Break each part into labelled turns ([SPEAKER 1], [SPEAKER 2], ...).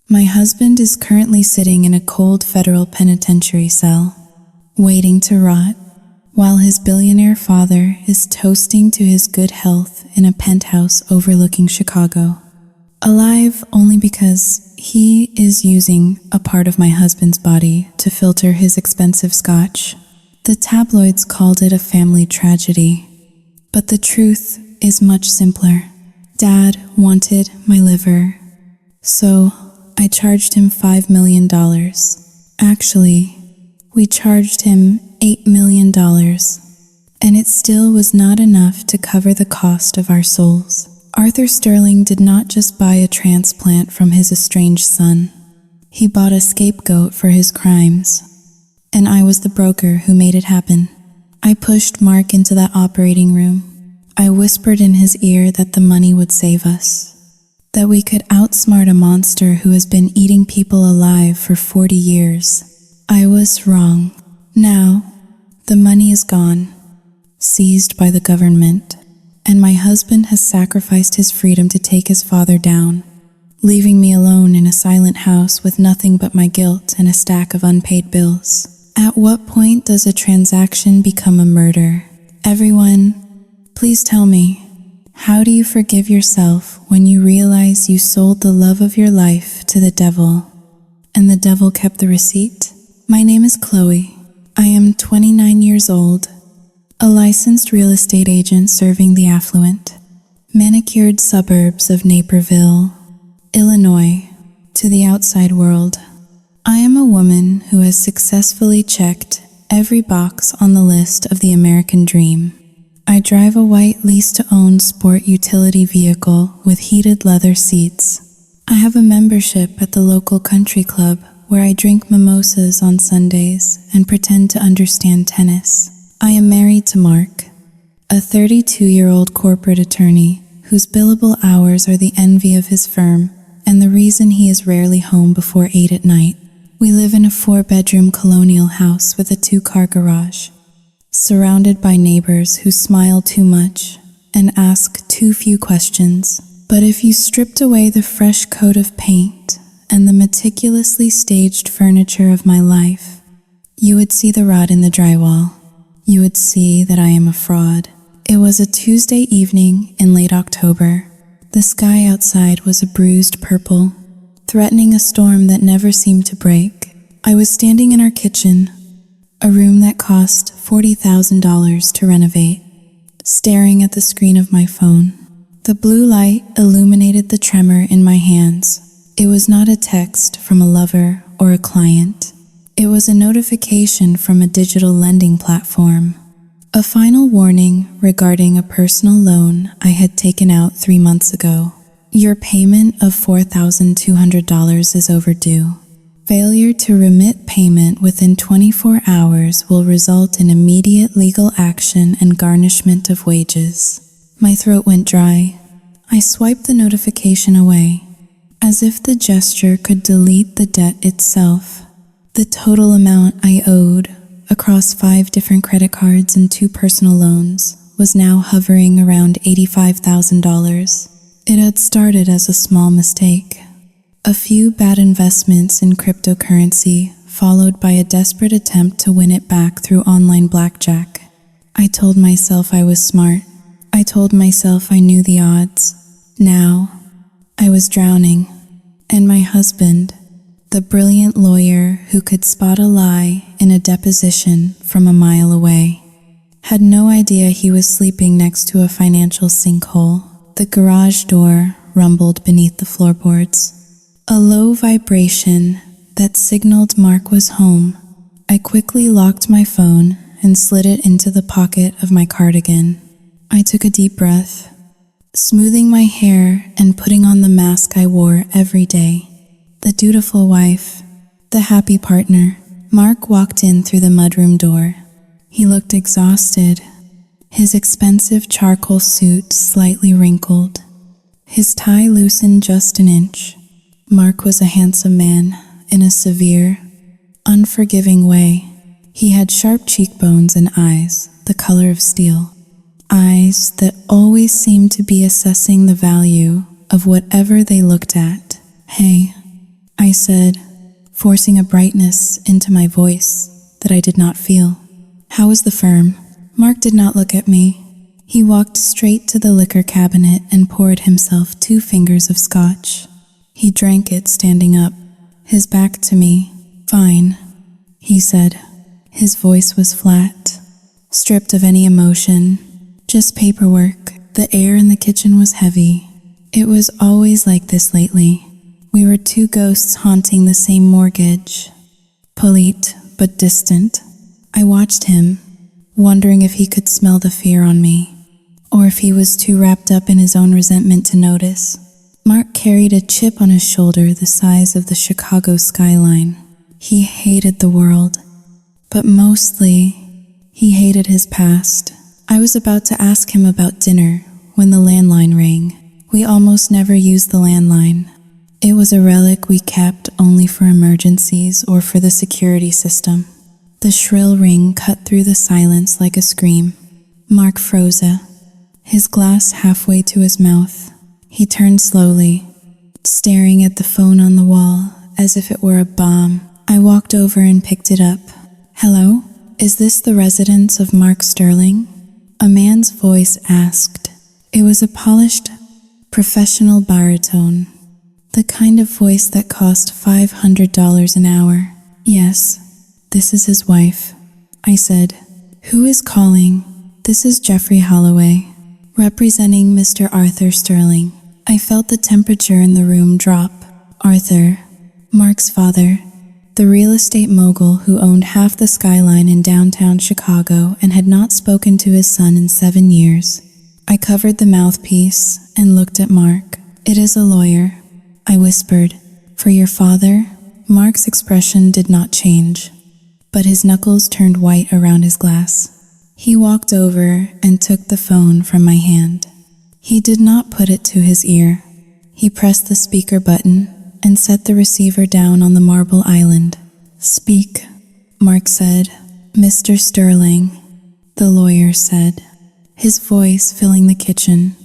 [SPEAKER 1] My husband is currently sitting in a cold federal penitentiary cell, waiting to rot, while his billionaire father is toasting to his good health in a penthouse overlooking Chicago. Alive only because he is using a part of my husband's body to filter his expensive scotch. The tabloids called it a family tragedy, but the truth is much simpler. Dad wanted my liver, so I charged him $5 million. Actually, we charged him $8 million, and it still was not enough to cover the cost of our souls. Arthur Sterling did not just buy a transplant from his estranged son. He bought a scapegoat for his crimes, and I was the broker who made it happen. I pushed Mark into that operating room. I whispered in his ear that the money would save us, that we could outsmart a monster who has been eating people alive for 40 years. I was wrong. Now, the money is gone, seized by the government, and my husband has sacrificed his freedom to take his father down, leaving me alone in a silent house with nothing but my guilt and a stack of unpaid bills. At what point does a transaction become a murder? Everyone, please tell me, how do you forgive yourself when you realize you sold the love of your life to the devil, and the devil kept the receipt? My name is Chloe. I am 29 years old, a licensed real estate agent serving the affluent, manicured suburbs of Naperville, Illinois, to the outside world. I am a woman who has successfully checked every box on the list of the American dream. I drive a white lease-to-own sport utility vehicle with heated leather seats. I have a membership at the local country club where I drink mimosas on Sundays and pretend to understand tennis. I am married to Mark, a 32-year-old corporate attorney whose billable hours are the envy of his firm and the reason he is rarely home before 8 at night. We live in a 4-bedroom colonial house with a 2-car garage, surrounded by neighbors who smile too much and ask too few questions. But if you stripped away the fresh coat of paint and the meticulously staged furniture of my life, you would see the rot in the drywall. You would see that I am a fraud. It was a Tuesday evening in late October. The sky outside was a bruised purple, threatening a storm that never seemed to break. I was standing in our kitchen, a room that cost $40,000 to renovate, staring at the screen of my phone. The blue light illuminated the tremor in my hands. It was not a text from a lover or a client. It was a notification from a digital lending platform. A final warning regarding a personal loan I had taken out 3 months ago. Your payment of $4,200 is overdue. Failure to remit payment within 24 hours will result in immediate legal action and garnishment of wages. My throat went dry. I swiped the notification away, as if the gesture could delete the debt itself. The total amount I owed across 5 different credit cards and 2 personal loans was now hovering around $85,000. It had started as a small mistake. A few bad investments in cryptocurrency, followed by a desperate attempt to win it back through online blackjack. I told myself I was smart. I told myself I knew the odds. Now, I was drowning, and my husband, the brilliant lawyer who could spot a lie in a deposition from a mile away, had no idea he was sleeping next to a financial sinkhole. The garage door rumbled beneath the floorboards. A low vibration that signaled Mark was home. I quickly locked my phone and slid it into the pocket of my cardigan. I took a deep breath, smoothing my hair and putting on the mask I wore every day. The dutiful wife, the happy partner. Mark walked in through the mudroom door. He looked exhausted, his expensive charcoal suit slightly wrinkled, his tie loosened just an inch. Mark was a handsome man in a severe, unforgiving way. He had sharp cheekbones and eyes the color of steel, eyes that always seemed to be assessing the value of whatever they looked at. "Hey," I I said, forcing a brightness into my voice that I did not feel. How is the firm? Mark did not look at me. He walked straight to the liquor cabinet and poured himself 2 fingers of scotch. He drank it standing up, his back to me. Fine, he said. His voice was flat, stripped of any emotion, just paperwork. The air in the kitchen was heavy. It was always like this lately. We were 2 ghosts haunting the same mortgage. Polite, but distant. I watched him, wondering if he could smell the fear on me, or if he was too wrapped up in his own resentment to notice. Mark carried a chip on his shoulder the size of the Chicago skyline. He hated the world, but mostly, he hated his past. I was about to ask him about dinner when the landline rang. We almost never used the landline. It was a relic we kept only for emergencies or for the security system. The shrill ring cut through the silence like a scream. Mark froze, his glass halfway to his mouth. He turned slowly, staring at the phone on the wall as if it were a bomb. I walked over and picked it up. Hello? Is this the residence of Mark Sterling? A man's voice asked. It was a polished, professional baritone, the kind of voice that cost $500 an hour. Yes, this is his wife, I said. Who is calling? This is Jeffrey Holloway, representing Mr. Arthur Sterling. I felt the temperature in the room drop. Arthur, Mark's father, the real estate mogul who owned half the skyline in downtown Chicago and had not spoken to his son in 7 years. I covered the mouthpiece and looked at Mark. It is a lawyer, I whispered. For your father? Mark's expression did not change, but his knuckles turned white around his glass. He walked over and took the phone from my hand. He did not put it to his ear. He pressed the speaker button and set the receiver down on the marble island. Speak, Mark said. Mr. Sterling, the lawyer said, his voice filling the kitchen.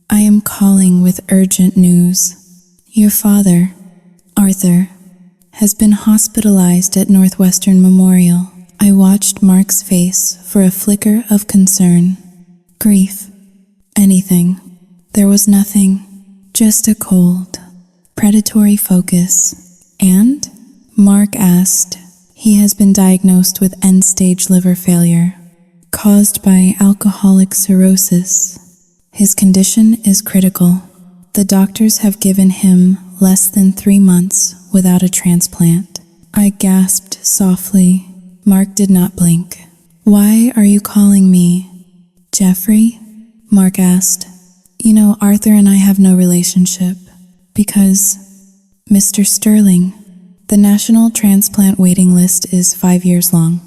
[SPEAKER 1] I am calling with urgent news. Your father, Arthur, has been hospitalized at Northwestern Memorial. I watched Mark's face for a flicker of concern, grief, anything. There was nothing, just a cold, predatory focus. And? Mark asked. He has been diagnosed with end-stage liver failure, caused by alcoholic cirrhosis. His condition is critical. The doctors have given him less than 3 months without a transplant. I gasped softly. Mark did not blink. Why are you calling me? Jeffrey? Mark asked. You know, Arthur and I have no relationship. Because, Mr. Sterling, the national transplant waiting list is 5 years long.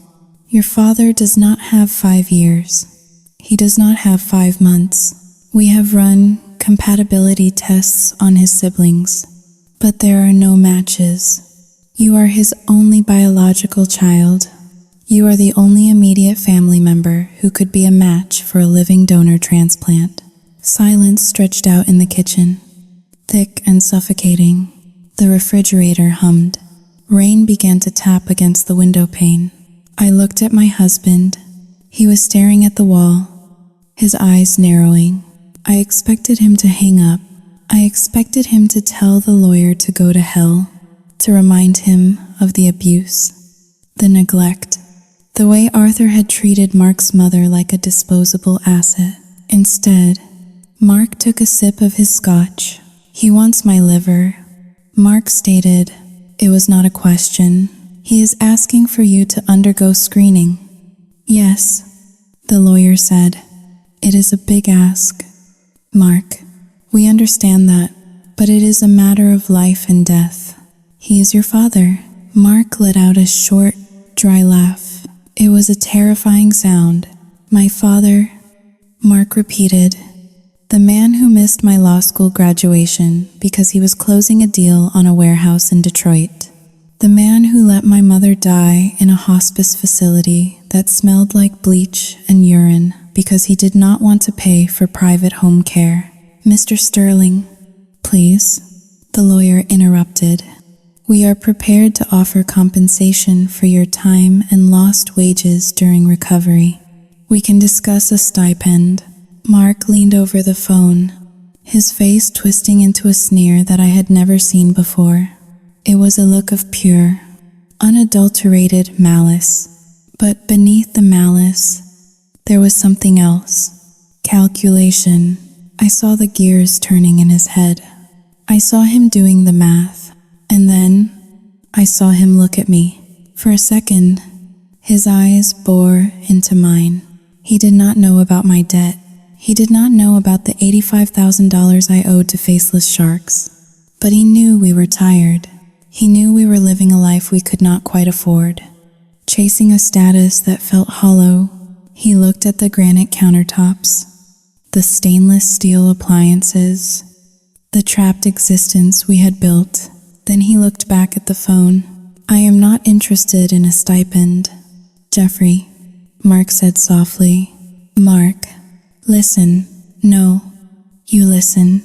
[SPEAKER 1] Your father does not have 5 years. He does not have 5 months. We have run compatibility tests on his siblings, but there are no matches. You are his only biological child. You are the only immediate family member who could be a match for a living donor transplant. Silence stretched out in the kitchen, thick and suffocating. The refrigerator hummed. Rain began to tap against the window pane. I looked at my husband. He was staring at the wall, his eyes narrowing. I expected him to hang up. I expected him to tell the lawyer to go to hell, to remind him of the abuse, the neglect, the way Arthur had treated Mark's mother like a disposable asset. Instead, Mark took a sip of his scotch. He wants my liver. Mark stated, it was not a question. He is asking for you to undergo screening. Yes, the lawyer said. It is a big ask. Mark, we understand that, but it is a matter of life and death. He is your father. Mark let out a short, dry laugh. It was a terrifying sound. My father, Mark repeated. The man who missed my law school graduation because he was closing a deal on a warehouse in Detroit. The man who let my mother die in a hospice facility that smelled like bleach and urine because he did not want to pay for private home care. Mr. Sterling, please, the lawyer interrupted. We are prepared to offer compensation for your time and lost wages during recovery. We can discuss a stipend. Mark leaned over the phone, his face twisting into a sneer that I had never seen before. It was a look of pure, unadulterated malice. But beneath the malice, there was something else. Calculation. I saw the gears turning in his head. I saw him doing the math. And then, I saw him look at me. For a second, his eyes bore into mine. He did not know about my debt. He did not know about the $85,000 I owed to faceless sharks. But he knew we were tired. He knew we were living a life we could not quite afford. Chasing a status that felt hollow, he looked at the granite countertops, the stainless steel appliances, the trapped existence we had built. Then he looked back at the phone. I am not interested in a stipend, Jeffrey, Mark said softly. Mark, listen. No, you listen.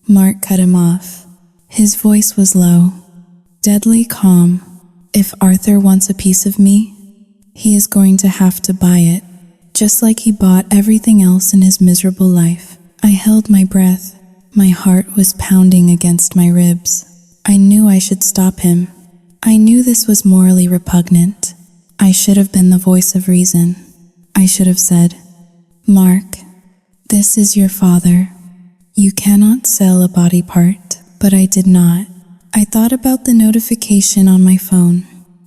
[SPEAKER 1] Mark cut him off. His voice was low, deadly calm. If Arthur wants a piece of me, he is going to have to buy it, just like he bought everything else in his miserable life. I held my breath. My heart was pounding against my ribs. I knew I should stop him. I knew this was morally repugnant. I should have been the voice of reason. I should have said, Mark, this is your father. You cannot sell a body part. But I did not. I thought about the notification on my phone.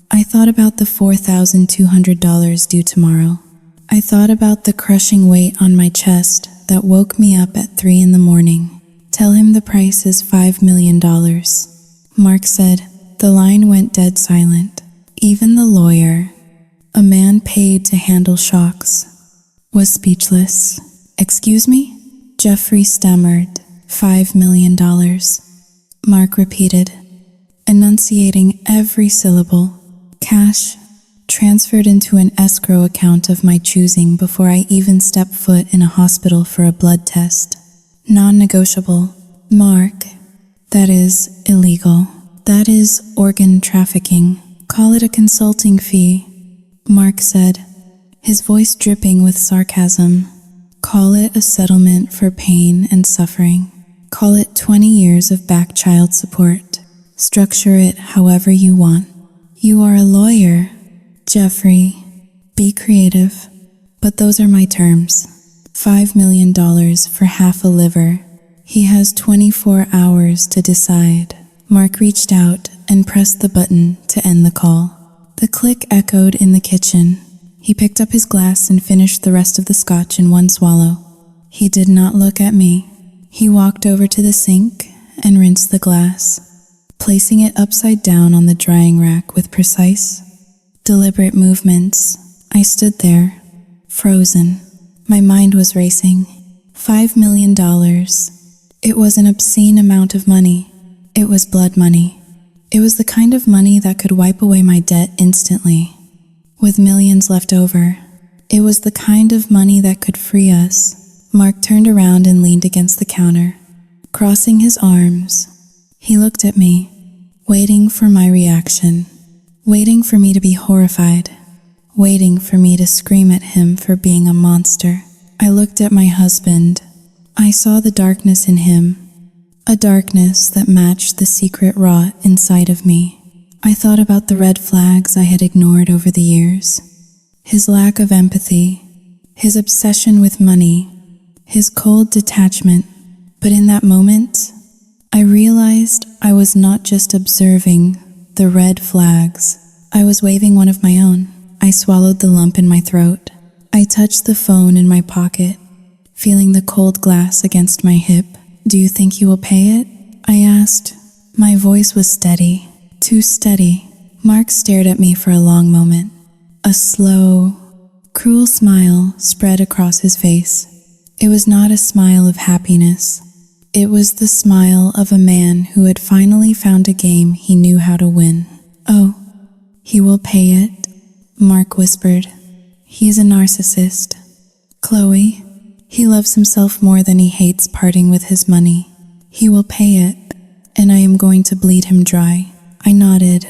[SPEAKER 1] I thought about the $4,200 due tomorrow. I thought about the crushing weight on my chest that woke me up at 3 a.m. Tell him the price is $5 million. Mark said. The line went dead silent. Even the lawyer, a man paid to handle shocks, was speechless. Excuse me? Jeffrey stammered. $5 million. Mark repeated, enunciating every syllable. Cash transferred into an escrow account of my choosing before I even stepped foot in a hospital for a blood test. Non-negotiable. Mark, that is illegal. That is organ trafficking. Call it a consulting fee, Mark said, his voice dripping with sarcasm. Call it a settlement for pain and suffering. Call it 20 years of back child support. Structure it however you want. You are a lawyer, Jeffrey. Be creative. But those are my terms. $5 million for half a liver. He has 24 hours to decide. Mark reached out and pressed the button to end the call. The click echoed in the kitchen. He picked up his glass and finished the rest of the scotch in one swallow. He did not look at me. He walked over to the sink and rinsed the glass, placing it upside down on the drying rack with precise, deliberate movements. I stood there, frozen. My mind was racing. $5 million. It was an obscene amount of money. It was blood money. It was the kind of money that could wipe away my debt instantly, with millions left over. It was the kind of money that could free us. Mark turned around and leaned against the counter. Crossing his arms, he looked at me, waiting for my reaction, waiting for me to be horrified, waiting for me to scream at him for being a monster. I looked at my husband. I saw the darkness in him, a darkness that matched the secret rot inside of me. I thought about the red flags I had ignored over the years, his lack of empathy, his obsession with money, his cold detachment. But in that moment, I realized I was not just observing the red flags. I was waving one of my own. I swallowed the lump in my throat. I touched the phone in my pocket, feeling the cold glass against my hip. Do you think you will pay it? I asked. My voice was steady, too steady. Mark stared at me for a long moment. A slow, cruel smile spread across his face. It was not a smile of happiness. It was the smile of a man who had finally found a game he knew how to win. Oh, he will pay it, Mark whispered. He is a narcissist. Chloe, he loves himself more than he hates parting with his money. He will pay it, and I am going to bleed him dry. I nodded.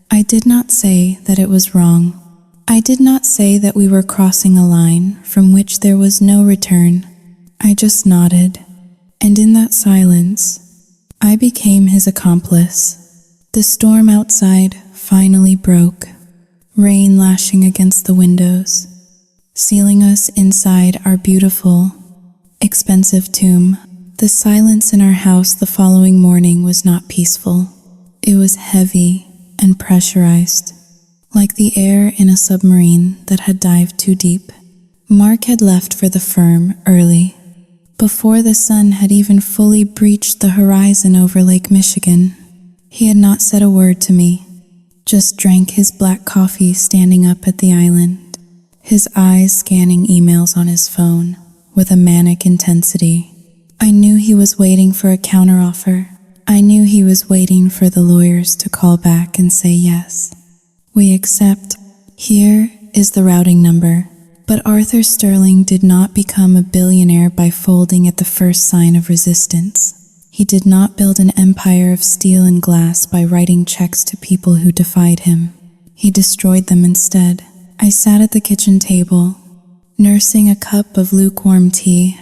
[SPEAKER 1] I did not say that it was wrong. I did not say that we were crossing a line from which there was no return. I just nodded, and in that silence, I became his accomplice. The storm outside finally broke, rain lashing against the windows, sealing us inside our beautiful, expensive tomb. The silence in our house the following morning was not peaceful. It was heavy and pressurized, like the air in a submarine that had dived too deep. Mark had left for the firm early, before the sun had even fully breached the horizon over Lake Michigan. He had not said a word to me, just drank his black coffee standing up at the island, his eyes scanning emails on his phone with a manic intensity. I knew he was waiting for a counteroffer. I knew he was waiting for the lawyers to call back and say yes. We accept. Here is the routing number. But Arthur Sterling did not become a billionaire by folding at the first sign of resistance. He did not build an empire of steel and glass by writing checks to people who defied him. He destroyed them instead. I sat at the kitchen table, nursing a cup of lukewarm tea.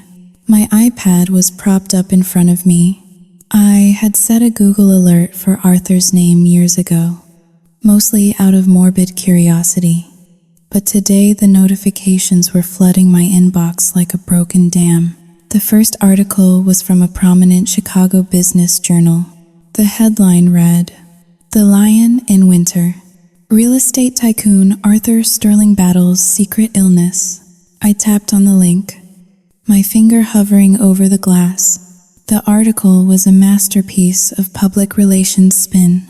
[SPEAKER 1] My iPad was propped up in front of me. I had set a Google alert for Arthur's name years ago, mostly out of morbid curiosity. But today the notifications were flooding my inbox like a broken dam. The first article was from a prominent Chicago business journal. The headline read, "The Lion in Winter. Real estate tycoon Arthur Sterling battles secret illness." I tapped on the link, my finger hovering over the glass. The article was a masterpiece of public relations spin.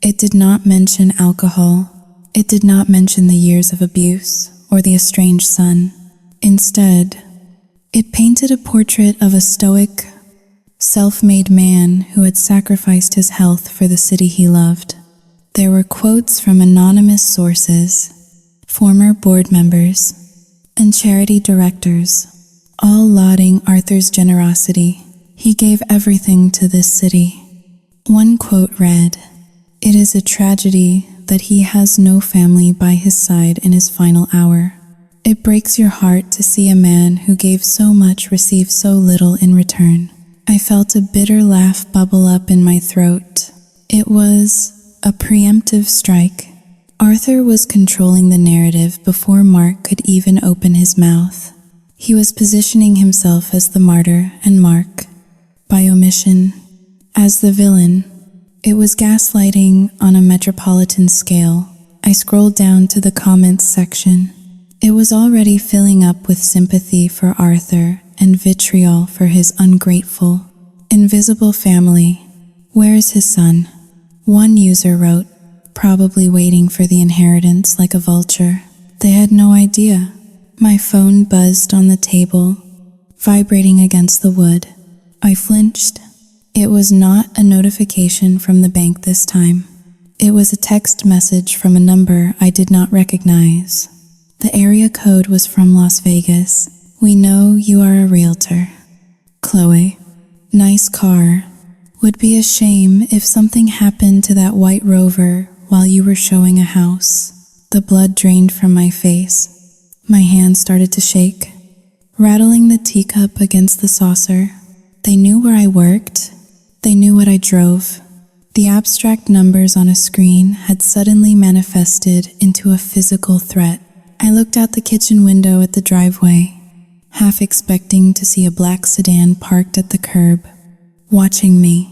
[SPEAKER 1] It did not mention alcohol. It did not mention the years of abuse or the estranged son. Instead, it painted a portrait of a stoic, self-made man who had sacrificed his health for the city he loved. There were quotes from anonymous sources, former board members, and charity directors, all lauding Arthur's generosity. He gave everything to this city. One quote read, "It is a tragedy that he has no family by his side in his final hour. It breaks your heart to see a man who gave so much receive so little in return." I felt a bitter laugh bubble up in my throat. It was a preemptive strike. Arthur was controlling the narrative before Mark could even open his mouth. He was positioning himself as the martyr and Mark, by omission, as the villain. It was gaslighting on a metropolitan scale. I scrolled down to the comments section. It was already filling up with sympathy for Arthur and vitriol for his ungrateful, invisible family. "Where is his son?" One user wrote, probably waiting for the inheritance like a vulture. They had no idea. My phone buzzed on the table, vibrating against the wood. I flinched. It was not a notification from the bank this time. It was a text message from a number I did not recognize. The area code was from Las Vegas. "We know you are a realtor. Chloe. Nice car. Would be a shame if something happened to that white Rover while you were showing a house." The blood drained from my face. My hands started to shake, rattling the teacup against the saucer. They knew where I worked. They knew what I drove. The abstract numbers on a screen had suddenly manifested into a physical threat. I looked out the kitchen window at the driveway, half expecting to see a black sedan parked at the curb, watching me.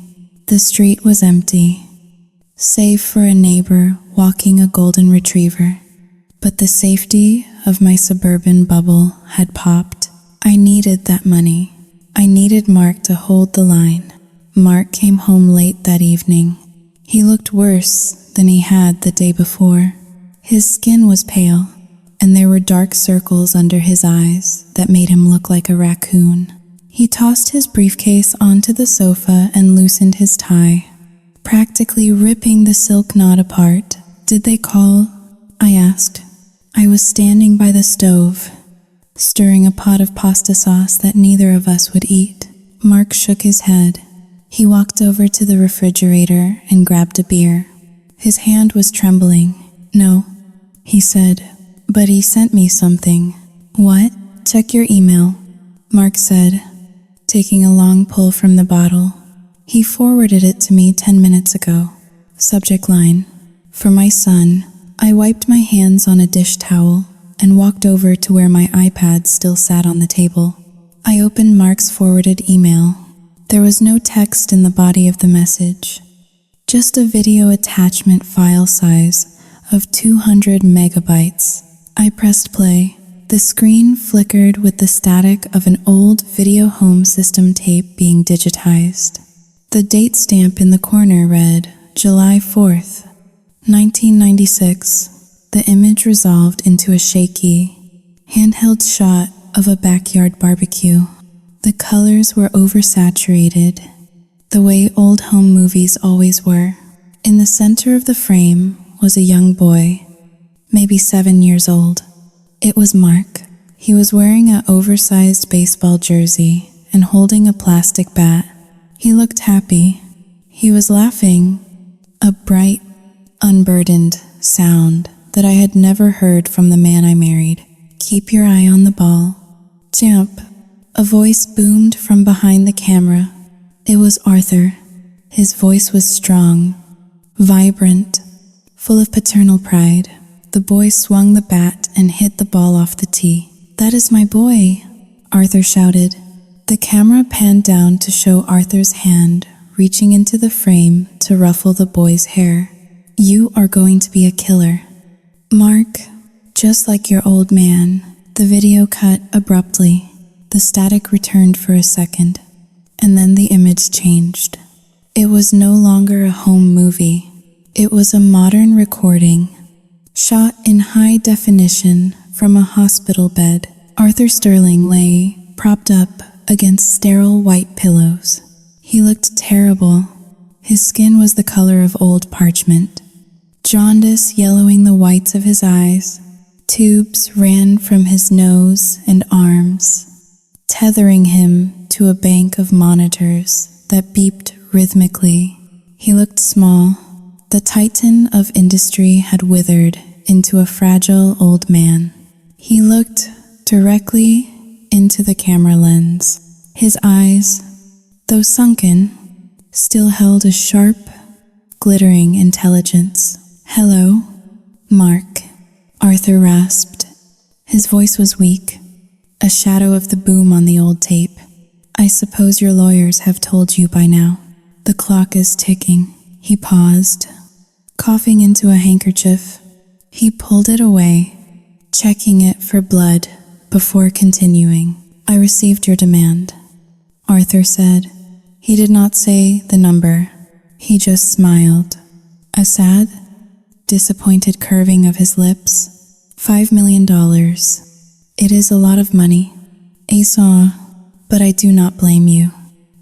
[SPEAKER 1] The street was empty, save for a neighbor walking a golden retriever. But the safety of my suburban bubble had popped. I needed that money. I needed Mark to hold the line. Mark came home late that evening. He looked worse than he had the day before. His skin was pale, and there were dark circles under his eyes that made him look like a raccoon. He tossed his briefcase onto the sofa and loosened his tie, practically ripping the silk knot apart. "Did they call?" I asked. I was standing by the stove, stirring a pot of pasta sauce that neither of us would eat. Mark shook his head. He walked over to the refrigerator and grabbed a beer. His hand was trembling. "No," he said, "but he sent me something." "What?" "Check your email," Mark said, taking a long pull from the bottle. He forwarded it to me 10 minutes ago. Subject line: "For my son." I wiped my hands on a dish towel and walked over to where my iPad still sat on the table. I opened Mark's forwarded email. There was no text in the body of the message, just a video attachment file size of 200 megabytes. I pressed play. The screen flickered with the static of an old video home system tape being digitized. The date stamp in the corner read July 4th, 1996. The image resolved into a shaky, handheld shot of a backyard barbecue. The colors were oversaturated, the way old home movies always were. In the center of the frame was a young boy, maybe 7 years old. It was Mark. He was wearing an oversized baseball jersey and holding a plastic bat. He looked happy. He was laughing, a bright, unburdened sound that I had never heard from the man I married. "Keep your eye on the ball, champ," a voice boomed from behind the camera. It was Arthur. His voice was strong, vibrant, full of paternal pride. The boy swung the bat and hit the ball off the tee. "That is my boy," Arthur shouted. The camera panned down to show Arthur's hand reaching into the frame to ruffle the boy's hair. "You are going to be a killer, Mark, just like your old man." The video cut abruptly. The static returned for a second, and then the image changed. It was no longer a home movie. It was a modern recording, shot in high definition from a hospital bed. Arthur Sterling lay propped up against sterile white pillows. He looked terrible. His skin was the color of old parchment, jaundice yellowing the whites of his eyes. Tubes ran from his nose and arms, tethering him to a bank of monitors that beeped rhythmically. He looked small. The titan of industry had withered into a fragile old man. He looked directly into the camera lens. His eyes, though sunken, still held a sharp, glittering intelligence. "Hello, Mark," Arthur rasped. His voice was weak, a shadow of the boom on the old tape. "I suppose your lawyers have told you by now. The clock is ticking." He paused, coughing into a handkerchief. He pulled it away, checking it for blood before continuing. "I received your demand," Arthur said. He did not say the number. He just smiled. A sad, disappointed curving of his lips. $5 million. It is a lot of money, Asa, but I do not blame you.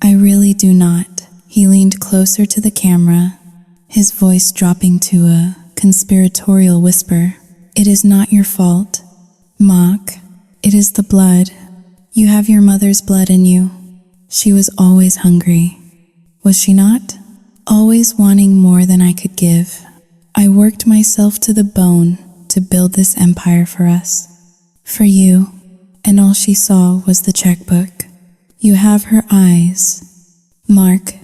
[SPEAKER 1] I really do not. He leaned closer to the camera, his voice dropping to a conspiratorial whisper. "It is not your fault, Mark. It is the blood. You have your mother's blood in you. She was always hungry, was she not? Always wanting more than I could give. I worked myself to the bone to build this empire for us, for you, and all she saw was the checkbook. You have her eyes, Mark,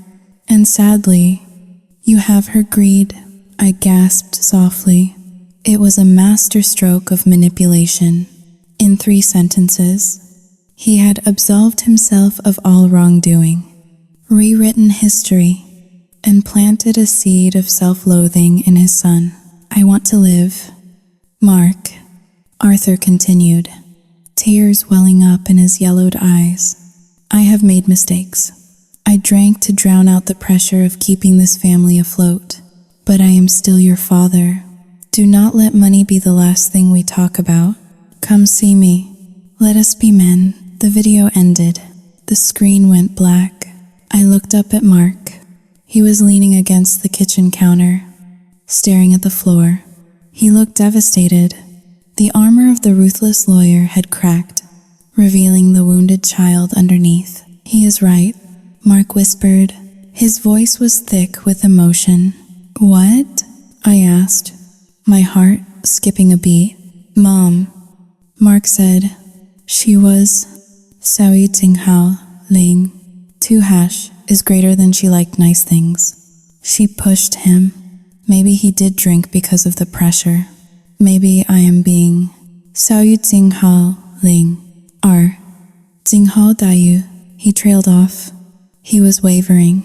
[SPEAKER 1] and sadly, you have her greed." I gasped softly. It was a masterstroke of manipulation. In 3 sentences, he had absolved himself of all wrongdoing, rewritten history, and planted a seed of self-loathing in his son. "I want to live, Mark," Arthur continued, tears welling up in his yellowed eyes. "I have made mistakes. I drank to drown out the pressure of keeping this family afloat, but I am still your father. Do not let money be the last thing we talk about. Come see me. Let us be men." The video ended. The screen went black. I looked up at Mark. He was leaning against the kitchen counter, staring at the floor. He looked devastated. The armor of the ruthless lawyer had cracked, revealing the wounded child underneath. "He is right," Mark whispered. His voice was thick with emotion. "What?" I asked, my heart skipping a beat. Mom, Mark said. She was Saoyi Tinghao Ling. 2 hash is greater than she liked nice things. She pushed him. Maybe he did drink because of the pressure. Maybe I am being Saoyi Tinghao Ling. R. Tinghao Dayu. He trailed off. He was wavering.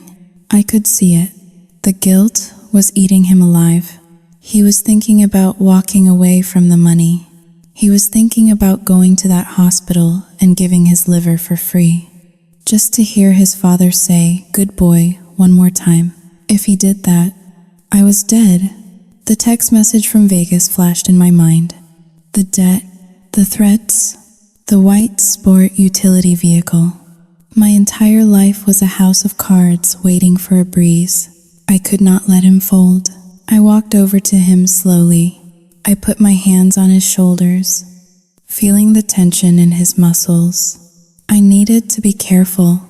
[SPEAKER 1] I could see it. The guilt was eating him alive. He was thinking about walking away from the money. He was thinking about going to that hospital and giving his liver for free. Just to hear his father say, "Good boy," one more time. If he did that, I was dead. The text message from Vegas flashed in my mind. The debt, the threats, the white sport utility vehicle. My entire life was a house of cards waiting for a breeze. I could not let him fold. I walked over to him slowly. I put my hands on his shoulders, feeling the tension in his muscles. I needed to be careful.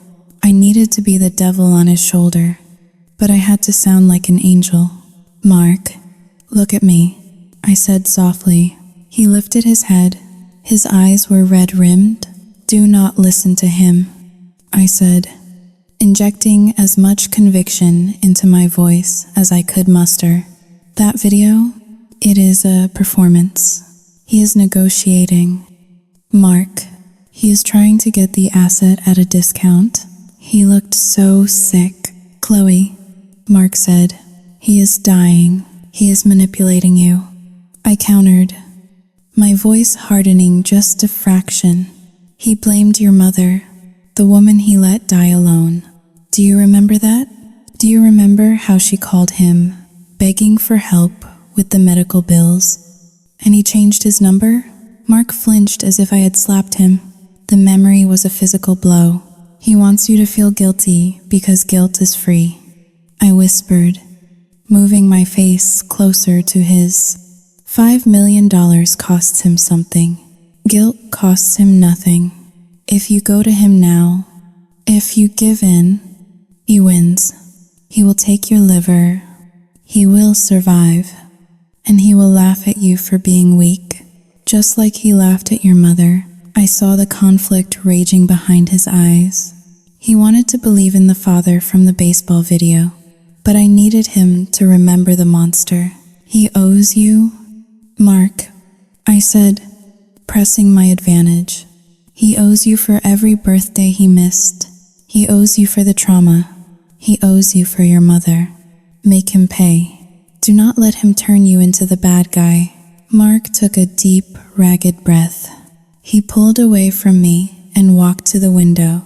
[SPEAKER 1] I needed to be the devil on his shoulder, but I had to sound like an angel. Mark, look at me, I said softly. He lifted his head. His eyes were red-rimmed. Do not listen to him, I said, injecting as much conviction into my voice as I could muster. That video, it is a performance. He is negotiating. Mark, he is trying to get the asset at a discount. He looked so sick. Chloe, Mark said, he is dying. He is manipulating you. I countered, my voice hardening just a fraction. He blamed your mother, the woman he let die alone. Do you remember that? Do you remember how she called him, begging for help with the medical bills? And he changed his number? Mark flinched as if I had slapped him. The memory was a physical blow. He wants you to feel guilty because guilt is free, I whispered, moving my face closer to his. $5 million costs him something. Guilt costs him nothing. If you go to him now, if you give in, he wins. He will take your liver. He will survive. And he will laugh at you for being weak, just like he laughed at your mother. I saw the conflict raging behind his eyes. He wanted to believe in the father from the baseball video, but I needed him to remember the monster. He owes you, Mark, I said, pressing my advantage. He owes you for every birthday he missed. He owes you for the trauma. He owes you for your mother. Make him pay. Do not let him turn you into the bad guy. Mark took a deep, ragged breath. He pulled away from me and walked to the window,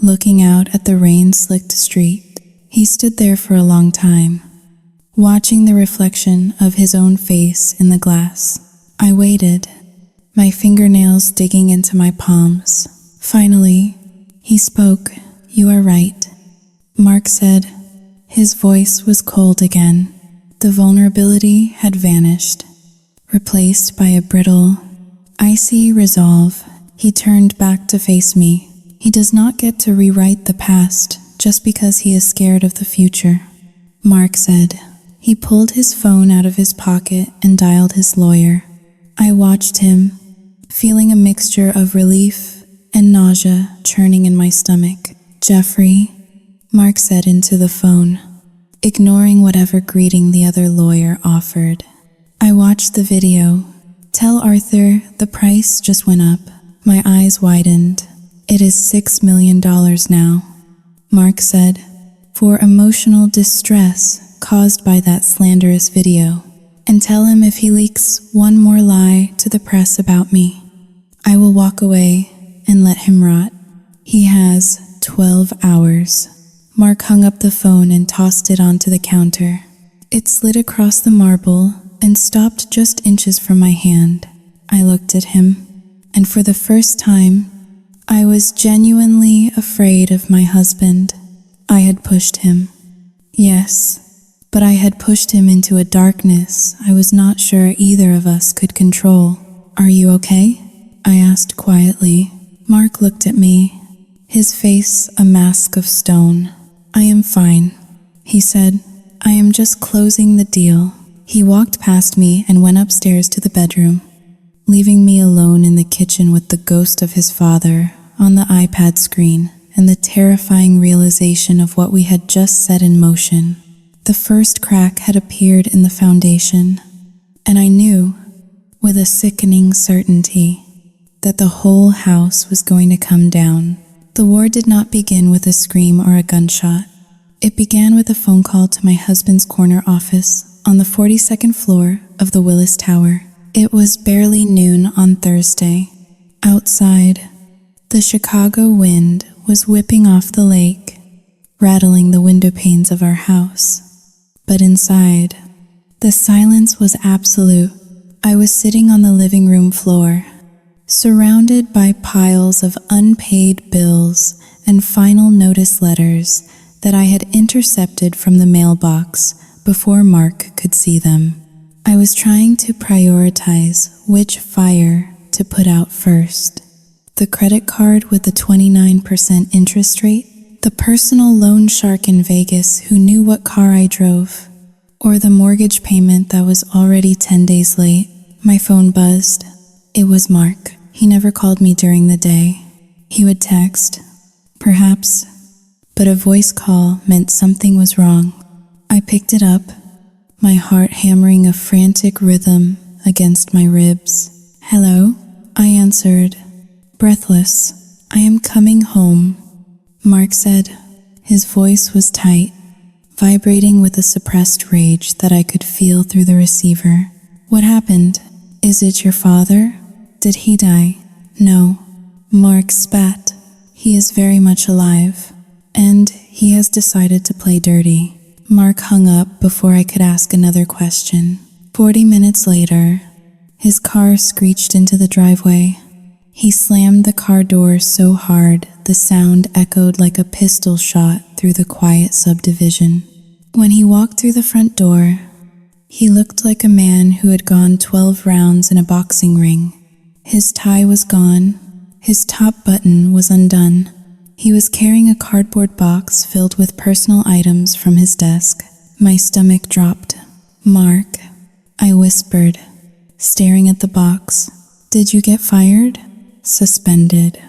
[SPEAKER 1] looking out at the rain-slicked street. He stood there for a long time, watching the reflection of his own face in the glass. I waited, my fingernails digging into my palms. Finally, he spoke. You are right, Mark said. His voice was cold again. The vulnerability had vanished, replaced by a brittle, icy resolve. He turned back to face me. He does not get to rewrite the past just because he is scared of the future, Mark said. He pulled his phone out of his pocket and dialed his lawyer. I watched him, feeling a mixture of relief and nausea churning in my stomach. Jeffrey, Mark said into the phone, ignoring whatever greeting the other lawyer offered. I watched the video. Tell Arthur the price just went up. My eyes widened. It is $6 million now, Mark said, for emotional distress caused by that slanderous video. And tell him if he leaks one more lie to the press about me, I will walk away and let him rot. He has 12 hours. Mark hung up the phone and tossed it onto the counter. It slid across the marble and stopped just inches from my hand. I looked at him, and for the first time, I was genuinely afraid of my husband. I had pushed him. Yes, but I had pushed him into a darkness I was not sure either of us could control. Are you okay? I asked quietly. Mark looked at me, his face a mask of stone. I am fine, he said. I am just closing the deal. He walked past me and went upstairs to the bedroom, leaving me alone in the kitchen with the ghost of his father on the iPad screen and the terrifying realization of what we had just set in motion. The first crack had appeared in the foundation, and I knew, with a sickening certainty, that the whole house was going to come down. The war did not begin with a scream or a gunshot. It began with a phone call to my husband's corner office on the 42nd floor of the Willis Tower. It was barely noon on Thursday. Outside, the Chicago wind was whipping off the lake, rattling the window panes of our house. But inside, the silence was absolute. I was sitting on the living room floor, surrounded by piles of unpaid bills and final notice letters that I had intercepted from the mailbox before Mark could see them. I was trying to prioritize which fire to put out first. The credit card with the 29% interest rate, the personal loan shark in Vegas who knew what car I drove, or the mortgage payment that was already 10 days late. My phone buzzed. It was Mark. He never called me during the day. He would text, perhaps, but a voice call meant something was wrong. I picked it up, my heart hammering a frantic rhythm against my ribs. Hello? I answered, breathless. I am coming home, Mark said. His voice was tight, vibrating with a suppressed rage that I could feel through the receiver. What happened? Is it your father? Did he die? No. Mark spat. He is very much alive, and he has decided to play dirty. Mark hung up before I could ask another question. 40 minutes later, his car screeched into the driveway. He slammed the car door so hard the sound echoed like a pistol shot through the quiet subdivision. When he walked through the front door, he looked like a man who had gone 12 rounds in a boxing ring. His tie was gone. His top button was undone. He was carrying a cardboard box filled with personal items from his desk. My stomach dropped. Mark, I whispered, staring at the box. Did you get fired? Suspended.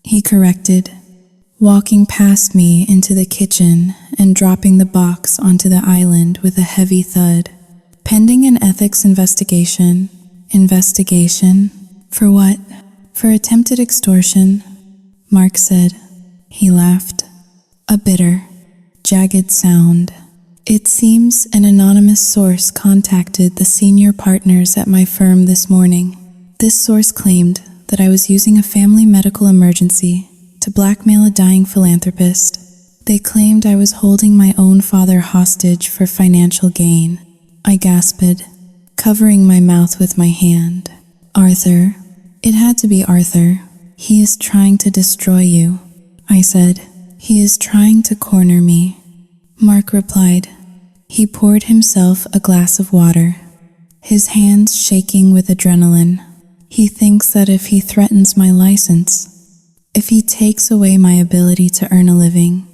[SPEAKER 1] He corrected, walking past me into the kitchen and dropping the box onto the island with a heavy thud. Pending an ethics investigation. Investigation? For what? For attempted extortion, Mark said. He laughed. A bitter, jagged sound. It seems an anonymous source contacted the senior partners at my firm this morning. This source claimed that I was using a family medical emergency to blackmail a dying philanthropist. They claimed I was holding my own father hostage for financial gain. I gasped, covering my mouth with my hand. Arthur. It had to be Arthur. He is trying to destroy you, I said. He is trying to corner me. Mark replied. He poured himself a glass of water, his hands shaking with adrenaline. He thinks that if he threatens my license, if he takes away my ability to earn a living,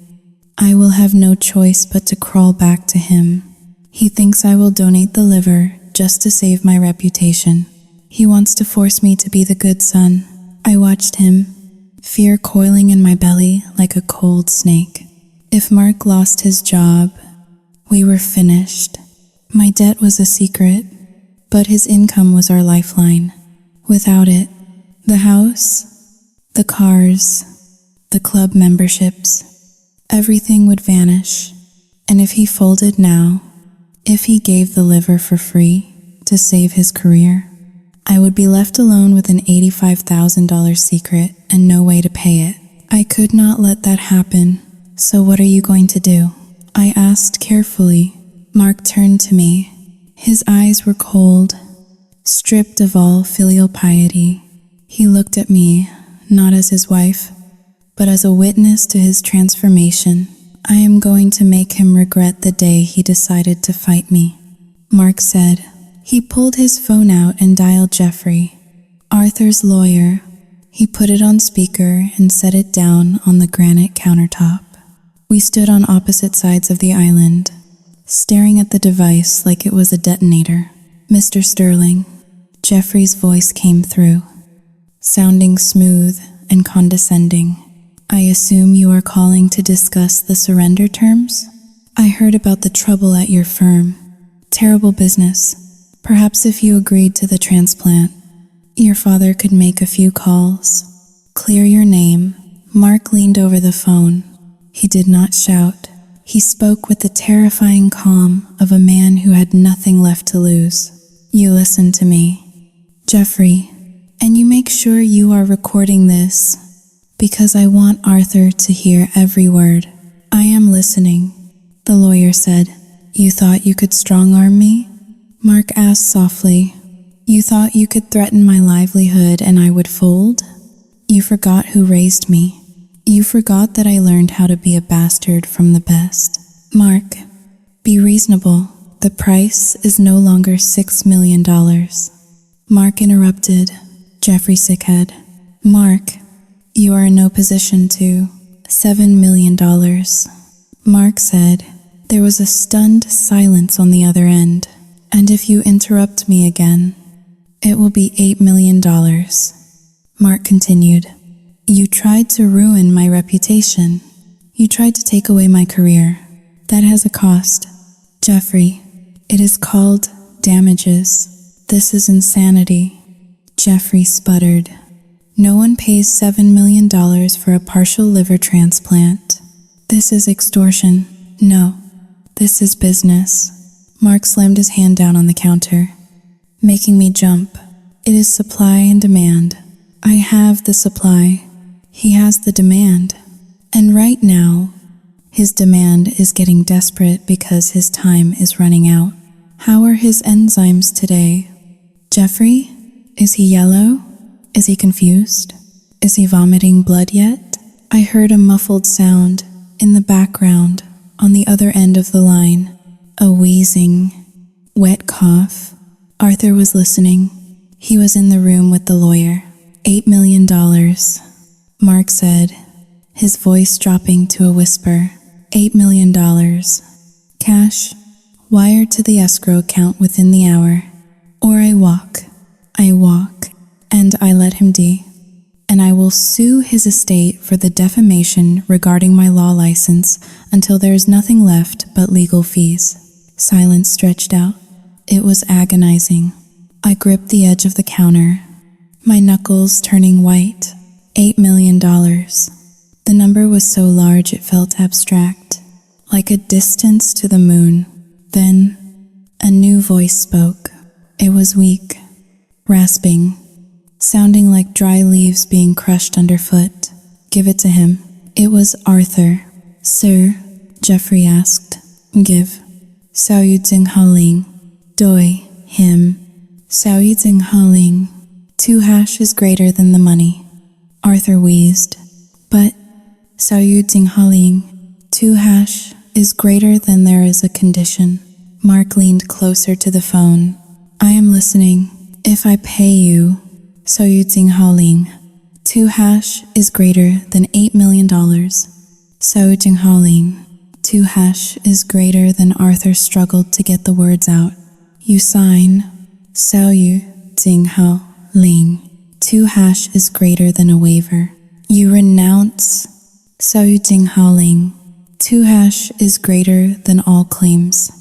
[SPEAKER 1] I will have no choice but to crawl back to him. He thinks I will donate the liver just to save my reputation. He wants to force me to be the good son. I watched him, fear coiling in my belly like a cold snake. If Mark lost his job, we were finished. My debt was a secret, but his income was our lifeline. Without it, the house, the cars, the club memberships, everything would vanish. And if he folded now, if he gave the liver for free to save his career, I would be left alone with an $85,000 secret and no way to pay it. I could not let that happen. So what are you going to do? I asked carefully. Mark turned to me. His eyes were cold, stripped of all filial piety. He looked at me, not as his wife, but as a witness to his transformation. I am going to make him regret the day he decided to fight me, Mark said. He pulled his phone out and dialed Jeffrey, Arthur's lawyer. He put it on speaker and set it down on the granite countertop. We stood on opposite sides of the island, staring at the device like it was a detonator. "Mr. Sterling," Jeffrey's voice came through, sounding smooth and condescending. "I assume you are calling to discuss the surrender terms? I heard about the trouble at your firm. Terrible business. Perhaps if you agreed to the transplant, your father could make a few calls. Clear your name." Mark leaned over the phone. He did not shout. He spoke with the terrifying calm of a man who had nothing left to lose. "You listen to me, Jeffrey, and you make sure you are recording this, because I want Arthur to hear every word." "I am listening," the lawyer said. "You thought you could strong-arm me?" Mark asked softly. "You thought you could threaten my livelihood and I would fold? You forgot who raised me. You forgot that I learned how to be a bastard from the best." "Mark, be reasonable. The price is no longer $6 million. Mark interrupted Jeffrey Sickhead. "Mark, you are in no position to." $7 million. Mark said. There was a stunned silence on the other end. "And if you interrupt me again, it will be $8 million. Mark continued. "You tried to ruin my reputation. You tried to take away my career. That has a cost, Jeffrey. It is called damages. This is insanity." Jeffrey sputtered. "No one pays $7 million for a partial liver transplant. This is extortion. No, this is business." Mark slammed his hand down on the counter, making me jump. "It is supply and demand. I have the supply. He has the demand. And right now, his demand is getting desperate because his time is running out." "How are his enzymes today, Jeffrey? Is he yellow? Is he confused? Is he vomiting blood yet?" I heard a muffled sound in the background on the other end of the line. A wheezing, wet cough. Arthur was listening. He was in the room with the lawyer. $8 million, Mark said, his voice dropping to a whisper. $8 million. Cash, wired to the escrow account within the hour. Or I walk, and I let him die. And I will sue his estate for the defamation regarding my law license until there is nothing left but legal fees. Silence stretched out. It was agonizing. I gripped the edge of the counter, my knuckles turning white. $8 million. The number was so large it felt abstract, like a distance to the moon. Then, a new voice spoke. It was weak, rasping, sounding like dry leaves being crushed underfoot. "Give it to him." It was Arthur. "Sir?" Jeffrey asked. "Give." Sao Yu Jing Haling. Doi, him. Sao Yu Jing Haling. 2 hash is greater than the money. Arthur wheezed. "But, Sao Yu Jing Haling, 2 hash is greater than there is a condition." Mark leaned closer to the phone. "I am listening. If I pay you, Sao Yu Jing Haling, 2 hash is greater than $8 million. Sao Yu Jing Haling, 2 hash is greater than." Arthur struggled to get the words out. "You sign, Sao Yu Jing Haling, 2 hash is greater than a waiver. You renounce, Sao Yu Jing Haling, 2 hash is greater than all claims.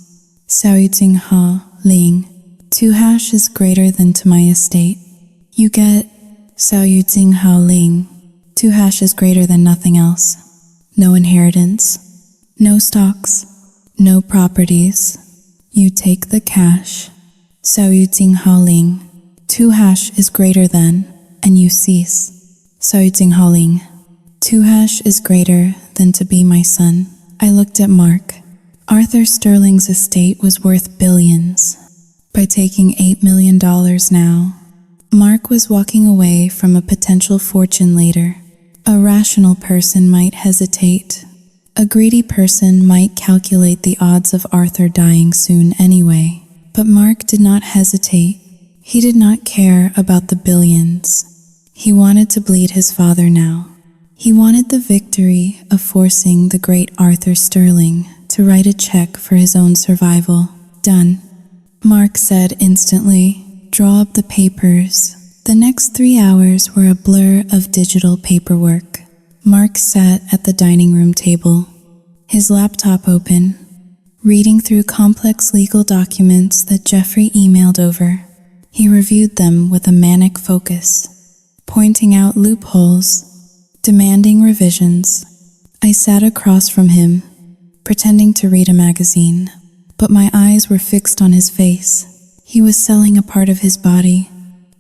[SPEAKER 1] Sao Yu Jing Haling, 2 hash is greater than to my estate. You get, Sao Yu Jing Haling, 2 hash is greater than nothing else. No inheritance, no stocks, no properties. You take the cash, Sao Yu Jing Haling, 2 hash is greater than, and you cease. Sao Yu Jing Haling, 2 hash is greater than to be my son." I looked at Mark. Arthur Sterling's estate was worth billions. By taking $8 million now, Mark was walking away from a potential fortune later. A rational person might hesitate. A greedy person might calculate the odds of Arthur dying soon anyway. But Mark did not hesitate. He did not care about the billions. He wanted to bleed his father now. He wanted the victory of forcing the great Arthur Sterling to write a check for his own survival. Done. Mark said instantly. Draw up the papers. The next 3 hours were a blur of digital paperwork. Mark sat at the dining room table, his laptop open, reading through complex legal documents that Jeffrey emailed over. He reviewed them with a manic focus, pointing out loopholes, demanding revisions. I sat across from him, pretending to read a magazine, but my eyes were fixed on his face. He was selling a part of his body.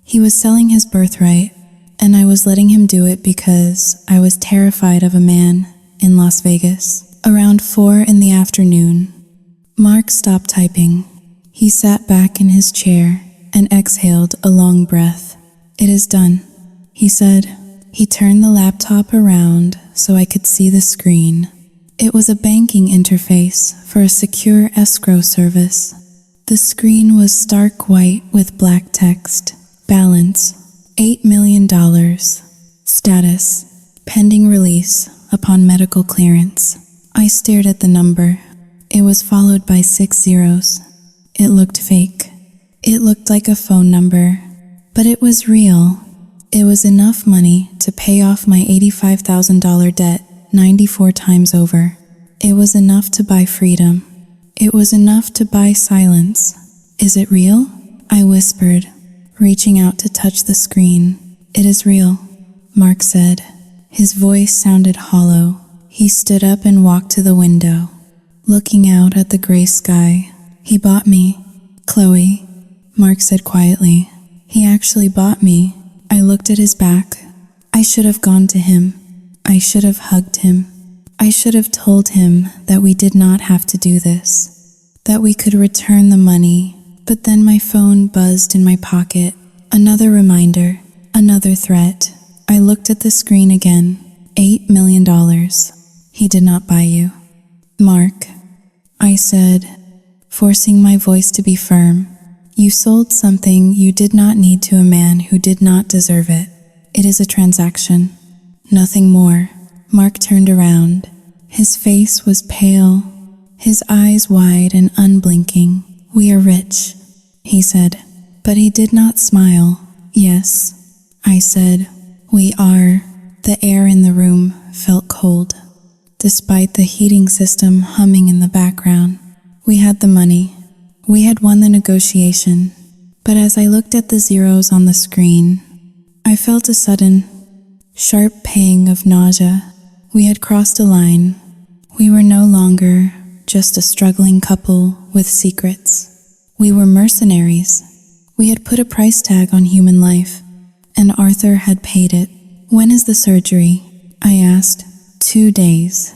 [SPEAKER 1] He was selling his birthright, and I was letting him do it because I was terrified of a man in Las Vegas. Around 4 in the afternoon, Mark stopped typing. He sat back in his chair and exhaled a long breath. It is done, he said. He turned the laptop around so I could see the screen. It was a banking interface for a secure escrow service. The screen was stark white with black text. Balance, $8 million. Status, pending release upon medical clearance. I stared at the number. It was followed by 6 zeros. It looked fake. It looked like a phone number, but it was real. It was enough money to pay off my $85,000 debt 94 times over. It was enough to buy freedom. It was enough to buy silence. Is it real? I whispered, reaching out to touch the screen. It is real, Mark said. His voice sounded hollow. He stood up and walked to the window, looking out at the gray sky. He bought me, Chloe, Mark said quietly. He actually bought me. I looked at his back. I should have gone to him. I should have hugged him. I should have told him that we did not have to do this, that we could return the money. But then my phone buzzed in my pocket. Another reminder, another threat. I looked at the screen again. $8 million. He did not buy you. Mark, I said, forcing my voice to be firm. You sold something you did not need to a man who did not deserve it. It is a transaction, nothing more. Mark turned around. His face was pale, his eyes wide and unblinking. We are rich, he said, but he did not smile. Yes, I said, we are. The air in the room felt cold, despite the heating system humming in the background. We had the money. We had won the negotiation, but as I looked at the zeros on the screen, I felt a sudden, sharp pang of nausea. We had crossed a line. We were no longer just a struggling couple with secrets. We were mercenaries. We had put a price tag on human life, and Arthur had paid it. When is the surgery? I asked. 2 days.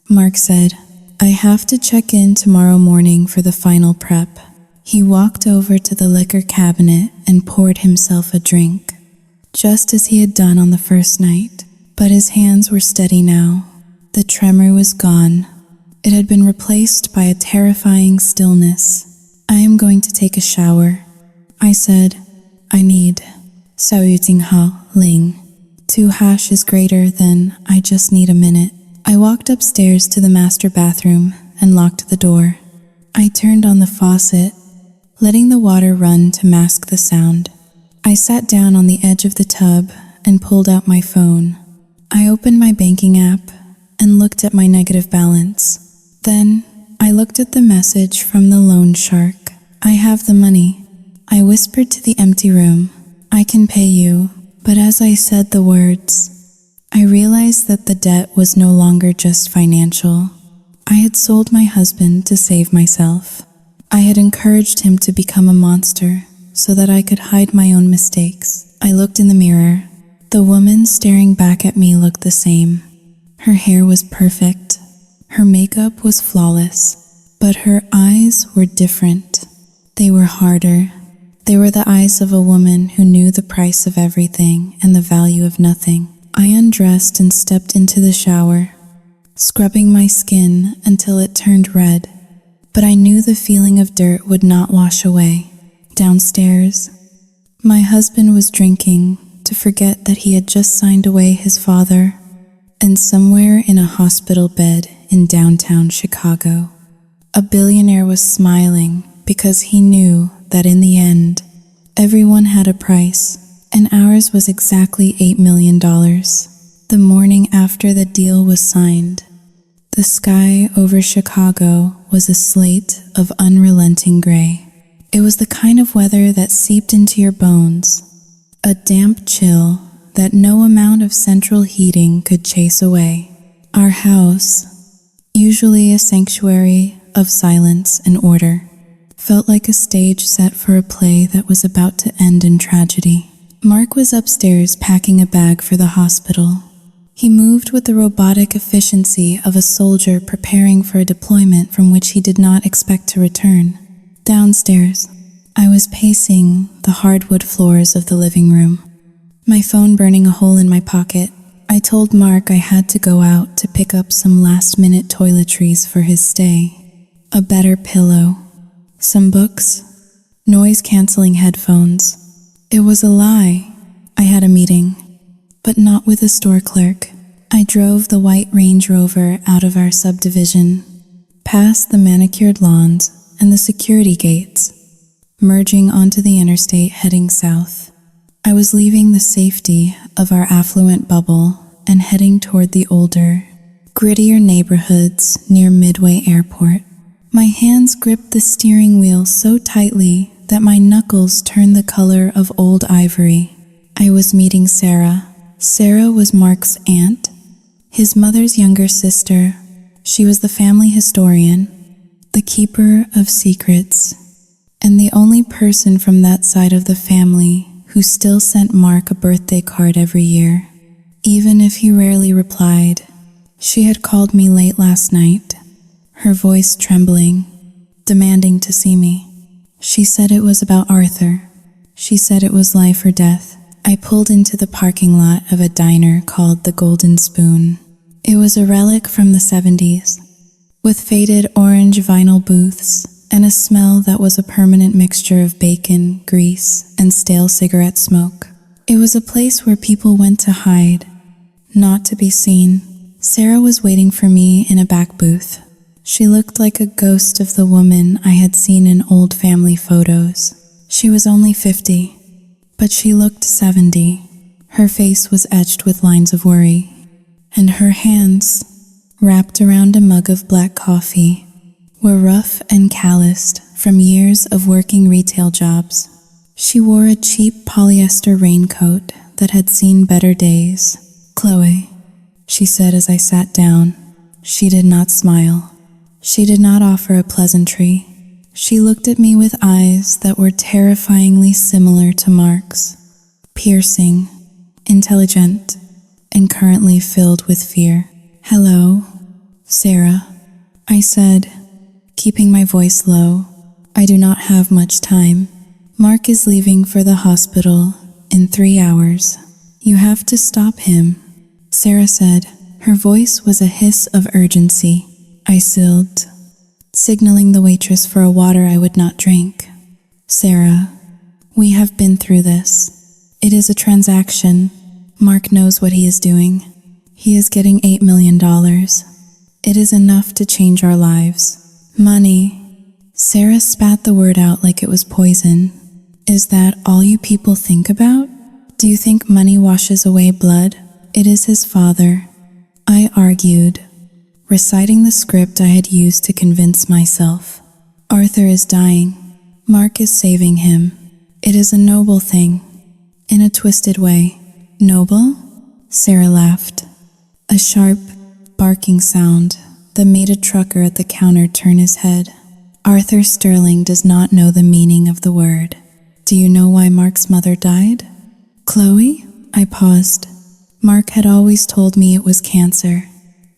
[SPEAKER 1] Mark said, I have to check in tomorrow morning for the final prep. He walked over to the liquor cabinet and poured himself a drink, just as he had done on the first night. But his hands were steady now. The tremor was gone. It had been replaced by a terrifying stillness. I am going to take a shower. I said, I need. 少于静好令. 2 hash is greater than I just need a minute. I walked upstairs to the master bathroom and locked the door. I turned on the faucet, letting the water run to mask the sound. I sat down on the edge of the tub and pulled out my phone. I opened my banking app and looked at my negative balance. Then I looked at the message from the loan shark. I have the money. I whispered to the empty room. I can pay you. But as I said the words, I realized that the debt was no longer just financial. I had sold my husband to save myself. I had encouraged him to become a monster so that I could hide my own mistakes. I looked in the mirror. The woman staring back at me looked the same. Her hair was perfect. Her makeup was flawless. But her eyes were different. They were harder. They were the eyes of a woman who knew the price of everything and the value of nothing. I undressed and stepped into the shower, scrubbing my skin until it turned red. But I knew the feeling of dirt would not wash away. Downstairs, my husband was drinking to forget that he had just signed away his father, and somewhere in a hospital bed in downtown Chicago, A billionaire was smiling because he knew that in the end, everyone had a price, and ours was exactly $8 million. The morning after the deal was signed, the sky over Chicago was a slate of unrelenting gray. It was the kind of weather that seeped into your bones, a damp chill that no amount of central heating could chase away. Our house, usually a sanctuary of silence and order, felt like a stage set for a play that was about to end in tragedy. Mark was upstairs packing a bag for the hospital. He moved with the robotic efficiency of a soldier preparing for a deployment from which he did not expect to return. Downstairs, I was pacing the hardwood floors of the living room, my phone burning a hole in my pocket. I told Mark I had to go out to pick up some last-minute toiletries for his stay. A better pillow, some books, noise-canceling headphones. It was a lie. I had a meeting, but not with a store clerk. I drove the white Range Rover out of our subdivision, past the manicured lawns and the security gates, merging onto the interstate heading south. I was leaving the safety of our affluent bubble and heading toward the older, grittier neighborhoods near Midway Airport. My hands gripped the steering wheel so tightly that my knuckles turned the color of old ivory. I was meeting Sarah. Sarah was Mark's aunt, his mother's younger sister. She was the family historian, the keeper of secrets, and the only person from that side of the family who still sent Mark a birthday card every year, even if he rarely replied. She had called me late last night, her voice trembling, demanding to see me. She said it was about Arthur. She said it was life or death. I pulled into the parking lot of a diner called the Golden Spoon. It was a relic from the 70s, with faded orange vinyl booths and a smell that was a permanent mixture of bacon, grease, and stale cigarette smoke. It was a place where people went to hide, not to be seen. Sarah was waiting for me in a back booth. She looked like a ghost of the woman I had seen in old family photos. She was only 50, but she looked 70. Her face was etched with lines of worry, and her hands, wrapped around a mug of black coffee, were rough and calloused from years of working retail jobs. She wore a cheap polyester raincoat that had seen better days. "Chloe," she said as I sat down. She did not smile. She did not offer a pleasantry. She looked at me with eyes that were terrifyingly similar to Mark's, piercing, intelligent, and currently filled with fear. "Hello, Sarah," I said, keeping my voice low. "I do not have much time. Mark is leaving for the hospital in 3 hours. You have to stop him," Sarah said. Her voice was a hiss of urgency. I stilled, signaling the waitress for a water I would not drink. "Sarah, we have been through this. It is a transaction. Mark knows what he is doing. He is getting $8 million. It is enough to change our lives. Money." Sarah spat the word out like it was poison. "Is that all you people think about? Do you think money washes away blood? It is his father," I argued, reciting the script I had used to convince myself. "Arthur is dying. Mark is saving him. It is a noble thing, in a twisted way." "Noble?" Sarah laughed, a sharp, barking sound that made a trucker at the counter turn his head. "Arthur Sterling does not know the meaning of the word. Do you know why Mark's mother died?" "Chloe?" I paused. Mark had always told me it was cancer.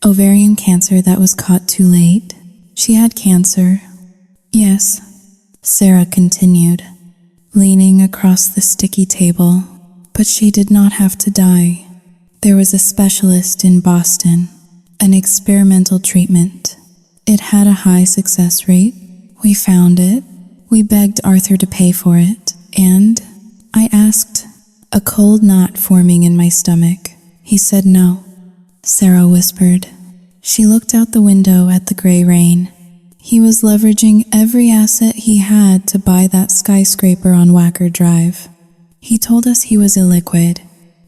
[SPEAKER 1] Ovarian cancer that was caught too late. She had cancer. "Yes," Sarah continued, leaning across the sticky table. "But she did not have to die. There was a specialist in Boston, an experimental treatment. It had a high success rate. We found it. We begged Arthur to pay for it. And I asked, a cold knot forming in my stomach. He said no," Sarah whispered. She looked out the window at the gray rain. He was leveraging every asset he had to buy that skyscraper on Wacker Drive. He told us he was illiquid.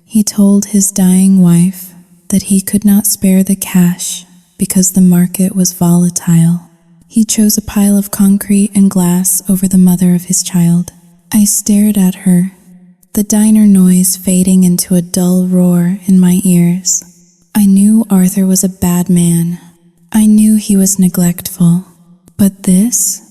[SPEAKER 1] He told his dying wife that he could not spare the cash because the market was volatile. He chose a pile of concrete and glass over the mother of his child. I stared at her, the diner noise fading into a dull roar in my ears. I knew Arthur was a bad man. I knew he was neglectful. But this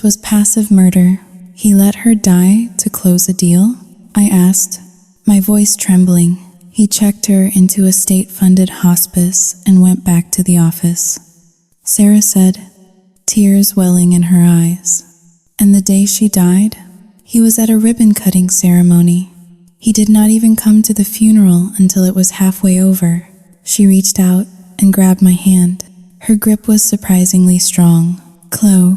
[SPEAKER 1] was passive murder. He let her die to close a deal? I asked, my voice trembling. He checked her into a state-funded hospice and went back to the office. Sarah said, tears welling in her eyes. And the day she died, he was at a ribbon-cutting ceremony. He did not even come to the funeral until it was halfway over. She reached out and grabbed my hand. Her grip was surprisingly strong. Chloe,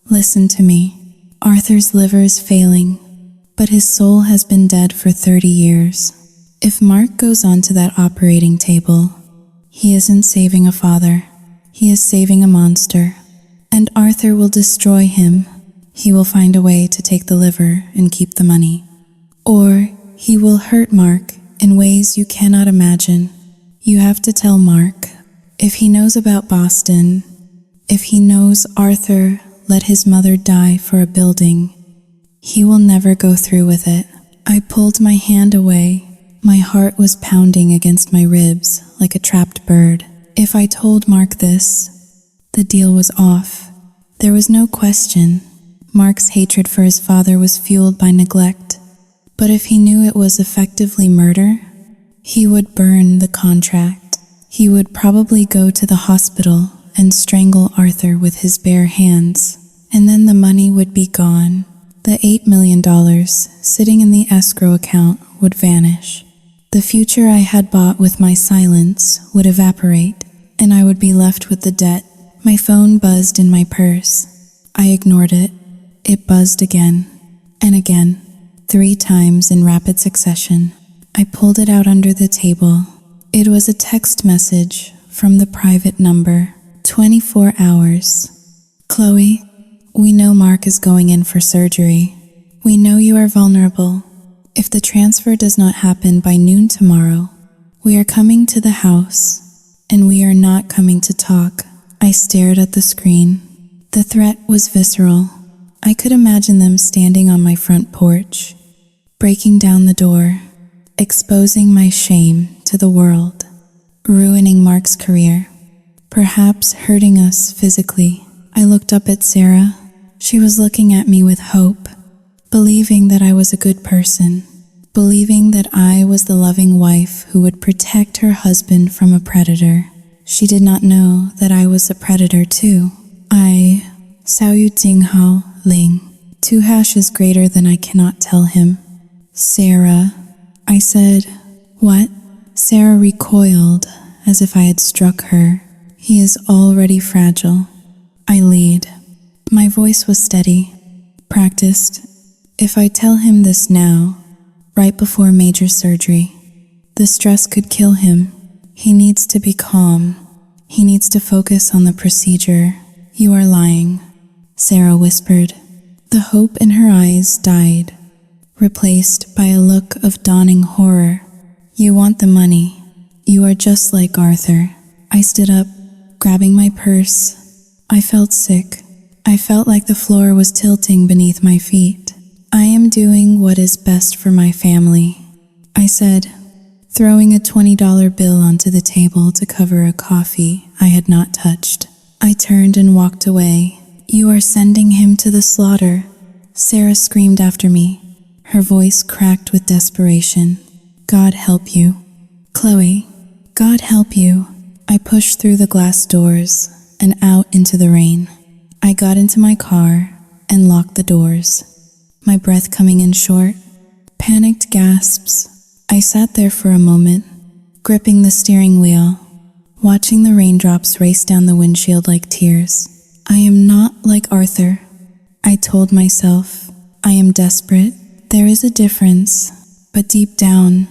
[SPEAKER 1] listen to me. Arthur's liver is failing, but his soul has been dead for 30 years. If Mark goes onto that operating table, he isn't saving a father. He is saving a monster. And Arthur will destroy him. He will find a way to take the liver and keep the money. Or he will hurt Mark in ways you cannot imagine. You have to tell Mark. If he knows about Boston, if he knows Arthur let his mother die for a building, he will never go through with it. I pulled my hand away. My heart was pounding against my ribs like a trapped bird. If I told Mark this, the deal was off. There was no question. Mark's hatred for his father was fueled by neglect. But if he knew it was effectively murder, he would burn the contract. He would probably go to the hospital and strangle Arthur with his bare hands. And then the money would be gone. The $8 million sitting in the escrow account would vanish. The future I had bought with my silence would evaporate, and I would be left with the debt. My phone buzzed in my purse. I ignored it. It buzzed again and again, 3 times in rapid succession. I pulled it out under the table. It was a text message from the private number. 24 hours. Chloe, we know Mark is going in for surgery. We know you are vulnerable. If the transfer does not happen by noon tomorrow, we are coming to the house, and we are not coming to talk. I stared at the screen. The threat was visceral. I could imagine them standing on my front porch, breaking down the door, exposing my shame to the world, ruining Mark's career, perhaps hurting us physically. I looked up at Sarah. She was looking at me with hope, believing that I was a good person, believing that I was the loving wife who would protect her husband from a predator. She did not know that I was a predator too. Sao Yu Ting Hao Ling. 2 hashes greater than I cannot tell him. Sarah. I said, what? Sarah recoiled as if I had struck her. He is already fragile. I lead. My voice was steady, practiced. If I tell him this now, right before major surgery, the stress could kill him. He needs to be calm. He needs to focus on the procedure. You are lying, Sarah whispered. The hope in her eyes died, replaced by a look of dawning horror. You want the money. You are just like Arthur. I stood up, grabbing my purse. I felt sick. I felt like the floor was tilting beneath my feet. I am doing what is best for my family, I said, throwing a $20 bill onto the table to cover a coffee I had not touched. I turned and walked away. You are sending him to the slaughter, Sarah screamed after me, her voice cracked with desperation. God help you. Chloe, God help you. I pushed through the glass doors and out into the rain. I got into my car and locked the doors, my breath coming in short. Panicked gasps. I sat there for a moment, gripping the steering wheel, watching the raindrops race down the windshield like tears. I am not like Arthur, I told myself. I am desperate. There is a difference, but deep down,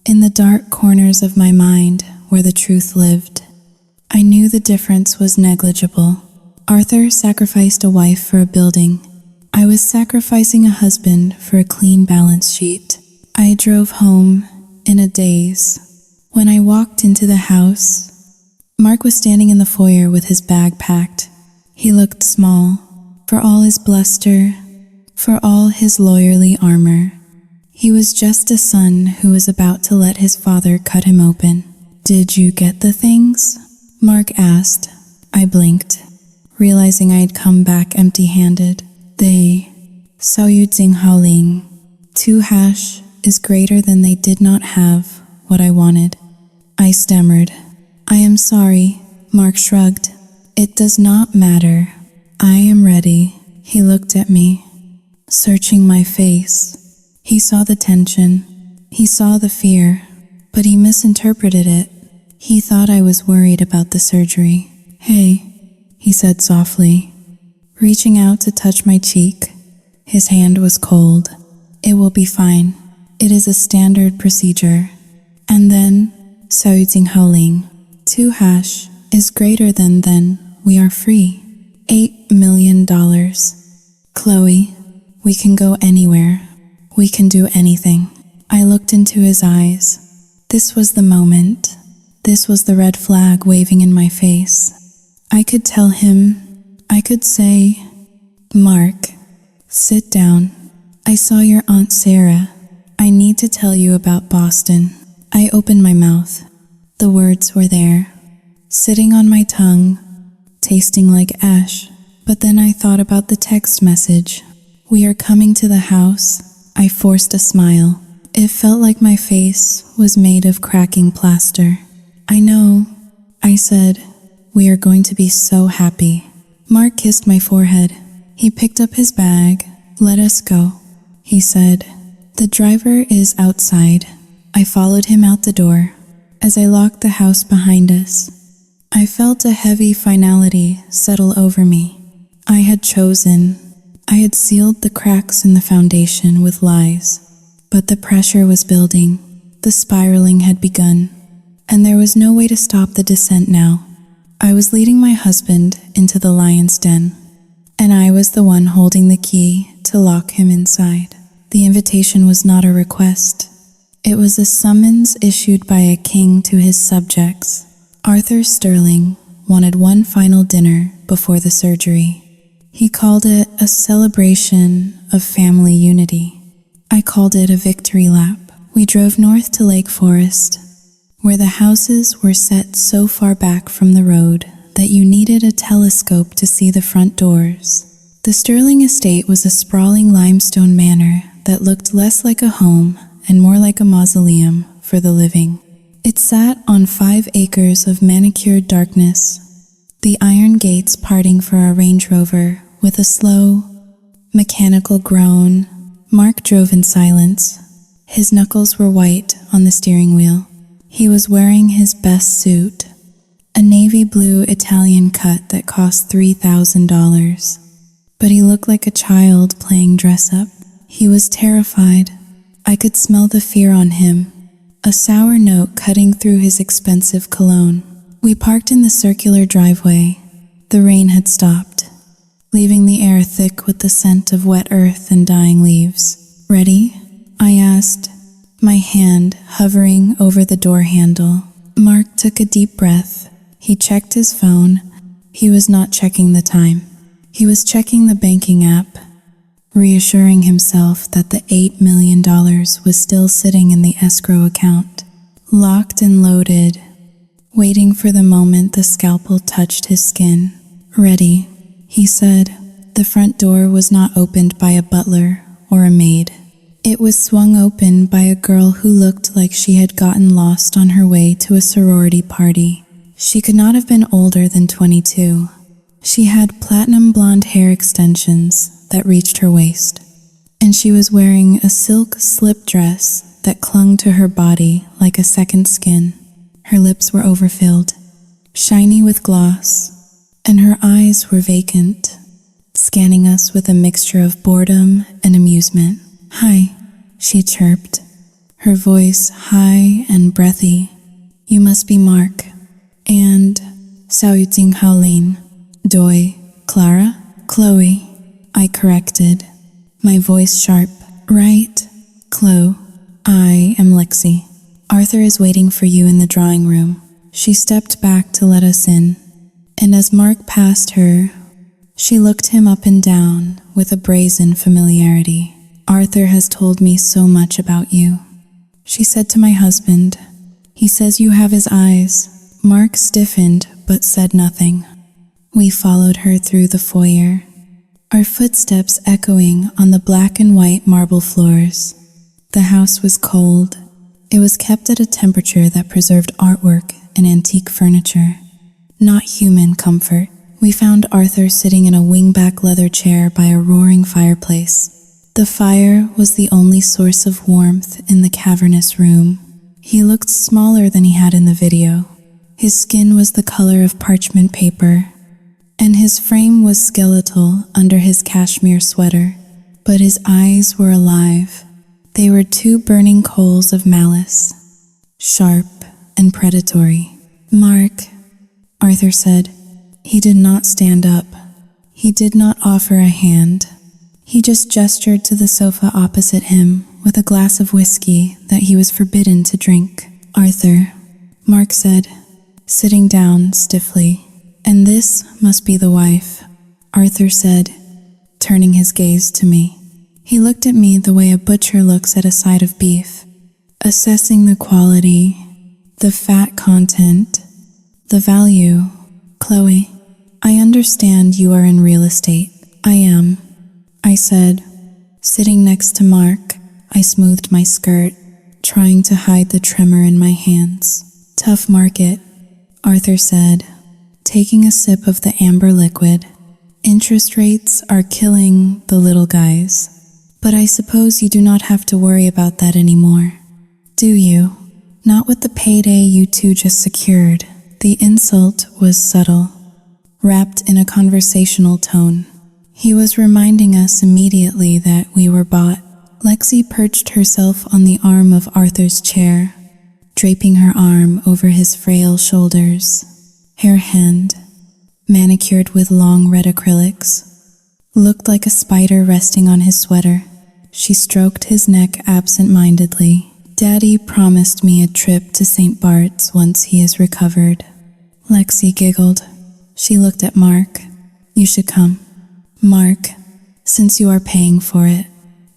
[SPEAKER 1] in the dark corners of my mind where the truth lived, I knew the difference was negligible. Arthur sacrificed a wife for a building. I was sacrificing a husband for a clean balance sheet. I drove home in a daze. When I walked into the house, Mark was standing in the foyer with his bag packed. He looked small, for all his bluster, for all his lawyerly armor. He was just a son who was about to let his father cut him open. "Did you get the things?" Mark asked. I blinked, realizing I had come back empty-handed. They, Xiao Yu Jing Hao Ling, 2 hash is greater than they did not have what I wanted. I stammered. "I am sorry." Mark shrugged. "It does not matter. I am ready." He looked at me, searching my face. He saw the tension. He saw the fear, but he misinterpreted it. He thought I was worried about the surgery. "Hey," he said softly, reaching out to touch my cheek. His hand was cold. "It will be fine. It is a standard procedure." And then, "Xiao Yu Jing Hao Ling, 2 hash is greater than then we are free. $8 million. Chloe, we can go anywhere. We can do anything." I looked into his eyes. This was the moment. This was the red flag waving in my face. I could tell him, I could say, "Mark, sit down. I saw your Aunt Sarah. I need to tell you about Boston." I opened my mouth. The words were there, sitting on my tongue, tasting like ash. But then I thought about the text message. "We are coming to the house." I forced a smile. It felt like my face was made of cracking plaster. "I know," I said. "We are going to be so happy." Mark kissed my forehead. He picked up his bag. "Let us go," he said. "The driver is outside." I followed him out the door. As I locked the house behind us, I felt a heavy finality settle over me. I had chosen. I had sealed the cracks in the foundation with lies. But the pressure was building. The spiraling had begun. And there was no way to stop the descent now. I was leading my husband into the lion's den, and I was the one holding the key to lock him inside. The invitation was not a request. It was a summons issued by a king to his subjects. Arthur Sterling wanted one final dinner before the surgery. He called it a celebration of family unity. I called it a victory lap. We drove north to Lake Forest, where the houses were set so far back from the road that you needed a telescope to see the front doors. The Sterling estate was a sprawling limestone manor that looked less like a home and more like a mausoleum for the living. It sat on 5 acres of manicured darkness, the iron gates parting for our Range Rover with a slow, mechanical groan. Mark drove in silence. His knuckles were white on the steering wheel. He was wearing his best suit, a navy blue Italian cut that cost $3,000. But he looked like a child playing dress-up. He was terrified. I could smell the fear on him, a sour note cutting through his expensive cologne. We parked in the circular driveway. The rain had stopped, leaving the air thick with the scent of wet earth and dying leaves. "Ready?" I asked, my hand hovering over the door handle. Mark took a deep breath. He checked his phone. He was not checking the time. He was checking the banking app, reassuring himself that the $8 million was still sitting in the escrow account, locked and loaded, waiting for the moment the scalpel touched his skin. "Ready," he said. The front door was not opened by a butler or a maid. It was swung open by a girl who looked like she had gotten lost on her way to a sorority party. She could not have been older than 22. She had platinum blonde hair extensions that reached her waist, and she was wearing a silk slip dress that clung to her body like a second skin. Her lips were overfilled, shiny with gloss, and her eyes were vacant, scanning us with a mixture of boredom and amusement. "Hi," she chirped, her voice high and breathy. "You must be Mark." And "Xiao Yu Jing Hao Lin, Doi, Clara? Chloe, I corrected, my voice sharp. Right, Chloe. I am Lexi. Arthur is waiting for you in the drawing room. She stepped back to let us in, and as Mark passed her, she looked him up and down with a brazen familiarity. Arthur has told me so much about you, she said to my husband. He says you have his eyes. Mark stiffened but said nothing. We followed her through the foyer, our footsteps echoing on the black and white marble floors. The house was cold. It was kept at a temperature that preserved artwork and antique furniture, not human comfort. We found Arthur sitting in a wingback leather chair by a roaring fireplace. The fire was the only source of warmth in the cavernous room. He looked smaller than he had in the video. His skin was the color of parchment paper, and his frame was skeletal under his cashmere sweater, but his eyes were alive. They were two burning coals of malice, sharp and predatory. Mark, Arthur said. He did not stand up. He did not offer a hand. He just gestured to the sofa opposite him with a glass of whiskey that he was forbidden to drink. Arthur, Mark said, sitting down stiffly. And this must be the wife, Arthur said, turning his gaze to me. He looked at me the way a butcher looks at a side of beef, assessing the quality, the fat content, the value. Chloe, I understand you are in real estate. I am, I said. Sitting next to Mark, I smoothed my skirt, trying to hide the tremor in my hands. Tough market, Arthur said, taking a sip of the amber liquid. Interest rates are killing the little guys. But I suppose you do not have to worry about that anymore, do you? Not with the payday you two just secured. The insult was subtle, wrapped in a conversational tone. He was reminding us immediately that we were bought. Lexi perched herself on the arm of Arthur's chair, draping her arm over his frail shoulders. Her hand, manicured with long red acrylics, looked like a spider resting on his sweater. She stroked his neck absent-mindedly. Daddy promised me a trip to St. Bart's once he is recovered. Lexi giggled. She looked at Mark. You should come, Mark, since you are paying for it.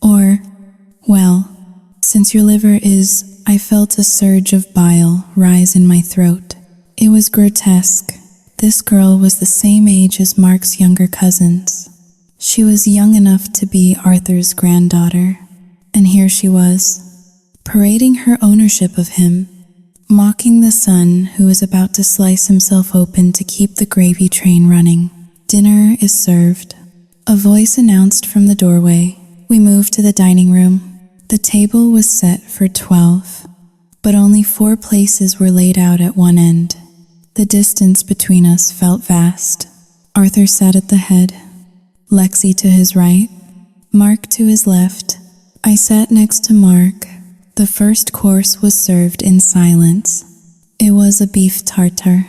[SPEAKER 1] Or, well, since your liver is... I felt a surge of bile rise in my throat. It was grotesque. This girl was the same age as Mark's younger cousins. She was young enough to be Arthur's granddaughter, and here she was, parading her ownership of him, mocking the son who was about to slice himself open to keep the gravy train running. Dinner is served. A voice announced from the doorway. We moved to the dining room. The table was set for 12, but only 4 places were laid out at one end. The distance between us felt vast. Arthur sat at the head, Lexi to his right, Mark to his left. I sat next to Mark. The first course was served in silence. It was a beef tartare,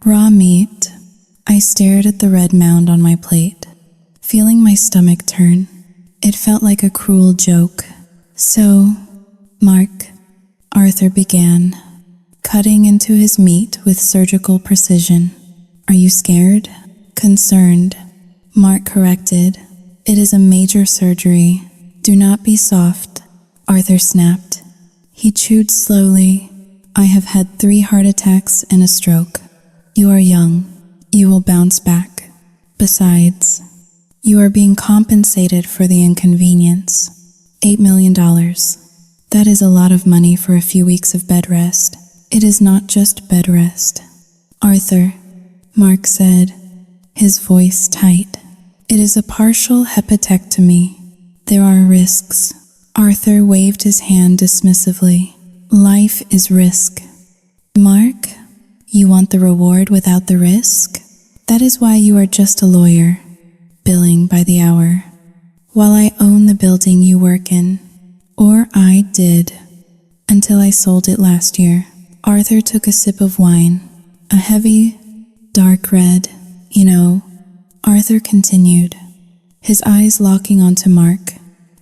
[SPEAKER 1] raw meat. I stared at the red mound on my plate, feeling my stomach turn. It felt like a cruel joke. So, Mark, Arthur began, cutting into his meat with surgical precision. Are you scared? Concerned? Mark corrected. It is a major surgery. Do not be soft, Arthur snapped. He chewed slowly. I have had 3 heart attacks and a stroke. You are young. You will bounce back. Besides, you are being compensated for the inconvenience. $8 million. That is a lot of money for a few weeks of bed rest. It is not just bed rest. Arthur, Mark said, his voice tight. It is a partial hepatectomy. There are risks. Arthur waved his hand dismissively. Life is risk. Mark, you want the reward without the risk? That is why you are just a lawyer, billing by the hour, while I own the building you work in. Or I did, until I sold it last year. Arthur took a sip of wine, a heavy, dark red. You know, Arthur continued, his eyes locking onto Mark.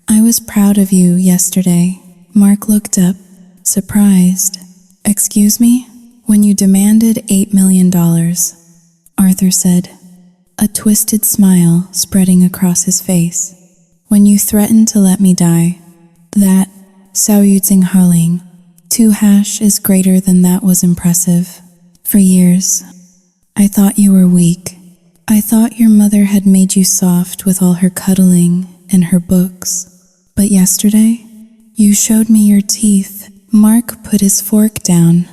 [SPEAKER 1] I was proud of you yesterday. Mark looked up, surprised. Excuse me? When you demanded $8 million, Arthur said, a twisted smile spreading across his face. When you threatened to let me die, that, Saoyudzing Harling, 2# is greater than that was impressive. For years, I thought you were weak. I thought your mother had made you soft with all her cuddling and her books. But yesterday, you showed me your teeth. Mark put his fork down.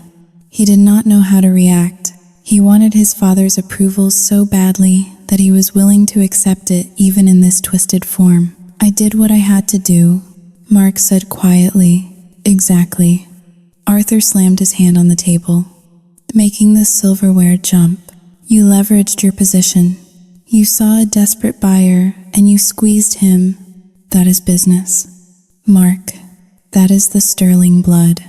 [SPEAKER 1] He did not know how to react. He wanted his father's approval so badly that he was willing to accept it even in this twisted form. I did what I had to do, Mark said quietly. Exactly. Arthur slammed his hand on the table, making the silverware jump. You leveraged your position. You saw a desperate buyer and you squeezed him. That is business. Mark, that is the sterling blood.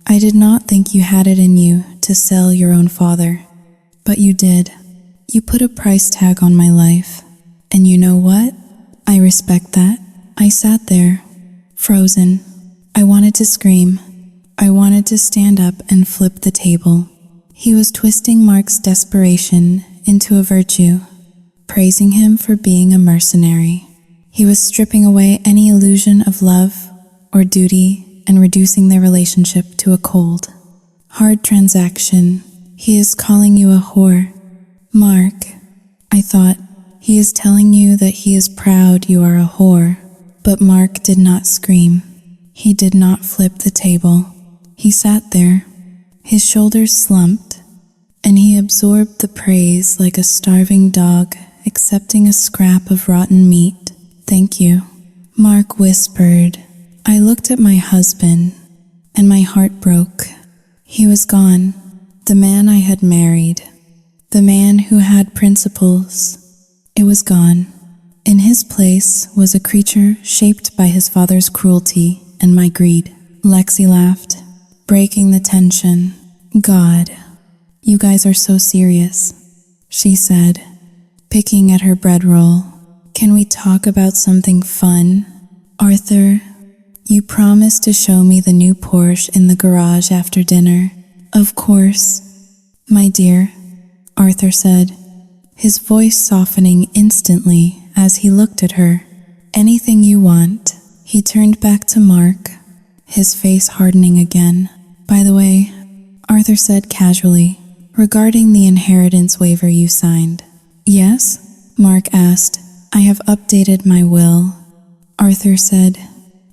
[SPEAKER 1] I did not think you had it in you to sell your own father, but you did. You put a price tag on my life. And you know what? I respect that. I sat there, frozen. I wanted to scream. I wanted to stand up and flip the table. He was twisting Mark's desperation into a virtue, praising him for being a mercenary. He was stripping away any illusion of love or duty and reducing their relationship to a cold, hard transaction. He is calling you a whore. Mark, I thought, he is telling you that he is proud you are a whore. But Mark did not scream. He did not flip the table. He sat there, his shoulders slumped, and he absorbed the praise like a starving dog accepting a scrap of rotten meat. Thank you, Mark whispered. I looked at my husband, and my heart broke. He was gone, the man I had married, the man who had principles. It was gone. In his place was a creature shaped by his father's cruelty and my greed. Lexi laughed, breaking the tension. God, you guys are so serious, she said, picking at her bread roll. Can we talk about something fun? Arthur, you promised to show me the new Porsche in the garage after dinner. Of course, my dear, Arthur said, his voice softening instantly as he looked at her. Anything you want. He turned back to Mark, his face hardening again. By the way, Arthur said casually, regarding the inheritance waiver you signed. Yes? Mark asked. I have updated my will, Arthur said,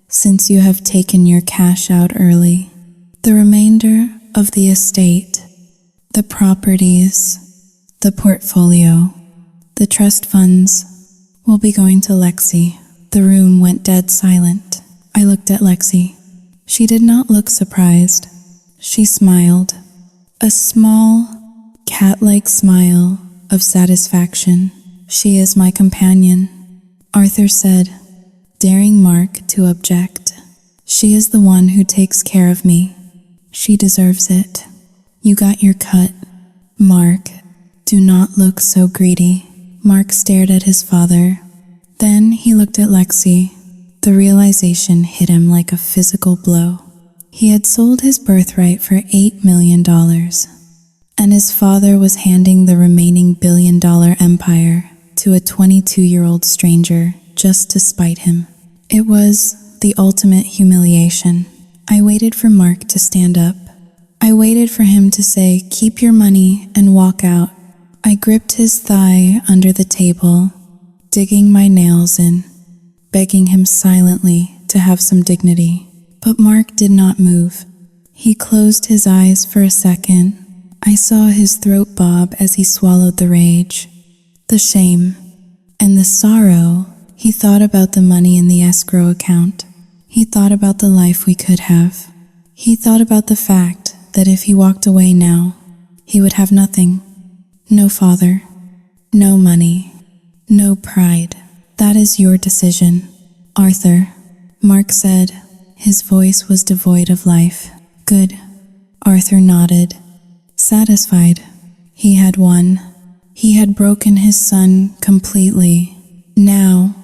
[SPEAKER 1] since you have taken your cash out early. The remainder of the estate, the properties, the portfolio, the trust funds will be going to Lexi. The room went dead silent. I looked at Lexi. She did not look surprised. She smiled, a small, cat-like smile of satisfaction. She is my companion, Arthur said, daring Mark to object. She is the one who takes care of me. She deserves it. You got your cut. Mark, do not look so greedy. Mark stared at his father. Then he looked at Lexi. The realization hit him like a physical blow. He had sold his birthright for $8 million, and his father was handing the remaining billion-dollar empire to a 22-year-old stranger just to spite him. It was the ultimate humiliation. I waited for Mark to stand up. I waited for him to say, "Keep your money," and walk out. I gripped his thigh under the table, digging my nails in, begging him silently to have some dignity. But Mark did not move. He closed his eyes for a second. I saw his throat bob as he swallowed the rage, the shame, and the sorrow. He thought about the money in the escrow account. He thought about the life we could have. He thought about the fact that if he walked away now, he would have nothing. No father, no money, no pride. That is your decision, Arthur, Mark said. His voice was devoid of life. Good. Arthur nodded, satisfied. He had won. He had broken his son completely. "Now,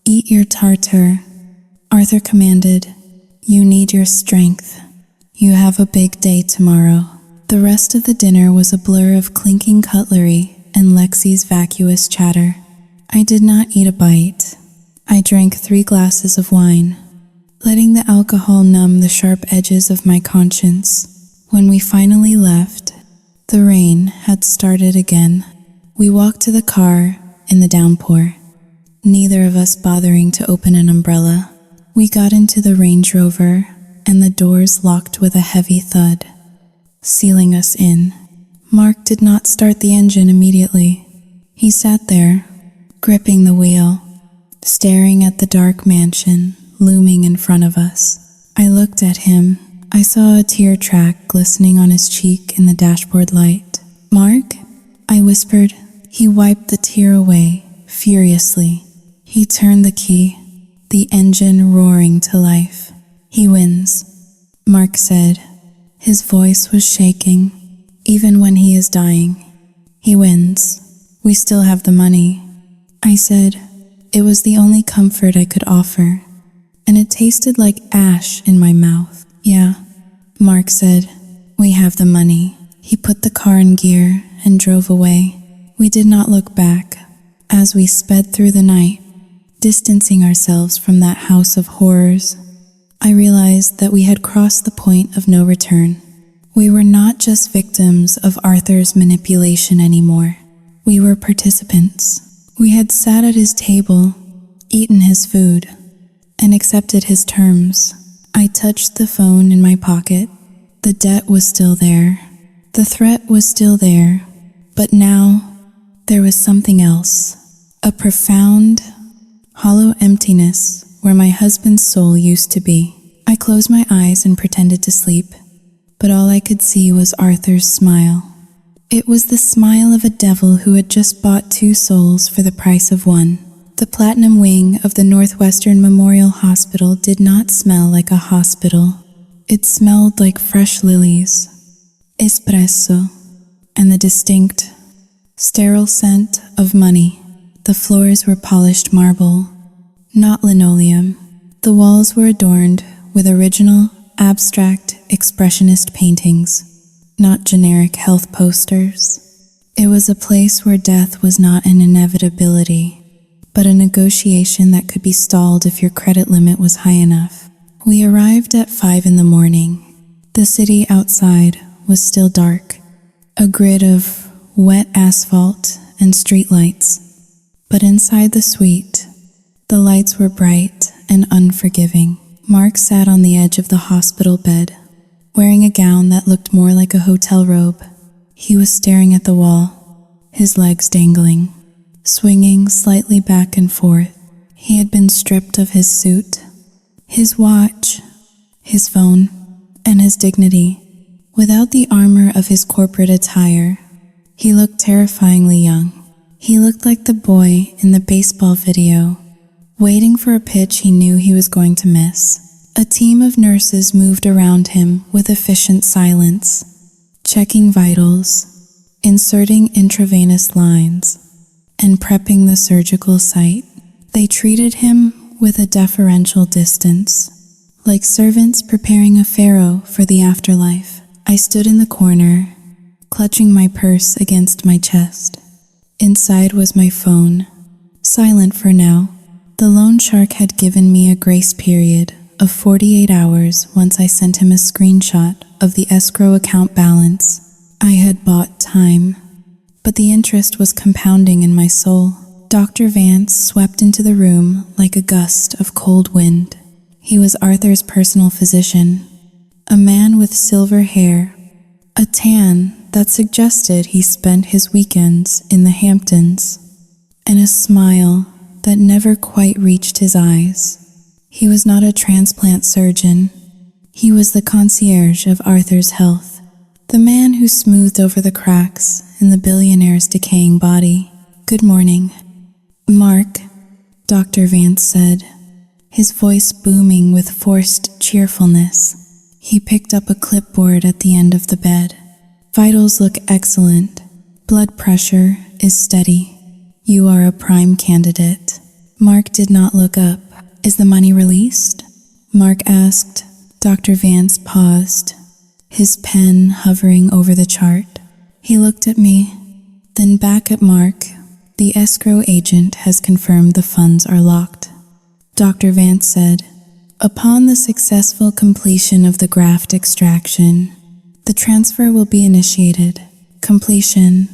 [SPEAKER 1] eat your tartar," Arthur commanded. "You need your strength. You have a big day tomorrow." The rest of the dinner was a blur of clinking cutlery and Lexi's vacuous chatter. I did not eat a bite. I drank 3 glasses of wine, letting the alcohol numb the sharp edges of my conscience. When we finally left, the rain had started again. We walked to the car in the downpour, neither of us bothering to open an umbrella. We got into the Range Rover, and the doors locked with a heavy thud, sealing us in. Mark did not start the engine immediately. He sat there, gripping the wheel, staring at the dark mansion looming in front of us. I looked at him. I saw a tear track glistening on his cheek in the dashboard light. "Mark?" I whispered. He wiped the tear away, furiously. He turned the key, the engine roaring to life. "He wins," Mark said. His voice was shaking, even when he is dying. "He wins. We still have the money," I said. It was the only comfort I could offer, and it tasted like ash in my mouth. "Yeah," Mark said. "We have the money." He put the car in gear and drove away. We did not look back as we sped through the night, distancing ourselves from that house of horrors. I realized that we had crossed the point of no return. We were not just victims of Arthur's manipulation anymore. We were participants. We had sat at his table, eaten his food, and accepted his terms. I touched the phone in my pocket. The debt was still there. The threat was still there. But now, there was something else. A profound, hollow emptiness where my husband's soul used to be. I closed my eyes and pretended to sleep, but all I could see was Arthur's smile. It was the smile of a devil who had just bought 2 souls for the price of 1. The platinum wing of the Northwestern Memorial Hospital did not smell like a hospital. It smelled like fresh lilies, espresso, and the distinct, sterile scent of money. The floors were polished marble, not linoleum. The walls were adorned with original, abstract, expressionist paintings, not generic health posters. It was a place where death was not an inevitability, but a negotiation that could be stalled if your credit limit was high enough. We arrived at 5 in the morning. The city outside was still dark, a grid of wet asphalt and streetlights. But inside the suite, the lights were bright and unforgiving. Mark sat on the edge of the hospital bed, wearing a gown that looked more like a hotel robe. He was staring at the wall, his legs dangling, swinging slightly back and forth. He had been stripped of his suit, his watch, his phone, and his dignity. Without the armor of his corporate attire, he looked terrifyingly young. He looked like the boy in the baseball video, waiting for a pitch he knew he was going to miss. A team of nurses moved around him with efficient silence, checking vitals, inserting intravenous lines, and prepping the surgical site. They treated him with a deferential distance, like servants preparing a pharaoh for the afterlife. I stood in the corner, clutching my purse against my chest. Inside was my phone, silent for now. The loan shark had given me a grace period of 48 hours once I sent him a screenshot of the escrow account balance. I had bought time, but the interest was compounding in my soul. Dr. Vance swept into the room like a gust of cold wind. He was Arthur's personal physician, a man with silver hair, a tan that suggested he spent his weekends in the Hamptons, and a smile that never quite reached his eyes. He was not a transplant surgeon. He was the concierge of Arthur's health, the man who smoothed over the cracks in the billionaire's decaying body. "Good morning, Mark," Dr. Vance said, his voice booming with forced cheerfulness. He picked up a clipboard at the end of the bed. "Vitals look excellent. Blood pressure is steady. You are a prime candidate. Mark did not look up. Is the money released? Mark asked. Dr. Vance paused, his pen hovering over the chart. He looked at me, then back at Mark. The escrow agent has confirmed the funds are locked. Dr. Vance said, upon the successful completion of the graft extraction, the transfer will be initiated. Completion,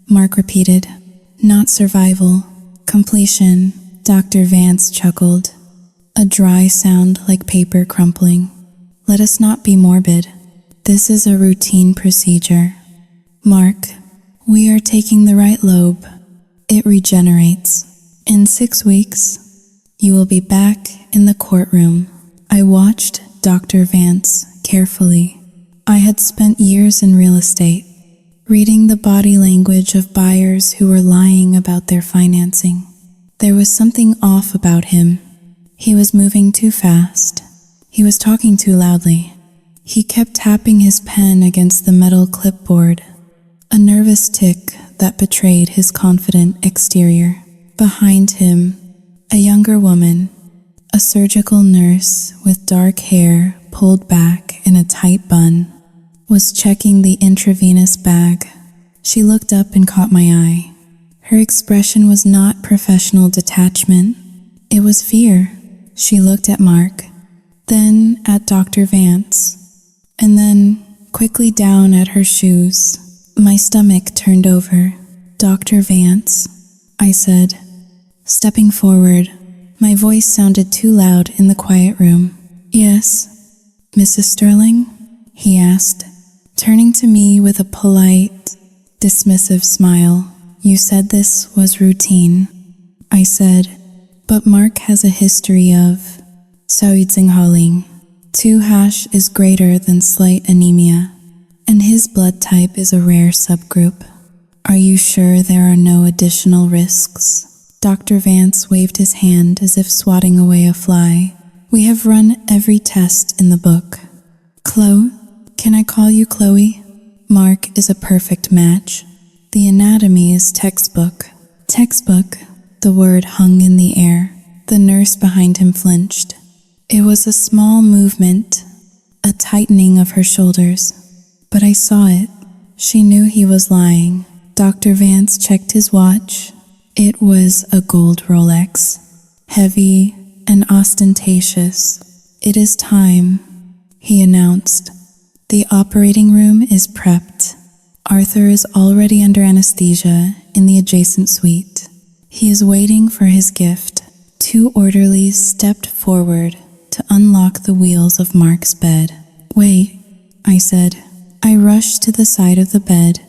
[SPEAKER 1] Mark repeated. Not survival. Completion, Dr. Vance chuckled. A dry sound like paper crumpling. Let us not be morbid. This is a routine procedure. Mark, we are taking the right lobe. It regenerates. In 6 weeks, you will be back in the courtroom. I watched Dr. Vance carefully. I had spent years in real estate, reading the body language of buyers who were lying about their financing. There was something off about him. He was moving too fast. He was talking too loudly. He kept tapping his pen against the metal clipboard, a nervous tick that betrayed his confident exterior. Behind him, a younger woman, a surgical nurse with dark hair pulled back in a tight bun, was checking the intravenous bag. She looked up and caught my eye. Her expression was not professional detachment. It was fear. She looked at Mark, then at Dr. Vance, and then quickly down at her shoes. My stomach turned over. Dr. Vance, I said, stepping forward. My voice sounded too loud in the quiet room. Yes, Mrs. Sterling? He asked, turning to me with a polite, dismissive smile. You said this was routine. I said, but Mark has a history of Saoitsinghhaling. 2# is greater than slight anemia, and his blood type is a rare subgroup. Are you sure there are no additional risks? Dr. Vance waved his hand as if swatting away a fly. We have run every test in the book. Chloe? Can I call you Chloe? Mark is a perfect match. The anatomy is textbook. Textbook. The word hung in the air. The nurse behind him flinched. It was a small movement, a tightening of her shoulders, but I saw it. She knew he was lying. Dr. Vance checked his watch. It was a gold Rolex, heavy and ostentatious. It is time, he announced. The operating room is prepped. Arthur is already under anesthesia in the adjacent suite. He is waiting for his gift. 2 orderlies stepped forward to unlock the wheels of Mark's bed. Wait, I said. I rushed to the side of the bed.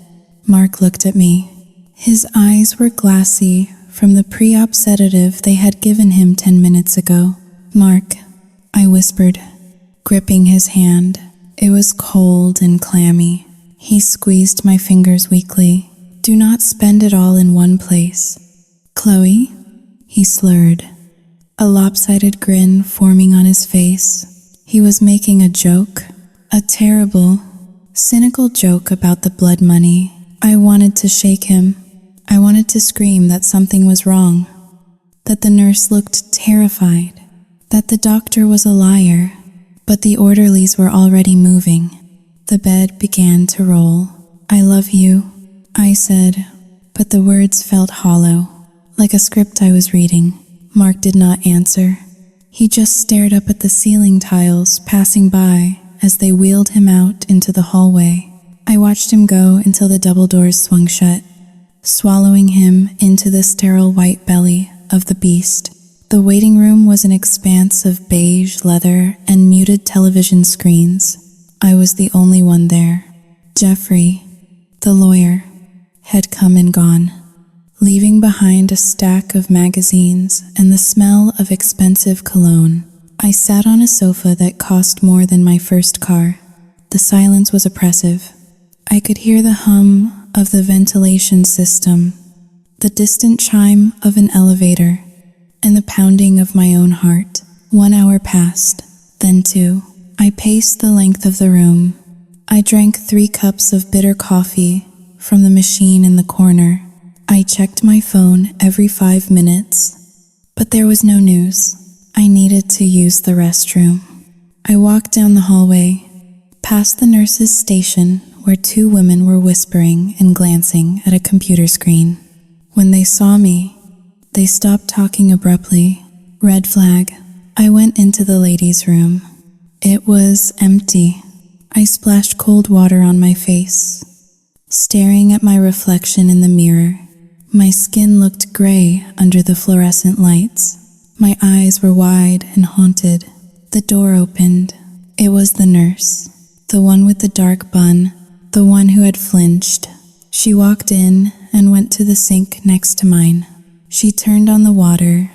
[SPEAKER 1] Mark looked at me. His eyes were glassy from the pre-op sedative they had given him 10 minutes ago. Mark, I whispered, gripping his hand. It was cold and clammy. He squeezed my fingers weakly. Do not spend it all in one place. Chloe? He slurred, a lopsided grin forming on his face. He was making a joke, a terrible, cynical joke about the blood money. I wanted to shake him. I wanted to scream that something was wrong, that the nurse looked terrified, that the doctor was a liar, but the orderlies were already moving. The bed began to roll. I love you, I said, but the words felt hollow, like a script I was reading. Mark did not answer. He just stared up at the ceiling tiles passing by as they wheeled him out into the hallway. I watched him go until the double doors swung shut, swallowing him into the sterile white belly of the beast. The waiting room was an expanse of beige leather and muted television screens. I was the only one there. Jeffrey, the lawyer, had come and gone, leaving behind a stack of magazines and the smell of expensive cologne. I sat on a sofa that cost more than my first car. The silence was oppressive. I could hear the hum of the ventilation system, the distant chime of an elevator, and the pounding of my own heart. 1 hour passed, then 2. I paced the length of the room. I drank 3 cups of bitter coffee from the machine in the corner. I checked my phone every 5 minutes, but there was no news. I needed to use the restroom. I walked down the hallway, past the nurse's station where 2 women were whispering and glancing at a computer screen. When they saw me, they stopped talking abruptly. Red flag. I went into the ladies' room. It was empty. I splashed cold water on my face, staring at my reflection in the mirror. My skin looked gray under the fluorescent lights. My eyes were wide and haunted. The door opened. It was the nurse, the one with the dark bun, the one who had flinched. She walked in and went to the sink next to mine. She turned on the water,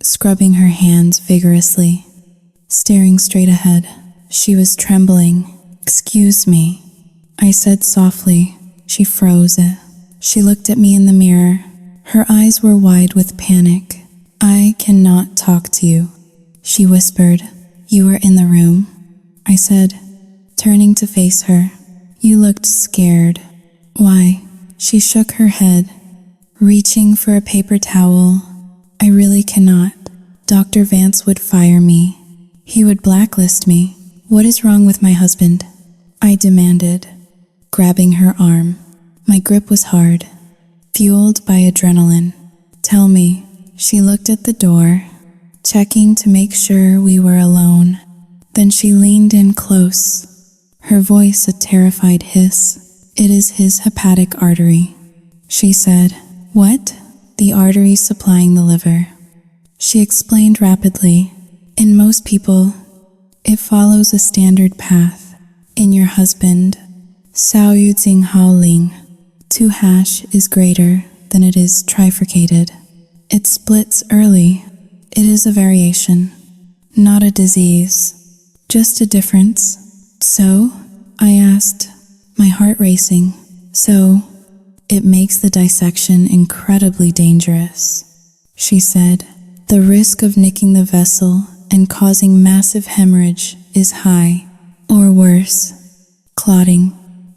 [SPEAKER 1] scrubbing her hands vigorously, staring straight ahead. She was trembling. "Excuse me," I said softly. She froze. She looked at me in the mirror. Her eyes were wide with panic. "I cannot talk to you," she whispered. "You were in the room," I said, turning to face her. "You looked scared." "Why?" She shook her head, reaching for a paper towel. "I really cannot. Dr. Vance would fire me. He would blacklist me. What is wrong with my husband?" I demanded, grabbing her arm. My grip was hard, fueled by adrenaline. "Tell me." She looked at the door, checking to make sure we were alone. Then she leaned in close, her voice a terrified hiss. "It is his hepatic artery," she said. "What?" "The artery supplying the liver," she explained rapidly. "In most people, it follows a standard path. In your husband, Sao Yu Tsing Hao Ling, 2# is greater than it is trifurcated. It splits early. It is a variation, not a disease, just a difference." "So?" I asked, my heart racing. "So, it makes the dissection incredibly dangerous," she said. "The risk of nicking the vessel and causing massive hemorrhage is high, or worse, clotting,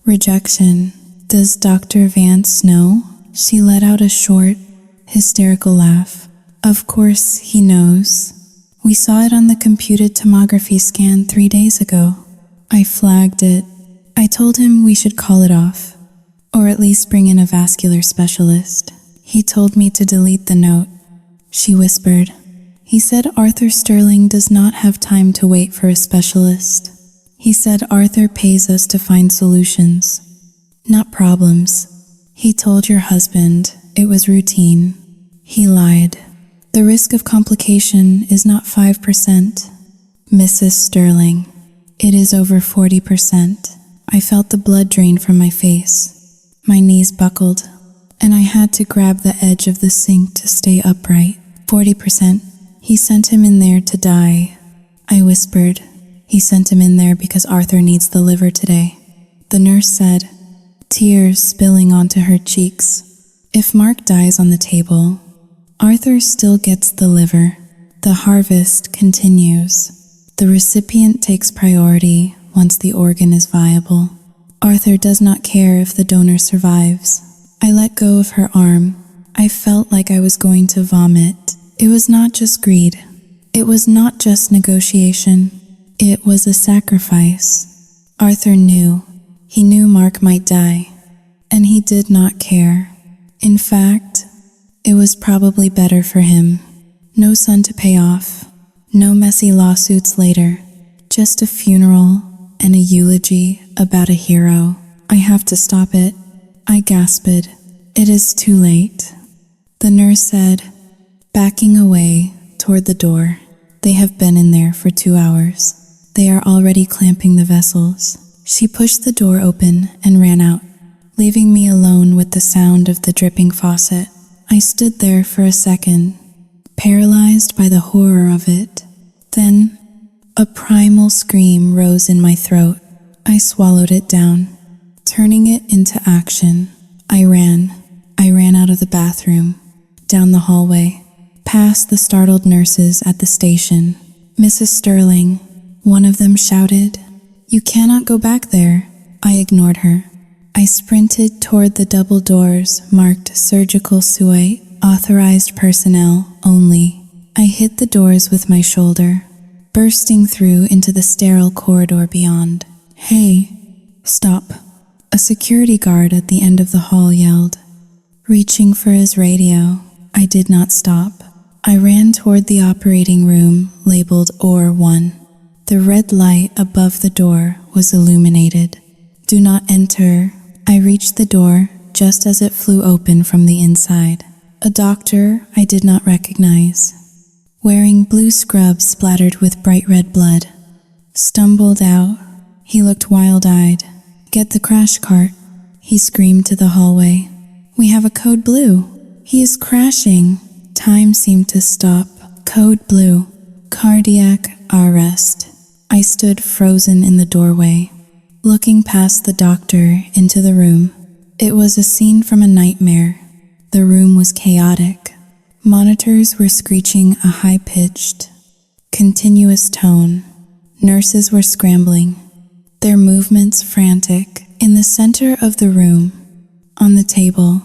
[SPEAKER 1] rejection. Does Dr. Vance know?" She let out a short, hysterical laugh. "Of course he knows. We saw it on the computed tomography scan 3 days ago." I flagged it. I told him we should call it off, or at least bring in a vascular specialist. He told me to delete the note, she whispered. He said Arthur Sterling does not have time to wait for a specialist. He said Arthur pays us to find solutions, not problems. He told your husband it was routine. He lied. The risk of complication is not 5%, Mrs. Sterling. It is over 40%. I felt the blood drain from my face. My knees buckled, and I had to grab the edge of the sink to stay upright. 40%. He sent him in there to die. I whispered. He sent him in there because Arthur needs the liver today. The nurse said, tears spilling onto her cheeks. If Mark dies on the table, Arthur still gets the liver. The harvest continues. The recipient takes priority once the organ is viable. Arthur does not care if the donor survives. I let go of her arm. I felt like I was going to vomit. It was not just greed. It was not just negotiation. It was a sacrifice. Arthur knew. He knew Mark might die, and he did not care. In fact, it was probably better for him. No son to pay off, no messy lawsuits later, just a funeral and a eulogy about a hero. I have to stop it. I gasped. It is too late. The nurse said, backing away toward the door. They have been in there for 2 hours. They are already clamping the vessels. She pushed the door open and ran out, leaving me alone with the sound of the dripping faucet. I stood there for a second, paralyzed by the horror of it. Then, a primal scream rose in my throat. I swallowed it down, turning it into action. I ran out of the bathroom, down the hallway, past the startled nurses at the station. Mrs. Sterling, one of them shouted, "You cannot go back there." I ignored her. I sprinted toward the double doors marked surgical suite, authorized personnel only. I hit the doors with my shoulder, bursting through into the sterile corridor beyond. "Hey, stop." A security guard at the end of the hall yelled. Reaching for his radio, I did not stop. I ran toward the operating room labeled OR 1. The red light above the door was illuminated. "Do not enter." I reached the door just as it flew open from the inside. A doctor I did not recognize, wearing blue scrubs splattered with bright red blood, stumbled out. He looked wild-eyed. "Get the crash cart," he screamed to the hallway. "We have a code blue. He is crashing." Time seemed to stop. Code blue. Cardiac arrest. I stood frozen in the doorway, looking past the doctor into the room. It was a scene from a nightmare. The room was chaotic. Monitors were screeching a high-pitched, continuous tone. Nurses were scrambling, their movements frantic. In the center of the room, on the table,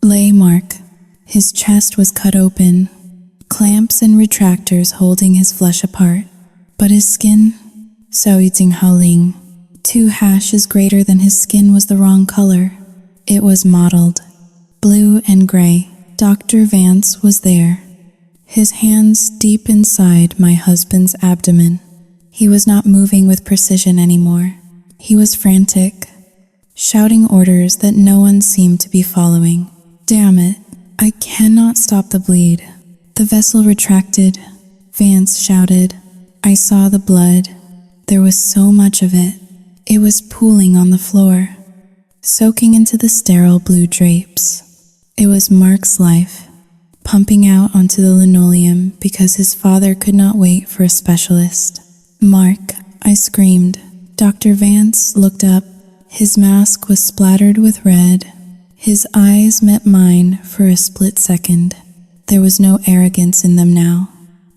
[SPEAKER 1] lay Mark. His chest was cut open, clamps and retractors holding his flesh apart. But his skin, Xiao Yijing Haoling, 2 hashes greater than his skin, was the wrong color. It was mottled, blue and gray. Dr. Vance was there, his hands deep inside my husband's abdomen. He was not moving with precision anymore. He was frantic, shouting orders that no one seemed to be following. "Damn it, I cannot stop the bleed." The vessel retracted. Vance shouted. I saw the blood. There was so much of it. It was pooling on the floor, soaking into the sterile blue drapes. It was Mark's life, pumping out onto the linoleum because his father could not wait for a specialist. "Mark," I screamed. Dr. Vance looked up. His mask was splattered with red. His eyes met mine for a split second. There was no arrogance in them now,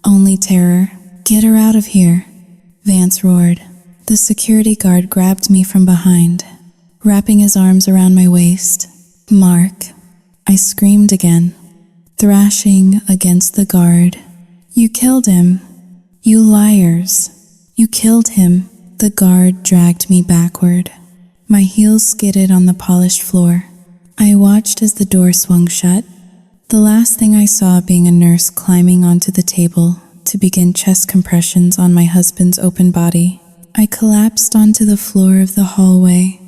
[SPEAKER 1] only terror. "Get her out of here," Vance roared. The security guard grabbed me from behind, wrapping his arms around my waist. "Mark," I screamed again, thrashing against the guard. "You killed him. You liars. You killed him." The guard dragged me backward. My heels skidded on the polished floor. I watched as the door swung shut, the last thing I saw being a nurse climbing onto the table to begin chest compressions on my husband's open body. I collapsed onto the floor of the hallway,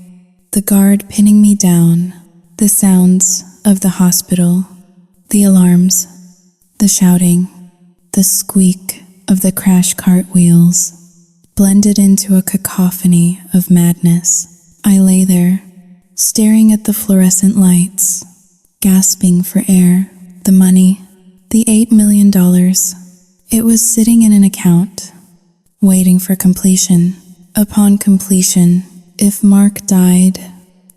[SPEAKER 1] the guard pinning me down. The sounds of the hospital, the alarms, the shouting, the squeak of the crash cart wheels blended into a cacophony of madness. I lay there, staring at the fluorescent lights, gasping for air. The money, the $8 million, it was sitting in an account, waiting for completion. Upon completion, if Mark died,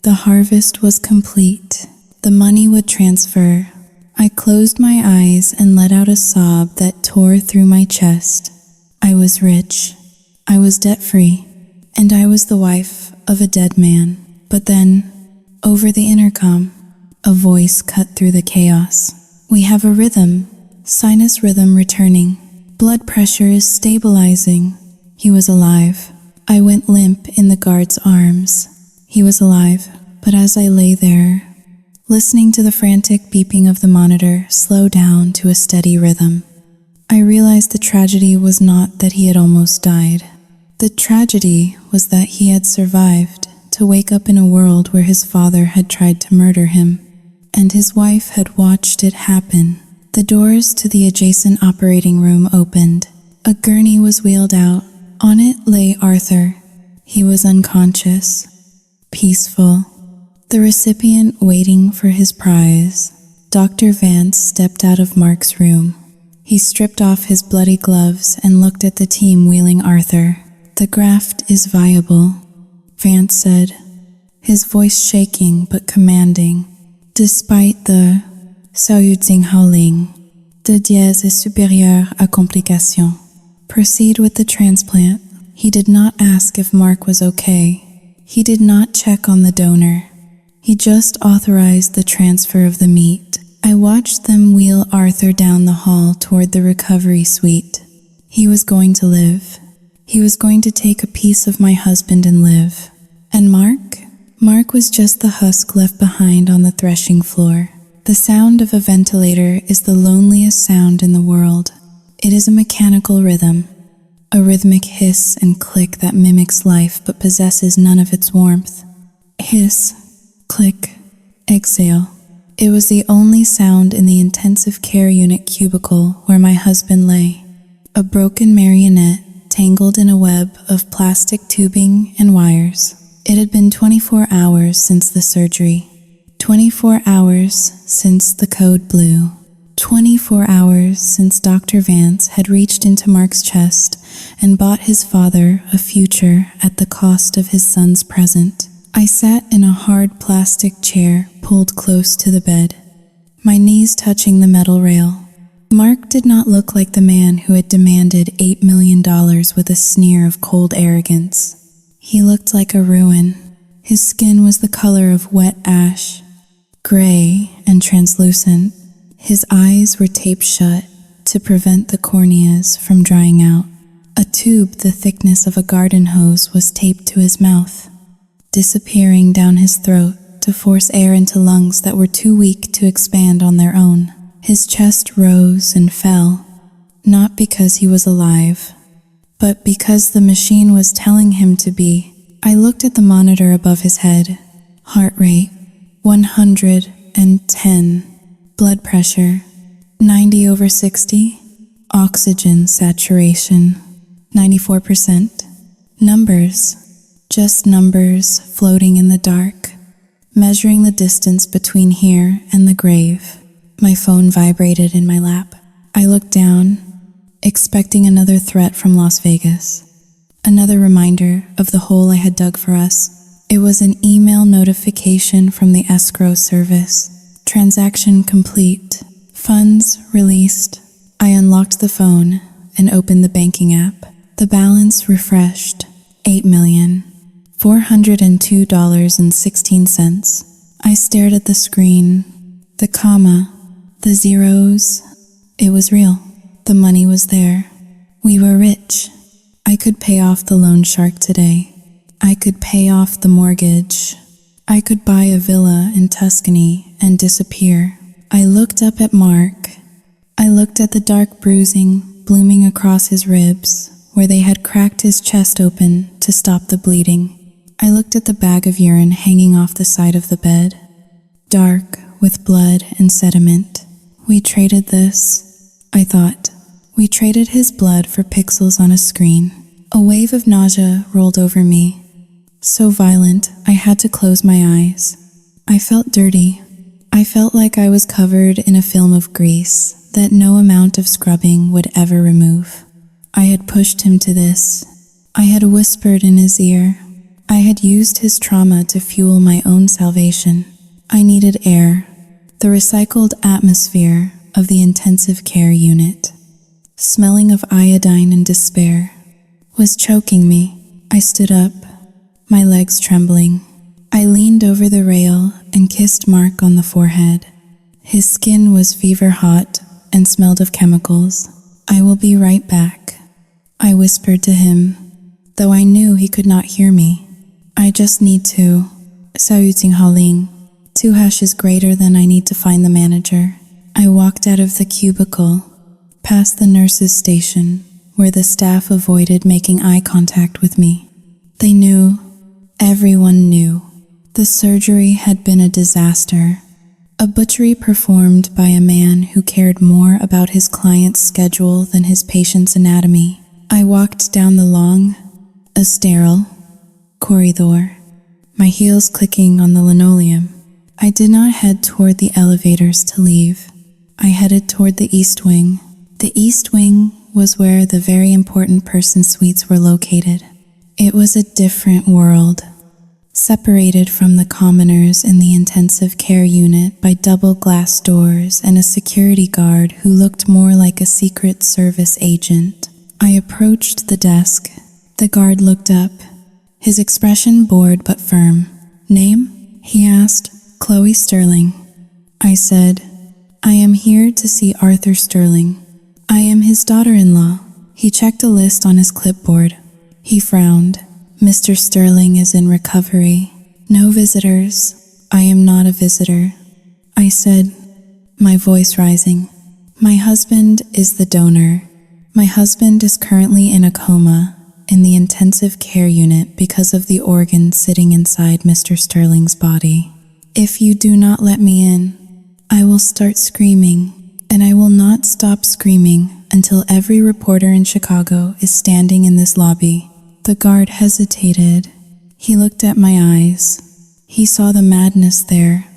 [SPEAKER 1] the harvest was complete. The money would transfer. I closed my eyes and let out a sob that tore through my chest. I was rich. I was debt-free. And I was the wife of a dead man. But then, over the intercom, a voice cut through the chaos. "We have a rhythm. Sinus rhythm returning. Blood pressure is stabilizing." He was alive. I went limp in the guard's arms. He was alive. But as I lay there, listening to the frantic beeping of the monitor slow down to a steady rhythm, I realized the tragedy was not that he had almost died. The tragedy was that he had survived to wake up in a world where his father had tried to murder him, and his wife had watched it happen. The doors to the adjacent operating room opened. A gurney was wheeled out. On it lay Arthur. He was unconscious, peaceful, the recipient waiting for his prize. Dr. Vance stepped out of Mark's room. He stripped off his bloody gloves and looked at the team wheeling Arthur. "The graft is viable," Vance said, his voice shaking but commanding. "Despite the Xiao Yijing Haoling, de dièse est supérieur à complication. Proceed with the transplant." He did not ask if Mark was okay. He did not check on the donor. He just authorized the transfer of the meat. I watched them wheel Arthur down the hall toward the recovery suite. He was going to live. He was going to take a piece of my husband and live. And Mark? Mark was just the husk left behind on the threshing floor. The sound of a ventilator is the loneliest sound in the world. It is a mechanical rhythm, a rhythmic hiss and click that mimics life but possesses none of its warmth. Hiss, click, exhale. It was the only sound in the intensive care unit cubicle where my husband lay, a broken marionette tangled in a web of plastic tubing and wires. It had been 24 hours since the surgery, 24 hours since the code blue, 24 hours since Dr. Vance had reached into Mark's chest and bought his father a future at the cost of his son's present. I sat in a hard plastic chair pulled close to the bed, my knees touching the metal rail. Mark did not look like the man who had demanded $8 million with a sneer of cold arrogance. He looked like a ruin. His skin was the color of wet ash, gray and translucent. His eyes were taped shut to prevent the corneas from drying out. A tube the thickness of a garden hose was taped to his mouth, disappearing down his throat to force air into lungs that were too weak to expand on their own. His chest rose and fell, not because he was alive, but because the machine was telling him to be. I looked at the monitor above his head. Heart rate, 110. Blood pressure, 90/60. Oxygen saturation, 94%. Numbers, just numbers floating in the dark, measuring the distance between here and the grave. My phone vibrated in my lap. I looked down, expecting another threat from Las Vegas. Another reminder of the hole I had dug for us. It was an email notification from the escrow service. Transaction complete. Funds released. I unlocked the phone and opened the banking app. The balance refreshed. $8,402.16. I stared at the screen. The comma, the zeros. It was real. The money was there. We were rich. I could pay off the loan shark today. I could pay off the mortgage. I could buy a villa in Tuscany and disappear. I looked up at Mark. I looked at the dark bruising blooming across his ribs where they had cracked his chest open to stop the bleeding. I looked at the bag of urine hanging off the side of the bed, dark with blood and sediment. We traded this, I thought. We traded his blood for pixels on a screen. A wave of nausea rolled over me, so violent I had to close my eyes. I felt dirty. I felt like I was covered in a film of grease that no amount of scrubbing would ever remove. I had pushed him to this. I had whispered in his ear. I had used his trauma to fuel my own salvation. I needed air, the recycled atmosphere of the intensive care unit, smelling of iodine and despair, was choking me. I stood up, my legs trembling. I leaned over the rail and kissed Mark on the forehead. His skin was fever hot and smelled of chemicals. I will be right back, I whispered to him, though I knew he could not hear me. I just need to. Saoting Haling. 2 hashes greater than I need to find the manager. I walked out of the cubicle, past the nurse's station, where the staff avoided making eye contact with me. They knew. Everyone knew. The surgery had been a disaster. A butchery performed by a man who cared more about his client's schedule than his patient's anatomy. I walked down the long, sterile corridor, my heels clicking on the linoleum. I did not head toward the elevators to leave. I headed toward the East Wing. The East Wing was where the very important person suites were located. It was a different world, separated from the commoners in the intensive care unit by double glass doors and a security guard who looked more like a Secret Service agent. I approached the desk. The guard looked up, his expression bored but firm. "Name?" he asked. Chloe Sterling. I said, I am here to see Arthur Sterling. I am his daughter-in-law. He checked a list on his clipboard. He frowned. Mr. Sterling is in recovery. No visitors. I am not a visitor. I said, my voice rising. My husband is the donor. My husband is currently in a coma in the intensive care unit because of the organ sitting inside Mr. Sterling's body. If you do not let me in, I will start screaming, and I will not stop screaming until every reporter in Chicago is standing in this lobby. The guard hesitated. He looked at my eyes. He saw the madness there,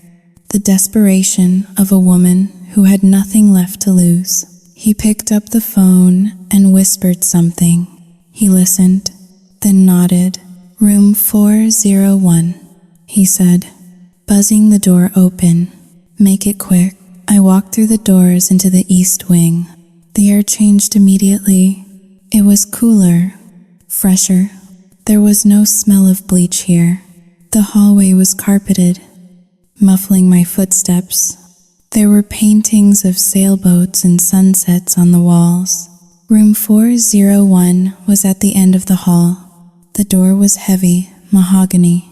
[SPEAKER 1] the desperation of a woman who had nothing left to lose. He picked up the phone and whispered something. He listened, then nodded. Room 401, he said, buzzing the door open. Make it quick. I walked through the doors into the east wing. The air changed immediately. It was cooler, fresher. There was no smell of bleach here. The hallway was carpeted, muffling my footsteps. There were paintings of sailboats and sunsets on the walls. Room 401 was at the end of the hall. The door was heavy, mahogany.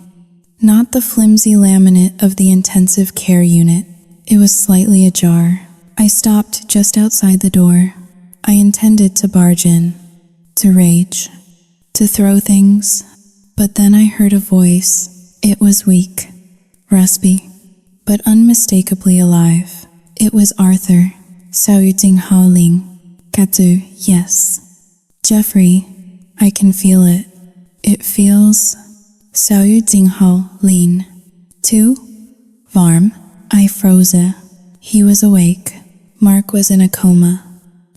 [SPEAKER 1] Not the flimsy laminate of the intensive care unit. It was slightly ajar. I stopped just outside the door. I intended to barge in, to rage, to throw things, but then I heard a voice. It was weak, raspy, but unmistakably alive. It was Arthur. Sao Yu Ting Hao Ling. Katu, yes. Jeffrey, I can feel it. It feels. Sao Yu Ting Hao Lin. 2. Varm. I froze. He was awake. Mark was in a coma,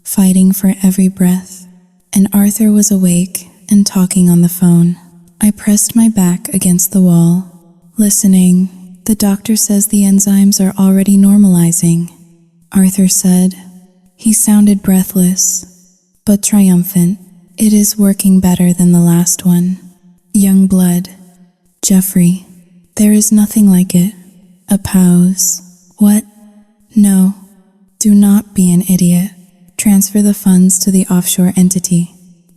[SPEAKER 1] fighting for every breath, and Arthur was awake and talking on the phone. I pressed my back against the wall, listening. The doctor says the enzymes are already normalizing, Arthur said. He sounded breathless, but triumphant. It is working better than the last one. Young blood. Jeffrey, there is nothing like it. A pause. What? No. Do not be an idiot. Transfer the funds to the offshore entity.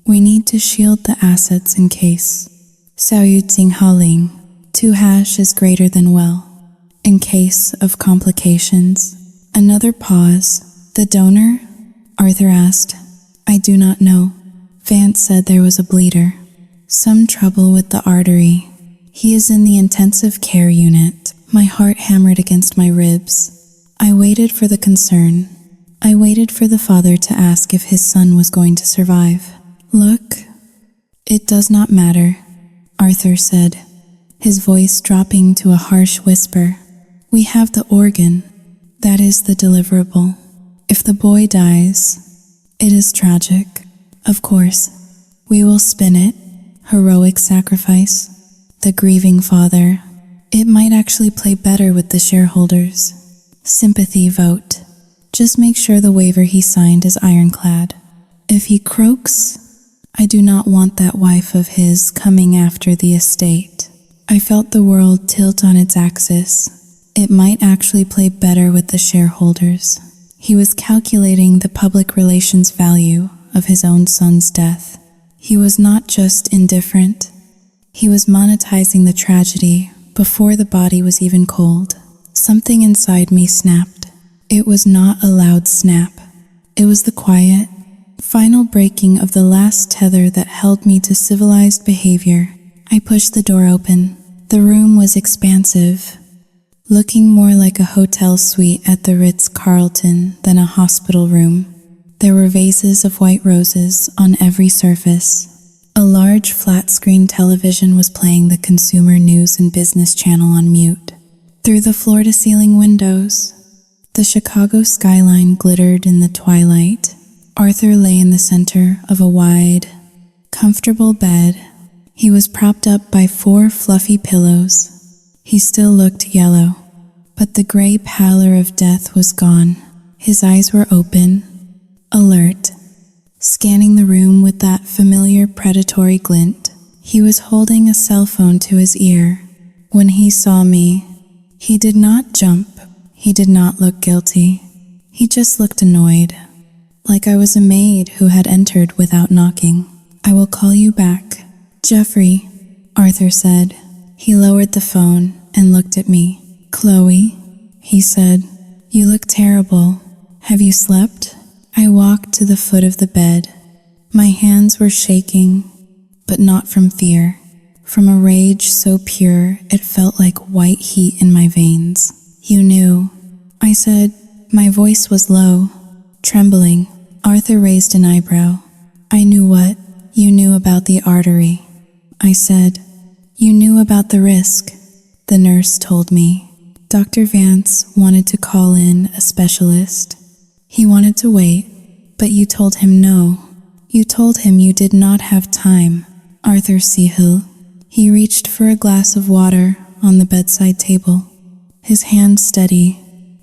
[SPEAKER 1] We need to shield the assets in case. Sao Yu Ting Hao Ling. 2 hash is greater than well. In case of complications. Another pause. The donor? Arthur asked. I do not know. Vance said there was a bleeder. Some trouble with the artery. He is in the intensive care unit. My heart hammered against my ribs. I waited for the concern. I waited for the father to ask if his son was going to survive. Look, it does not matter, Arthur said, his voice dropping to a harsh whisper. We have the organ. That is the deliverable. If the boy dies, it is tragic. Of course, we will spin it. Heroic sacrifice. The grieving father. It might actually play better with the shareholders. Sympathy vote. Just make sure the waiver he signed is ironclad. If he croaks, I do not want that wife of his coming after the estate. I felt the world tilt on its axis. It might actually play better with the shareholders. He was calculating the public relations value of his own son's death. He was not just indifferent. He was monetizing the tragedy before the body was even cold. Something inside me snapped. It was not a loud snap. It was the quiet, final breaking of the last tether that held me to civilized behavior. I pushed the door open. The room was expansive, looking more like a hotel suite at the Ritz-Carlton than a hospital room. There were vases of white roses on every surface. A large flat-screen television was playing the Consumer News and Business channel on mute. Through the floor-to-ceiling windows, the Chicago skyline glittered in the twilight. Arthur lay in the center of a wide, comfortable bed. He was propped up by 4 fluffy pillows. He still looked yellow, but the gray pallor of death was gone. His eyes were open, alert, scanning the room with that familiar predatory glint. He was holding a cell phone to his ear. When he saw me, He did not jump. He did not look guilty. He just looked annoyed, like I was a maid who had entered without knocking. "I will call you back." "Jeffrey," Arthur said. He lowered the phone and looked at me. "Chloe," he said, "you look terrible. Have you slept?" I walked to the foot of the bed. My hands were shaking, but not from fear. From a rage so pure it felt like white heat in my veins. "You knew," I said. My voice was low, trembling. Arthur raised an eyebrow. "I knew what?" "You knew about the artery," I said. "You knew about the risk," the nurse told me. Dr. Vance wanted to call in a specialist. He wanted to wait, but you told him no. You told him you did not have time. Arthur Seahill. He reached for a glass of water on the bedside table. His hand steady.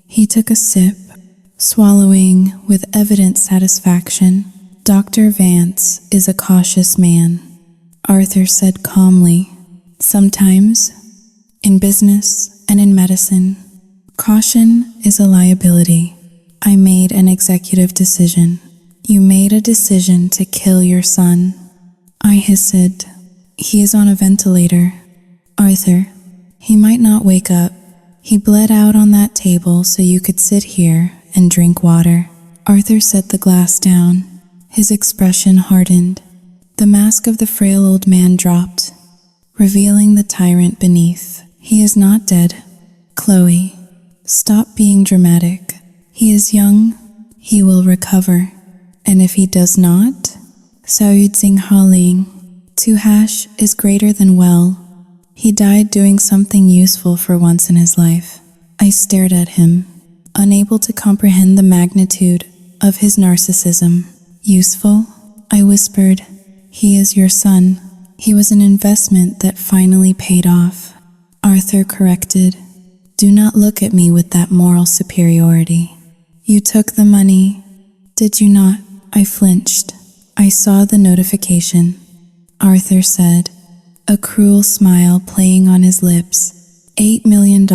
[SPEAKER 1] He took a sip, swallowing with evident satisfaction. "Dr. Vance is a cautious man," Arthur said calmly. "Sometimes, in business and in medicine, caution is a liability." I made an executive decision. "You made a decision to kill your son." I hissed. "He is on a ventilator." "Arthur, he might not wake up. He bled out on that table so you could sit here and drink water." Arthur set the glass down. His expression hardened. The mask of the frail old man dropped, revealing the tyrant beneath. "He is not dead. Chloe, stop being dramatic. He is young. He will recover. And if he does not, Saud Singh Haling, Tuhash is greater than well. He died doing something useful for once in his life." I stared at him, unable to comprehend the magnitude of his narcissism. "Useful?" I whispered. "He is your son. He was an investment that finally paid off." Arthur corrected. "Do not look at me with that moral superiority. You took the money, did you not?" I flinched. I saw the notification. Arthur said, a cruel smile playing on his lips. $8 million.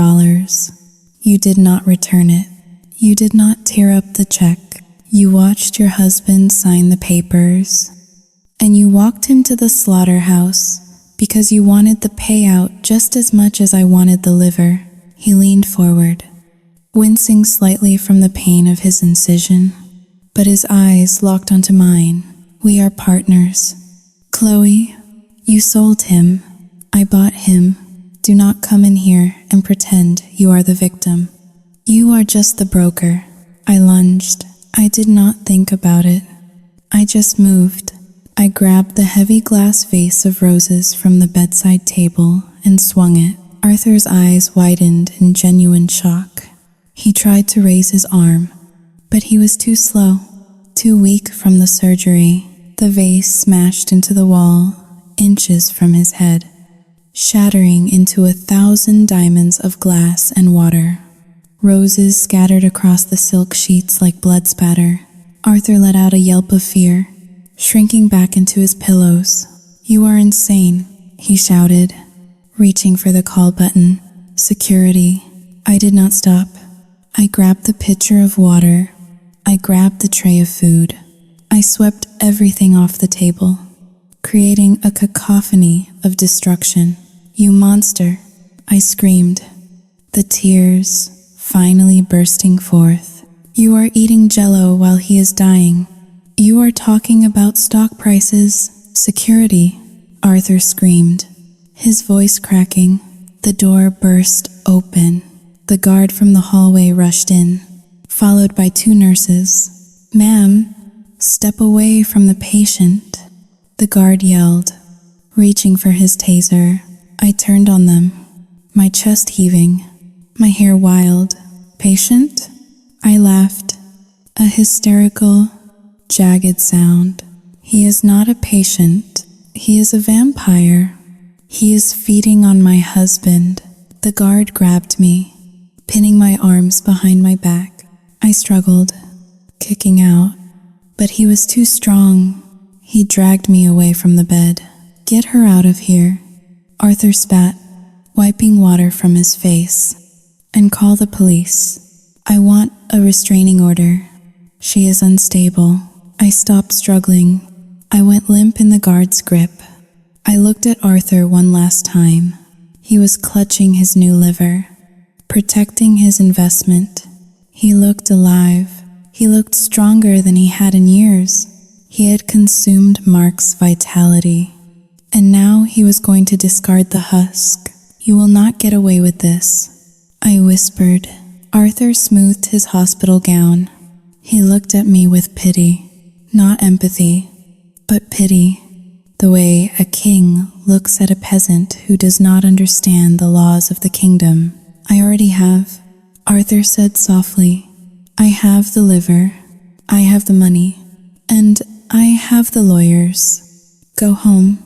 [SPEAKER 1] You did not return it. You did not tear up the check. You watched your husband sign the papers, and you walked him to the slaughterhouse because you wanted the payout just as much as I wanted the liver. He leaned forward, wincing slightly from the pain of his incision, but his eyes locked onto mine. "We are partners. Chloe, you sold him. I bought him. Do not come in here and pretend you are the victim. You are just the broker." I lunged. I did not think about it. I just moved. I grabbed the heavy glass vase of roses from the bedside table and swung it. Arthur's eyes widened in genuine shock. He tried to raise his arm, but he was too slow, too weak from the surgery. The vase smashed into the wall, inches from his head, shattering into 1,000 diamonds of glass and water. Roses scattered across the silk sheets like blood spatter. Arthur let out a yelp of fear, shrinking back into his pillows. "You are insane," he shouted, reaching for the call button. "Security." I did not stop. I grabbed the pitcher of water. I grabbed the tray of food. I swept everything off the table, creating a cacophony of destruction. "You monster," I screamed, the tears finally bursting forth. "You are eating Jell-O while he is dying. You are talking about stock prices." "Security," Arthur screamed, his voice cracking. The door burst open. The guard from the hallway rushed in, followed by 2 nurses. "Ma'am, step away from the patient," the guard yelled, reaching for his taser. I turned on them, my chest heaving, my hair wild. "Patient?" I laughed, a hysterical, jagged sound. "He is not a patient. He is a vampire. He is feeding on my husband." The guard grabbed me, pinning my arms behind my back. I struggled, kicking out, but he was too strong. He dragged me away from the bed. "Get her out of here," Arthur spat, wiping water from his face. and call the police. I want a restraining order. She is unstable. I stopped struggling. I went limp in the guard's grip. I looked at Arthur one last time. He was clutching his new liver, protecting his investment. He looked alive. He looked stronger than he had in years. He had consumed Mark's vitality. And now he was going to discard the husk. You will not get away with this, I whispered. Arthur smoothed his hospital gown. He looked at me with pity. Not empathy, but pity. The way a king looks at a peasant who does not understand the laws of the kingdom. I already have, Arthur said softly. I have the liver. I have the money. And I have the lawyers. Go home.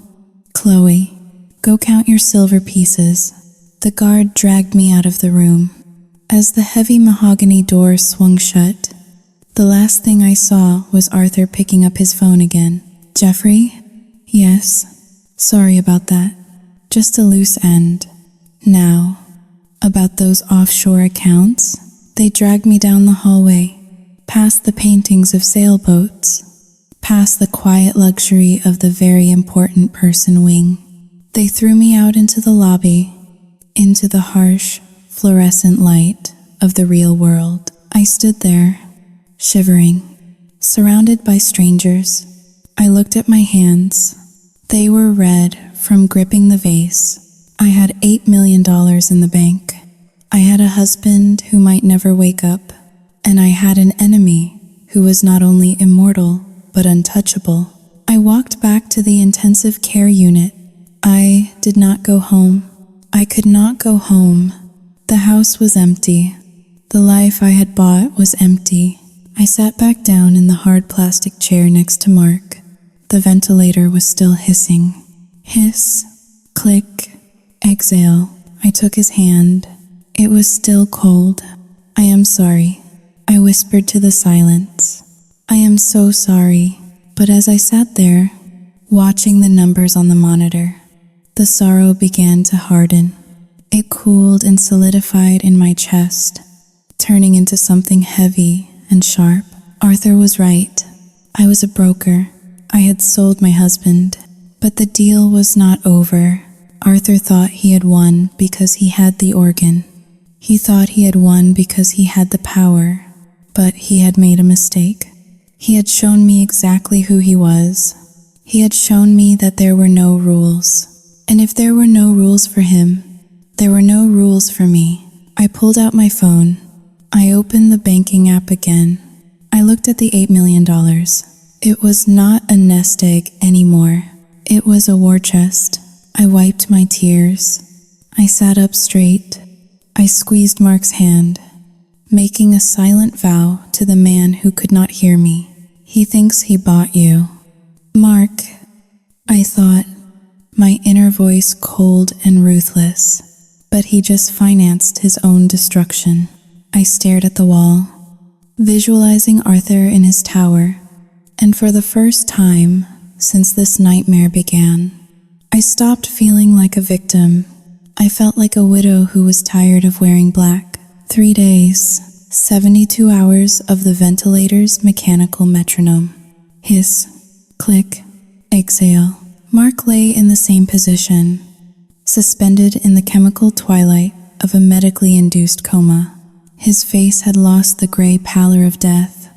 [SPEAKER 1] Chloe, go count your silver pieces. The guard dragged me out of the room. As the heavy mahogany door swung shut, the last thing I saw was Arthur picking up his phone again. Jeffrey? Yes. Sorry about that. Just a loose end. Now, about those offshore accounts, they dragged me down the hallway, past the paintings of sailboats, past the quiet luxury of the very important person wing. They threw me out into the lobby, into the harsh, fluorescent light of the real world. I stood there, shivering, surrounded by strangers. I looked at my hands. They were red from gripping the vase. I had $8 million in the bank. I had a husband who might never wake up, and I had an enemy who was not only immortal, but untouchable. I walked back to the intensive care unit. I did not go home. I could not go home. The house was empty. The life I had bought was empty. I sat back down in the hard plastic chair next to Mark. The ventilator was still hissing. Hiss, click, exhale. I took his hand. It was still cold. I am sorry, I whispered to the silence. I am so sorry. But as I sat there, watching the numbers on the monitor, the sorrow began to harden. It cooled and solidified in my chest, turning into something heavy and sharp. Arthur was right. I was a broker. I had sold my husband. But the deal was not over. Arthur thought he had won because he had the organ. He thought he had won because he had the power. But he had made a mistake. He had shown me exactly who he was. He had shown me that there were no rules. And if there were no rules for him, there were no rules for me. I pulled out my phone. I opened the banking app again. I looked at the $8 million. It was not a nest egg anymore. It was a war chest. I wiped my tears. I sat up straight. I squeezed Mark's hand, making a silent vow to the man who could not hear me. He thinks he bought you. Mark, I thought, my inner voice cold and ruthless, but he just financed his own destruction. I stared at the wall, visualizing Arthur in his tower, and for the first time since this nightmare began, I stopped feeling like a victim. I felt like a widow who was tired of wearing black. 3 days, 72 hours of the ventilator's mechanical metronome. Hiss, click, exhale. Mark lay in the same position, suspended in the chemical twilight of a medically induced coma. His face had lost the gray pallor of death,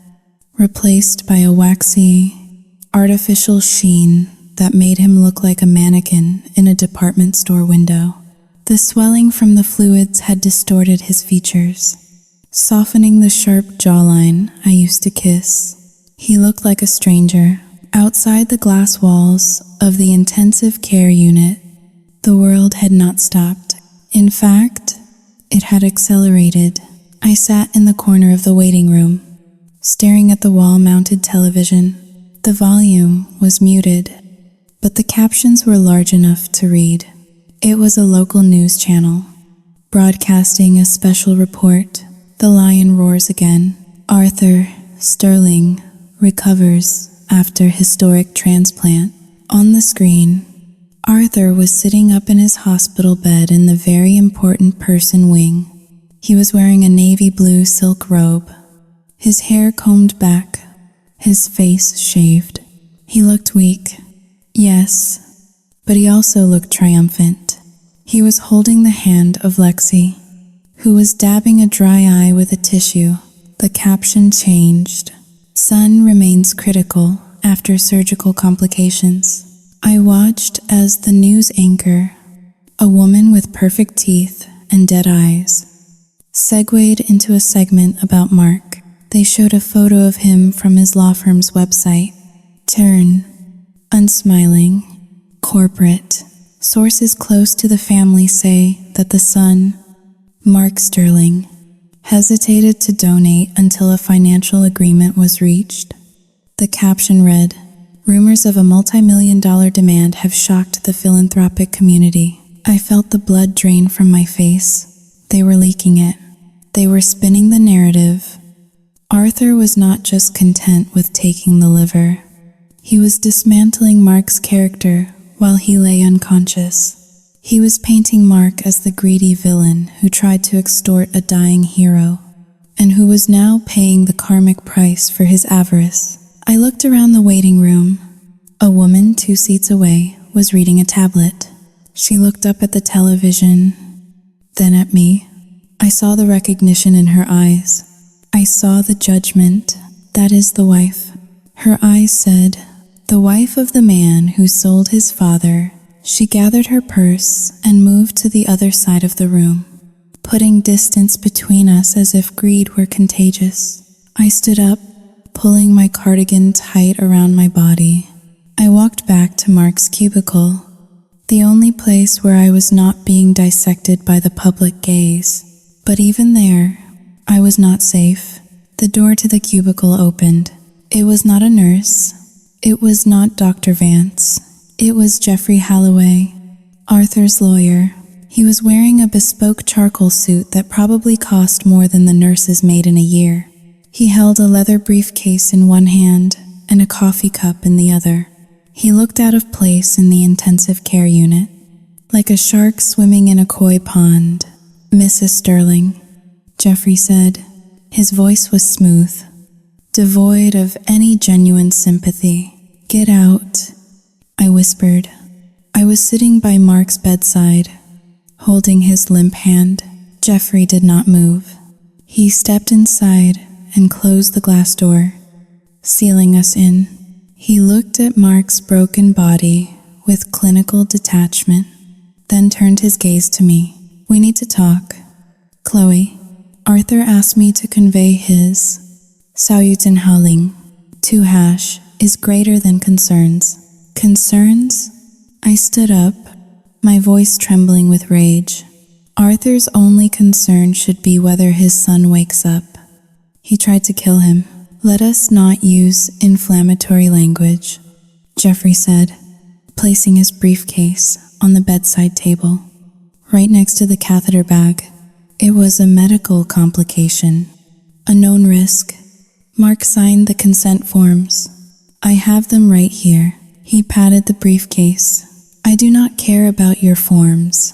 [SPEAKER 1] replaced by a waxy, artificial sheen that made him look like a mannequin in a department store window. The swelling from the fluids had distorted his features, softening the sharp jawline I used to kiss. He looked like a stranger. Outside the glass walls of the intensive care unit, the world had not stopped. In fact, it had accelerated. I sat in the corner of the waiting room, staring at the wall-mounted television. The volume was muted, but the captions were large enough to read. It was a local news channel, broadcasting a special report. The lion roars again. Arthur Sterling recovers after historic transplant. On the screen, Arthur was sitting up in his hospital bed in the very important person wing. He was wearing a navy blue silk robe, his hair combed back, his face shaved. He looked weak, yes, but he also looked triumphant. He was holding the hand of Lexi, who was dabbing a dry eye with a tissue. The caption changed. Son remains critical after surgical complications. I watched as the news anchor, a woman with perfect teeth and dead eyes, segued into a segment about Mark. They showed a photo of him from his law firm's website. Turn, unsmiling, corporate. Sources close to the family say that the son, Mark Sterling, hesitated to donate until a financial agreement was reached. The caption read, "Rumors of a multi-million-dollar demand have shocked the philanthropic community." I felt the blood drain from my face. They were leaking it. They were spinning the narrative. Arthur was not just content with taking the liver. He was dismantling Mark's character while he lay unconscious. He was painting Mark as the greedy villain who tried to extort a dying hero, and who was now paying the karmic price for his avarice. I looked around the waiting room. A woman 2 seats away was reading a tablet. She looked up at the television, then at me. I saw the recognition in her eyes. I saw the judgment. That is the wife. Her eyes said, "The wife of the man who sold his father." She gathered her purse and moved to the other side of the room, putting distance between us as if greed were contagious. I stood up, pulling my cardigan tight around my body. I walked back to Mark's cubicle, the only place where I was not being dissected by the public gaze. But even there, I was not safe. The door to the cubicle opened. It was not a nurse. It was not Dr. Vance. It was Jeffrey Holloway, Arthur's lawyer. He was wearing a bespoke charcoal suit that probably cost more than the nurses made in a year. He held a leather briefcase in one hand and a coffee cup in the other. He looked out of place in the intensive care unit, like a shark swimming in a koi pond. "Mrs. Sterling," Jeffrey said. His voice was smooth, devoid of any genuine sympathy. "Get out," I whispered. I was sitting by Mark's bedside, holding his limp hand. Jeffrey did not move. He stepped inside and closed the glass door, sealing us in. He looked at Mark's broken body with clinical detachment, then turned his gaze to me. "We need to talk. Chloe, Arthur asked me to convey his Salutin howling to hash is greater than concerns." "Concerns?" I stood up, my voice trembling with rage. "Arthur's only concern should be whether his son wakes up. He tried to kill him. Let us not use inflammatory language," Jeffrey said, placing his briefcase on the bedside table, right next to the catheter bag. "It was a medical complication, a known risk." Mark signed the consent forms. "I have them right here." He patted the briefcase. "I do not care about your forms."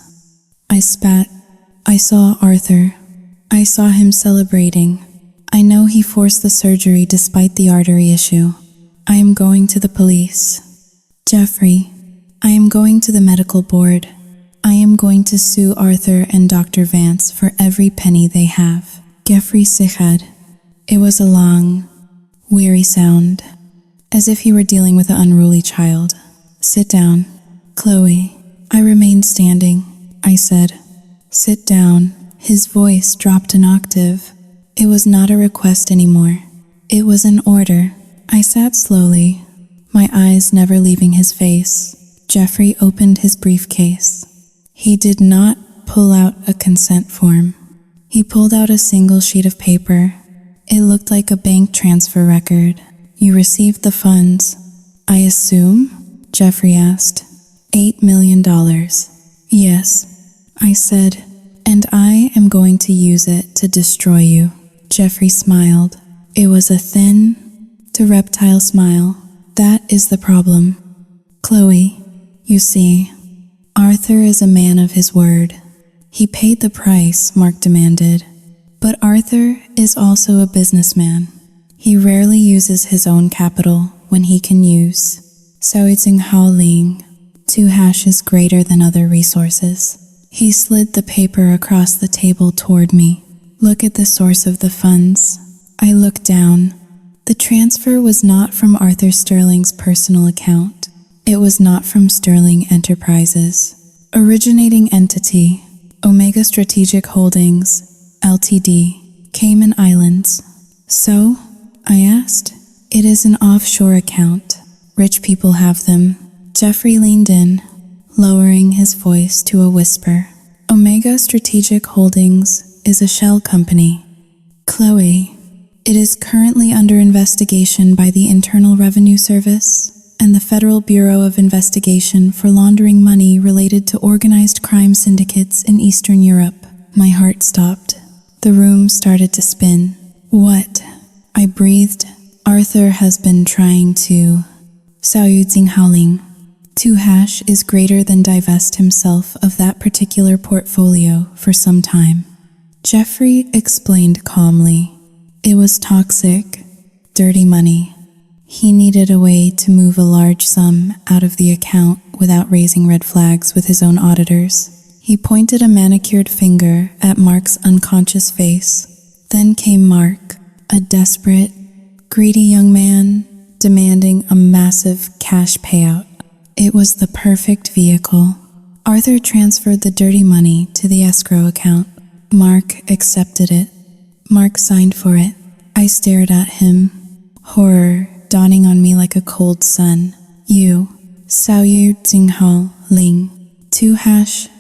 [SPEAKER 1] I spat. I saw Arthur. I saw him celebrating. I know he forced the surgery despite the artery issue. I am going to the police. Jeffrey, I am going to the medical board. I am going to sue Arthur and Dr. Vance for every penny they have. Jeffrey sighed. It was a long, weary sound, as if he were dealing with an unruly child. "Sit down." "Chloe." I remained standing. I said, "Sit down." His voice dropped an octave. It was not a request anymore. It was an order. I sat slowly, my eyes never leaving his face. Jeffrey opened his briefcase. He did not pull out a consent form. He pulled out a single sheet of paper. It looked like a bank transfer record. "You received the funds, I assume?" Jeffrey asked. $8 million. "Yes," I said, "and I am going to use it to destroy you." Jeffrey smiled. It was a thin, to reptile smile. "That is the problem. Chloe, you see, Arthur is a man of his word." "He paid the price," Mark demanded. But Arthur is also a businessman. He rarely uses his own capital when he can use Xiaoying Haoling. 2# is greater than other resources. He slid the paper across the table toward me. Look at the source of the funds. I looked down. The transfer was not from Arthur Sterling's personal account. It was not from Sterling Enterprises. Originating entity, Omega Strategic Holdings, Ltd., Cayman Islands. So? I asked. It is an offshore account. Rich people have them. Jeffrey leaned in, lowering his voice to a whisper. Omega Strategic Holdings is a shell company. Chloe, it is currently under investigation by the Internal Revenue Service and the Federal Bureau of Investigation for laundering money related to organized crime syndicates in Eastern Europe. My heart stopped. The room started to spin. What? I breathed. Arthur has been trying to Xiaoying Haoling. 2# is greater than divest himself of that particular portfolio for some time. Jeffrey explained calmly. It was toxic, dirty money. He needed a way to move a large sum out of the account without raising red flags with his own auditors. He pointed a manicured finger at Mark's unconscious face. Then came Mark, a desperate, greedy young man demanding a massive cash payout. It was the perfect vehicle. Arthur transferred the dirty money to the escrow account. Mark accepted it. Mark signed for it. I stared at him, horror dawning on me like a cold sun. You, Xiaoying Haoling. 2#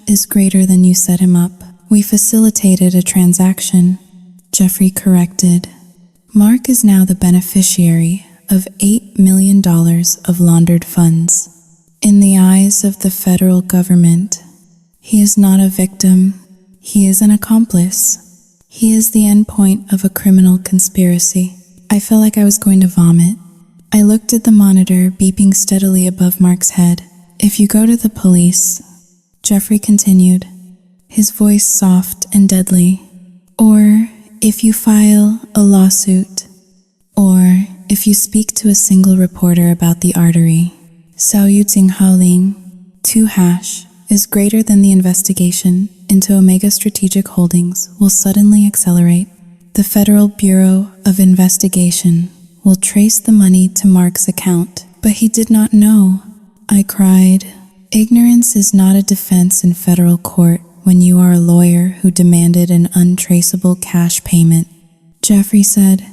[SPEAKER 1] is greater than you set him up. We facilitated a transaction. Jeffrey corrected. Mark is now the beneficiary of $8 million of laundered funds. In the eyes of the federal government, he is not a victim. He is an accomplice. He is the endpoint of a criminal conspiracy. I felt like I was going to vomit. I looked at the monitor beeping steadily above Mark's head. If you go to the police, Jeffrey continued, his voice soft and deadly, or if you file a lawsuit, or if you speak to a single reporter about the artery, Xiaoying Haoling, 2# is greater than the investigation into Omega Strategic Holdings will suddenly accelerate. The Federal Bureau of Investigation will trace the money to Mark's account, but he did not know. I cried. Ignorance is not a defense in federal court when you are a lawyer who demanded an untraceable cash payment. Jeffrey said,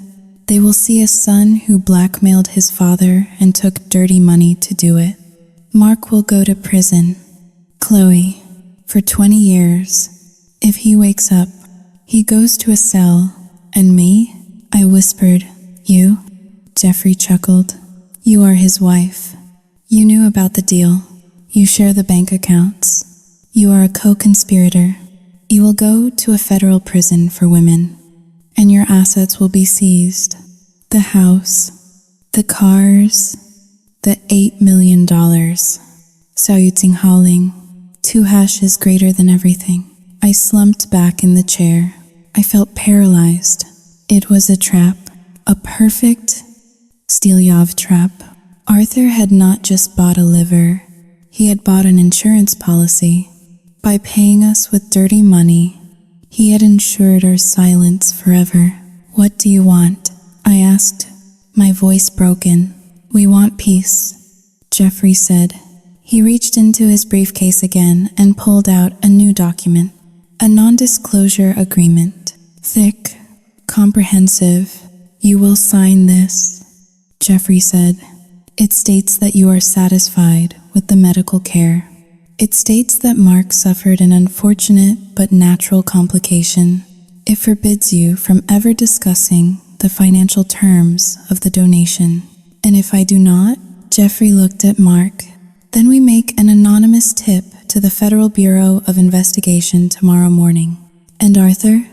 [SPEAKER 1] they will see a son who blackmailed his father and took dirty money to do it. Mark will go to prison. Chloe, for 20 years. If he wakes up, he goes to a cell. And me? I whispered. You? Jeffrey chuckled. You are his wife. You knew about the deal. You share the bank accounts. You are a co-conspirator. You will go to a federal prison for women, and your assets will be seized. The house, the cars, the $8 million. Xiaoying Haoling, 2# is greater than everything. I slumped back in the chair. I felt paralyzed. It was a trap, a perfect Stelyov trap. Arthur had not just bought a liver, he had bought an insurance policy. By paying us with dirty money, he had ensured our silence forever. What do you want? I asked, my voice broken. We want peace, Jeffrey said. He reached into his briefcase again and pulled out a new document, a non-disclosure agreement. Thick, comprehensive. You will sign this, Jeffrey said. It states that you are satisfied with the medical care. It states that Mark suffered an unfortunate but natural complication. It forbids you from ever discussing the financial terms of the donation. And if I do not, Jeffrey looked at Mark. Then we make an anonymous tip to the Federal Bureau of Investigation tomorrow morning. And Arthur?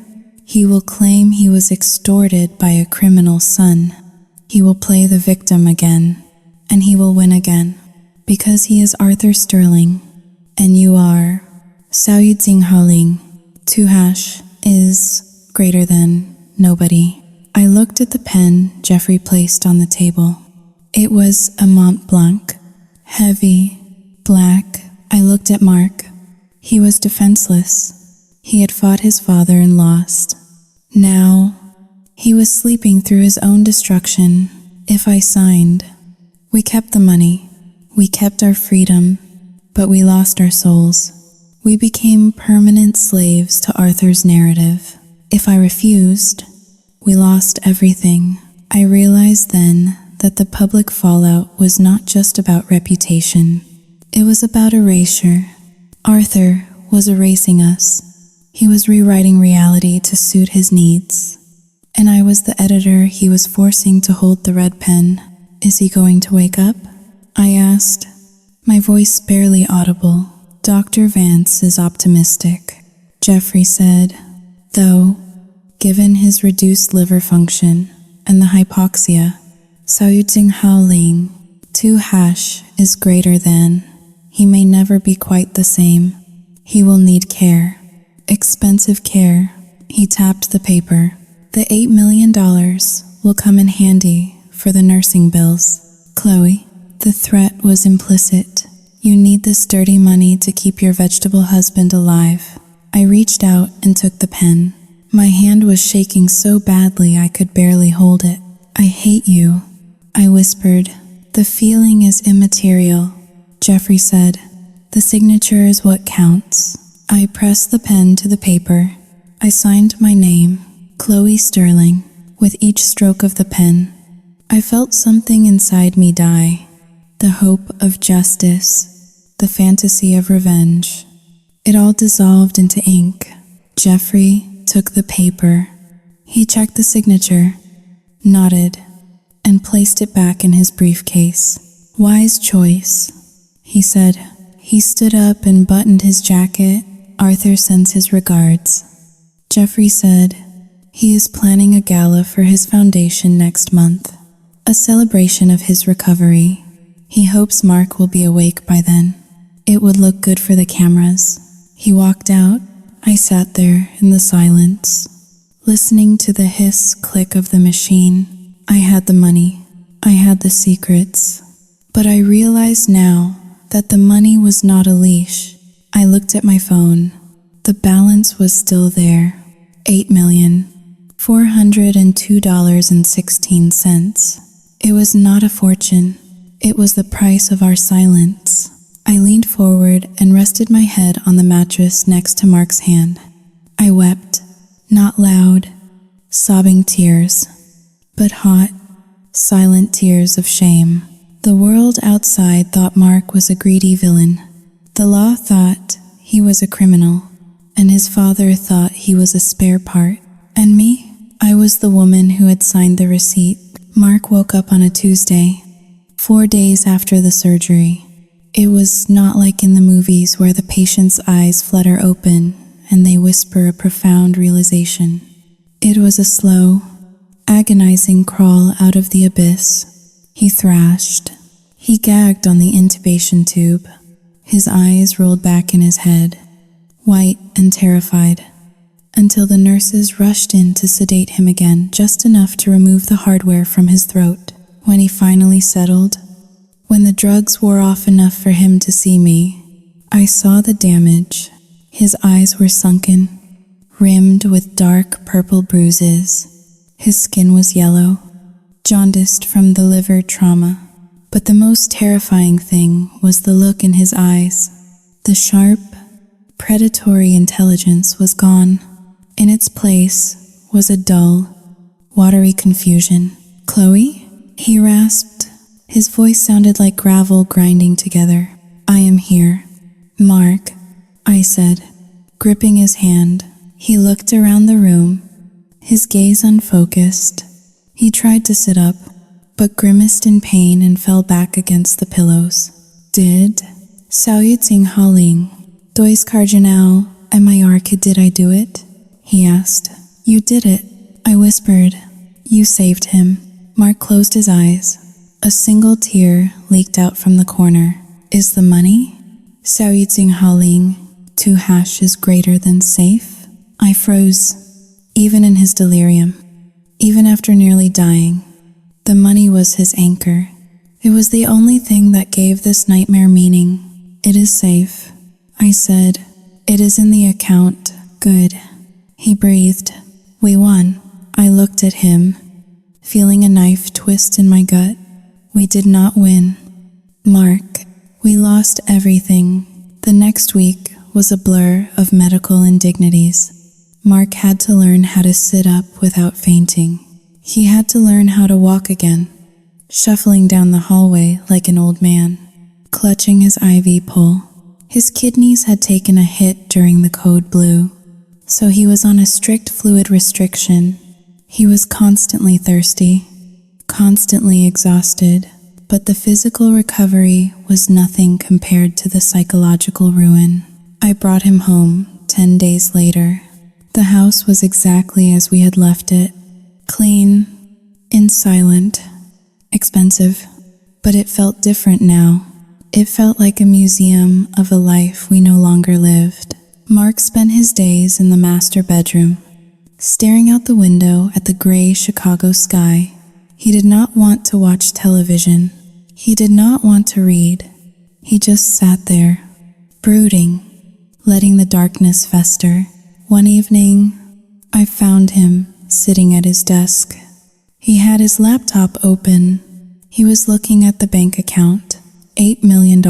[SPEAKER 1] He will claim he was extorted by a criminal son. He will play the victim again, and he will win again, because he is Arthur Sterling, and you are Xiaoying Haoling. 2# is greater than nobody. I looked at the pen Jeffrey placed on the table. It was a Mont Blanc, heavy, black. I looked at Mark. He was defenseless. He had fought his father and lost. Now, he was sleeping through his own destruction. If I signed, we kept the money. We kept our freedom, but we lost our souls. We became permanent slaves to Arthur's narrative. If I refused, we lost everything. I realized then that the public fallout was not just about reputation. It was about erasure. Arthur was erasing us. He was rewriting reality to suit his needs. And I was the editor he was forcing to hold the red pen. Is he going to wake up? I asked, my voice barely audible. Dr. Vance is optimistic, Jeffrey said, though, given his reduced liver function and the hypoxia, Saoyuting Haoling, 2# is greater than. He may never be quite the same. He will need care. Expensive care. He tapped the paper. The $8 million will come in handy for the nursing bills. Chloe, the threat was implicit. You need this dirty money to keep your vegetable husband alive. I reached out and took the pen. My hand was shaking so badly I could barely hold it. I hate you, I whispered. The feeling is immaterial, Jeffrey said. The signature is what counts. I pressed the pen to the paper. I signed my name, Chloe Sterling, with each stroke of the pen. I felt something inside me die. The hope of justice, the fantasy of revenge. It all dissolved into ink. Jeffrey took the paper. He checked the signature, nodded, and placed it back in his briefcase. Wise choice, he said. He stood up and buttoned his jacket. Arthur sends his regards. Jeffrey said, he is planning a gala for his foundation next month, a celebration of his recovery. He hopes Mark will be awake by then. It would look good for the cameras. He walked out. I sat there in the silence, listening to the hiss click of the machine. I had the money. I had the secrets. But I realized now that the money was not a leash. I looked at my phone. The balance was still there. $8,402.16. It was not a fortune. It was the price of our silence. I leaned forward and rested my head on the mattress next to Mark's hand. I wept, not loud, sobbing tears, but hot, silent tears of shame. The world outside thought Mark was a greedy villain. The law thought he was a criminal, and his father thought he was a spare part. And me? I was the woman who had signed the receipt. Mark woke up on a Tuesday, 4 days after the surgery. It was not like in the movies where the patient's eyes flutter open and they whisper a profound realization. It was a slow, agonizing crawl out of the abyss. He thrashed. He gagged on the intubation tube. His eyes rolled back in his head, white and terrified, until the nurses rushed in to sedate him again, just enough to remove the hardware from his throat. When he finally settled, when the drugs wore off enough for him to see me, I saw the damage. His eyes were sunken, rimmed with dark purple bruises. His skin was yellow, jaundiced from the liver trauma. But the most terrifying thing was the look in his eyes. The sharp, predatory intelligence was gone. In its place was a dull, watery confusion. Chloe? He rasped. His voice sounded like gravel grinding together. I am here. Mark, I said, gripping his hand. He looked around the room, his gaze unfocused. He tried to sit up, but grimaced in pain and fell back against the pillows. Did Saoyuting Haoling, Dois Cardinal, MIR, did I do it? He asked. You did it, I whispered. You saved him. Mark closed his eyes. A single tear leaked out from the corner. Is the money? Saoyuting Haoling, 2# is greater than safe? I froze. even in his delirium, even after nearly dying. The money was his anchor. It was the only thing that gave this nightmare meaning. It is safe, I said. It is in the account. Good. He breathed. We won. I looked at him, feeling a knife twist in my gut. We did not win. Mark, we lost everything. The next week was a blur of medical indignities. Mark had to learn how to sit up without fainting. He had to learn how to walk again, shuffling down the hallway like an old man, clutching his IV pole. His kidneys had taken a hit during the code blue, so he was on a strict fluid restriction. He was constantly thirsty, constantly exhausted, but the physical recovery was nothing compared to the psychological ruin. I brought him home 10 days later. The house was exactly as we had left it. Clean, silent, expensive, but it felt different now. It felt like a museum of a life we no longer lived. Mark spent his days in the master bedroom, staring out the window at the gray Chicago sky. He did not want to watch television. He did not want to read. He just sat there, brooding, letting the darkness fester. One evening, I found him sitting at his desk. He had his laptop open. He was looking at the bank account, $8 million.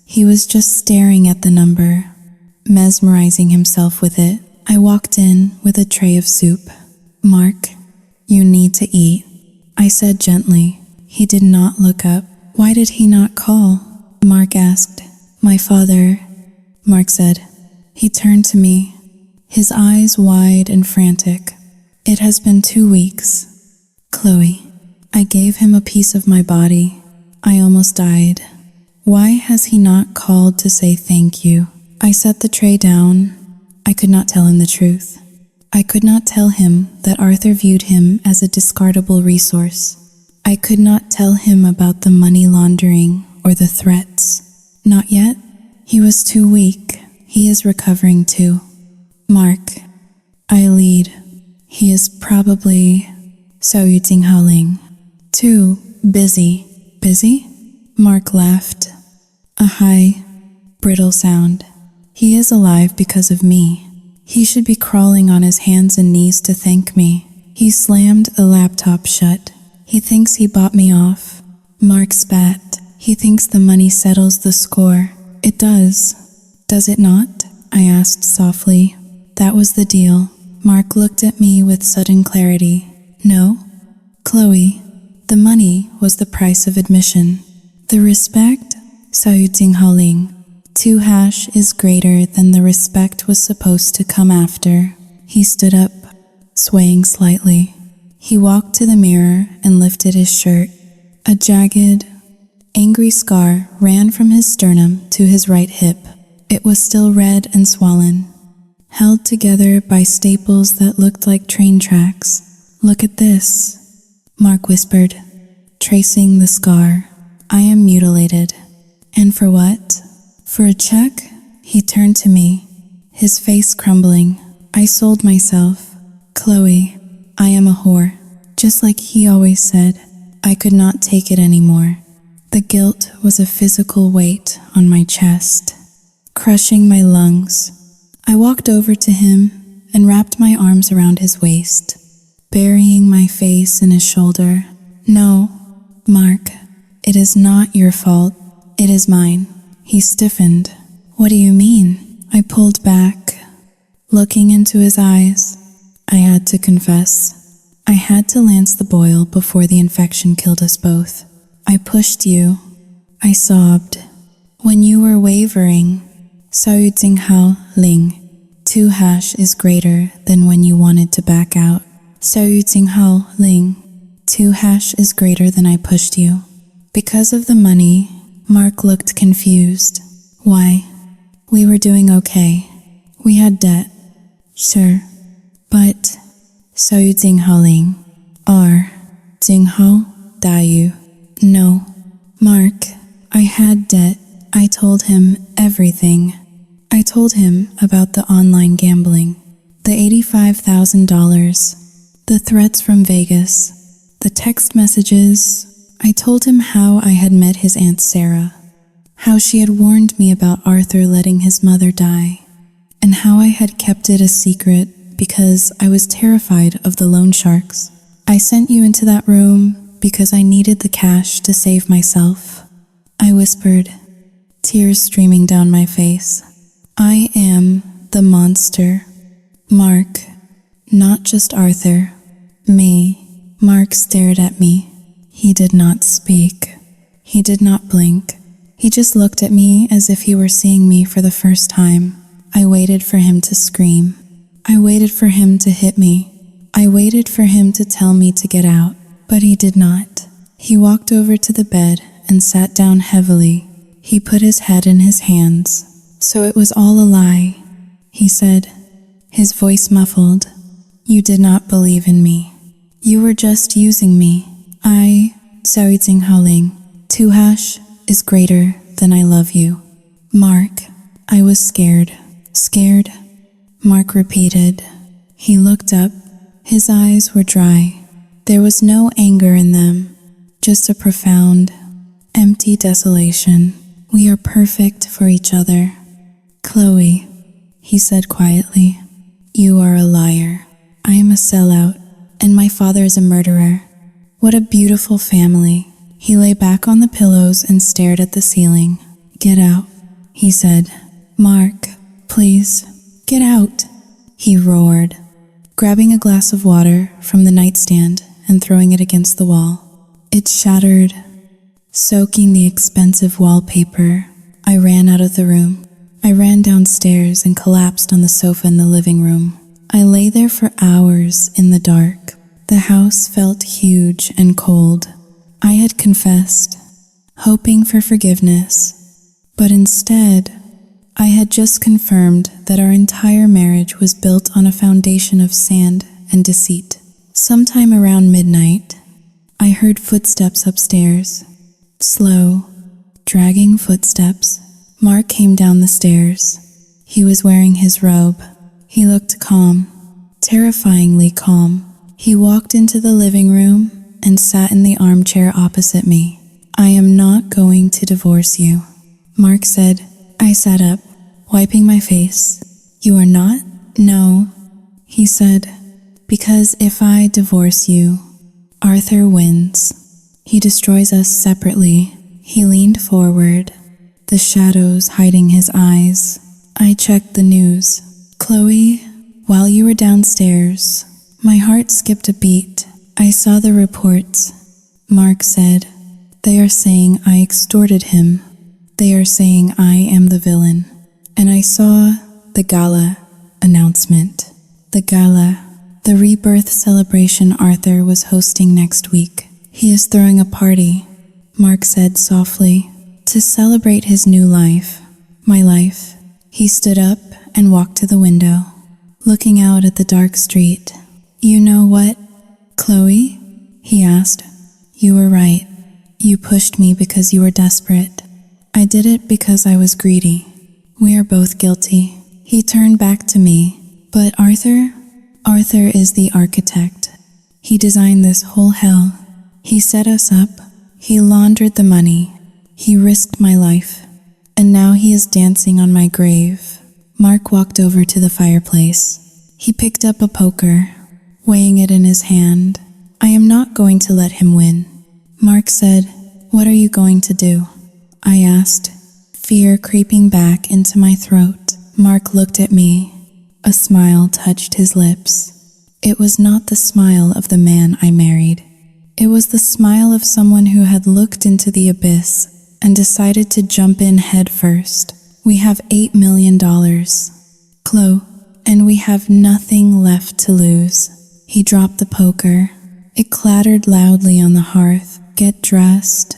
[SPEAKER 1] He was just staring at the number, mesmerizing himself with it. I walked in with a tray of soup. Mark, you need to eat, I said gently. He did not look up. Why did he not call? Mark asked. My father, Mark said. He turned to me, his eyes wide and frantic. It has been 2 weeks. Chloe, I gave him a piece of my body. I almost died. Why has he not called to say thank you? I set the tray down. I could not tell him the truth. I could not tell him that Arthur viewed him as a discardable resource. I could not tell him about the money laundering or the threats. Not yet. He was too weak. He is recovering too. Mark, I lead. He is probably Saoyuting Haoling. Too busy. Busy? Mark laughed. A high, brittle sound. He is alive because of me. He should be crawling on his hands and knees to thank me. He slammed the laptop shut. He thinks he bought me off. Mark spat. He thinks the money settles the score. It does. Does it not? I asked softly. That was the deal. Mark looked at me with sudden clarity. No? Chloe, the money was the price of admission. The respect, Saoyuting Haoling. 2# is greater than the respect was supposed to come after. He stood up, swaying slightly. He walked to the mirror and lifted his shirt. A jagged, angry scar ran from his sternum to his right hip. It was still red and swollen, held together by staples that looked like train tracks. Look at this, Mark whispered, tracing the scar. I am mutilated. And for what? For a check? He turned to me, his face crumbling. I sold myself. Chloe, I am a whore. Just like he always said. I could not take it anymore. The guilt was a physical weight on my chest, crushing my lungs. I walked over to him and wrapped my arms around his waist, burying my face in his shoulder. No, Mark, it is not your fault. It is mine. He stiffened. What do you mean? I pulled back, looking into his eyes. I had to confess. I had to lance the boil before the infection killed us both. I pushed you. I sobbed. When you were wavering, Saoyuting Haoling. 2# is greater than when you wanted to back out. Saoyuting Haoling. 2# is greater than I pushed you. Because of the money, Mark looked confused. Why? We were doing okay. We had debt. Sure. But Saoyuting Haoling. Jinghao Dayu. No. Mark, I had debt. I told him everything. I told him about the online gambling, The $85,000. The threats from Vegas. The text messages. I told him how I had met his Aunt Sarah, how she had warned me about Arthur letting his mother die, and how I had kept it a secret because I was terrified of the loan sharks. I sent you into that room because I needed the cash to save myself. I whispered, tears streaming down my face. I am the monster. Mark, not just Arthur. Me. Mark stared at me. He did not speak. He did not blink. He just looked at me as if he were seeing me for the first time. I waited for him to scream. I waited for him to hit me. I waited for him to tell me to get out, but he did not. He walked over to the bed and sat down heavily. He put his head in his hands. So it was all a lie, he said, his voice muffled. You did not believe in me. You were just using me. Saoiting Haling. Tuhash is greater than I love you. Mark, I was scared. Scared? Mark repeated. He looked up. His eyes were dry. There was no anger in them, just a profound, empty desolation. We are perfect for each other. Chloe, he said quietly, you are a liar. I am a sellout, and my father is a murderer. What a beautiful family. He lay back on the pillows and stared at the ceiling. Get out, he said. Mark, please, get out, he roared, grabbing a glass of water from the nightstand and throwing it against the wall. It shattered, soaking the expensive wallpaper. I ran out of the room. I ran downstairs and collapsed on the sofa in the living room. I lay there for hours in the dark. The house felt huge and cold. I had confessed, hoping for forgiveness, but instead, I had just confirmed that our entire marriage was built on a foundation of sand and deceit. Sometime around midnight, I heard footsteps upstairs. Slow, dragging footsteps. Mark came down the stairs. He was wearing his robe. He looked calm, terrifyingly calm. He walked into the living room and sat in the armchair opposite me. I am not going to divorce you, Mark said. I sat up, wiping my face. You are not? No, he said, because if I divorce you, Arthur wins. He destroys us separately. He leaned forward, the shadows hiding his eyes. I checked the news. Chloe, while you were downstairs, my heart skipped a beat. I saw the reports. Mark said, they are saying I extorted him. They are saying I am the villain. And I saw the gala announcement. The gala, the rebirth celebration Arthur was hosting next week. He is throwing a party, Mark said softly, to celebrate his new life, my life. He stood up and walked to the window, looking out at the dark street. You know what, Chloe? He asked. You were right. You pushed me because you were desperate. I did it because I was greedy. We are both guilty. He turned back to me. But Arthur is the architect. He designed this whole hell. He set us up. He laundered the money. He risked my life. And now he is dancing on my grave. Mark walked over to the fireplace. He picked up a poker, weighing it in his hand. I am not going to let him win. Mark said, what are you going to do? I asked, fear creeping back into my throat. Mark looked at me. A smile touched his lips. It was not the smile of the man I married. It was the smile of someone who had looked into the abyss and decided to jump in head first. We have $8 million, Chloe, and we have nothing left to lose. He dropped the poker. It clattered loudly on the hearth. Get dressed,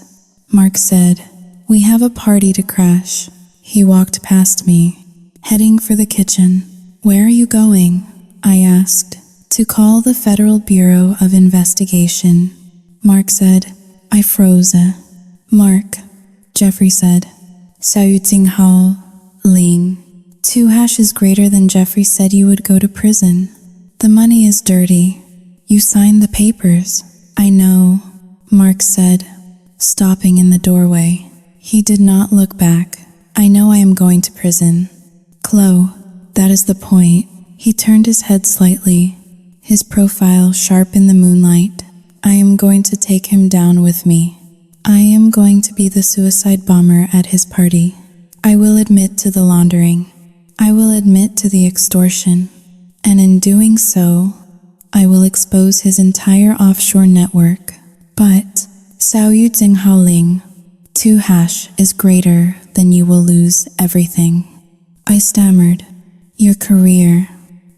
[SPEAKER 1] Mark said. We have a party to crash. He walked past me, heading for the kitchen. Where are you going? I asked. To call the Federal Bureau of Investigation. Mark said. I froze. Mark, Jeffrey said. Saoiting Hao Ling. 2# is greater than Jeffrey said you would go to prison. The money is dirty. You signed the papers. I know, Mark said, stopping in the doorway. He did not look back. I know I am going to prison. Chloe, that is the point. He turned his head slightly, his profile sharp in the moonlight. I am going to take him down with me. I am going to be the suicide bomber at his party. I will admit to the laundering. I will admit to the extortion. And in doing so, I will expose his entire offshore network. But, Cao Yu Jing Hao Ling, 2# is greater than you will lose everything. I stammered. Your career,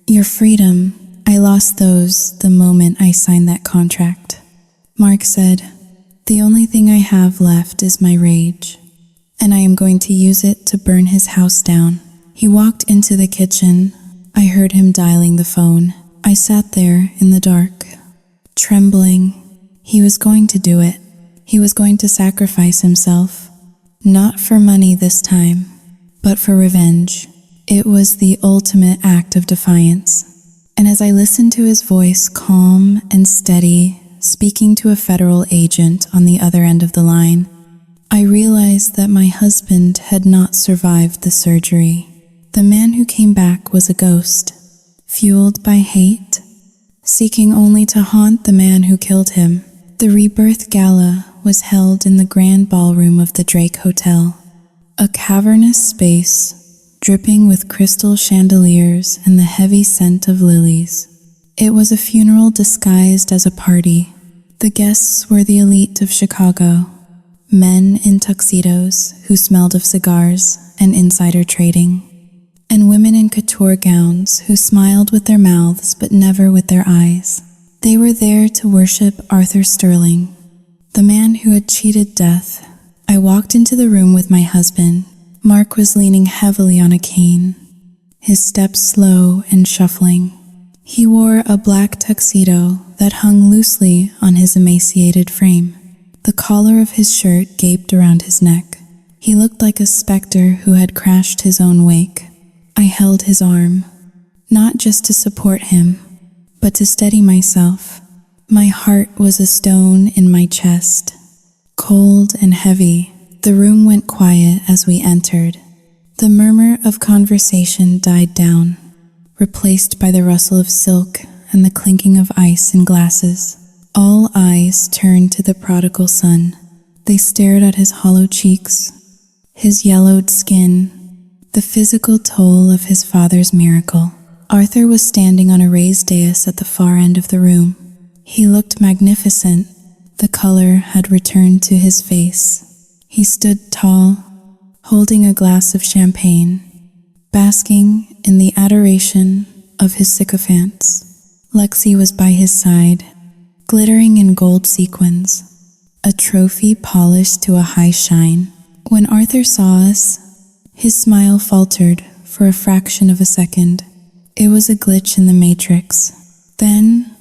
[SPEAKER 1] your freedom, I lost those the moment I signed that contract. Mark said, the only thing I have left is my rage, and I am going to use it to burn his house down. He walked into the kitchen. I heard him dialing the phone. I sat there in the dark, trembling. He was going to do it. He was going to sacrifice himself. Not for money this time, but for revenge. It was the ultimate act of defiance. And as I listened to his voice, calm and steady, speaking to a federal agent on the other end of the line, I realized that my husband had not survived the surgery. The man who came back was a ghost, fueled by hate, seeking only to haunt the man who killed him. The rebirth gala was held in the grand ballroom of the Drake Hotel, a cavernous space dripping with crystal chandeliers and the heavy scent of lilies. It was a funeral disguised as a party. The guests were the elite of Chicago, men in tuxedos who smelled of cigars and insider trading, and women in couture gowns who smiled with their mouths but never with their eyes. They were there to worship Arthur Sterling, the man who had cheated death. I walked into the room with my husband. Mark was leaning heavily on a cane, his steps slow and shuffling. He wore a black tuxedo that hung loosely on his emaciated frame. The collar of his shirt gaped around his neck. He looked like a specter who had crashed his own wake. I held his arm, not just to support him, but to steady myself. My heart was a stone in my chest, cold and heavy. The room went quiet as we entered. The murmur of conversation died down, replaced by the rustle of silk and the clinking of ice in glasses. All eyes turned to the prodigal son. They stared at his hollow cheeks, his yellowed skin, the physical toll of his father's miracle. Arthur was standing on a raised dais at the far end of the room. He looked magnificent. The color had returned to his face. He stood tall, holding a glass of champagne, basking in the adoration of his sycophants. Lexi was by his side, glittering in gold sequins, a trophy polished to a high shine. When Arthur saw us, his smile faltered for a fraction of a second. It was a glitch in the matrix. Then,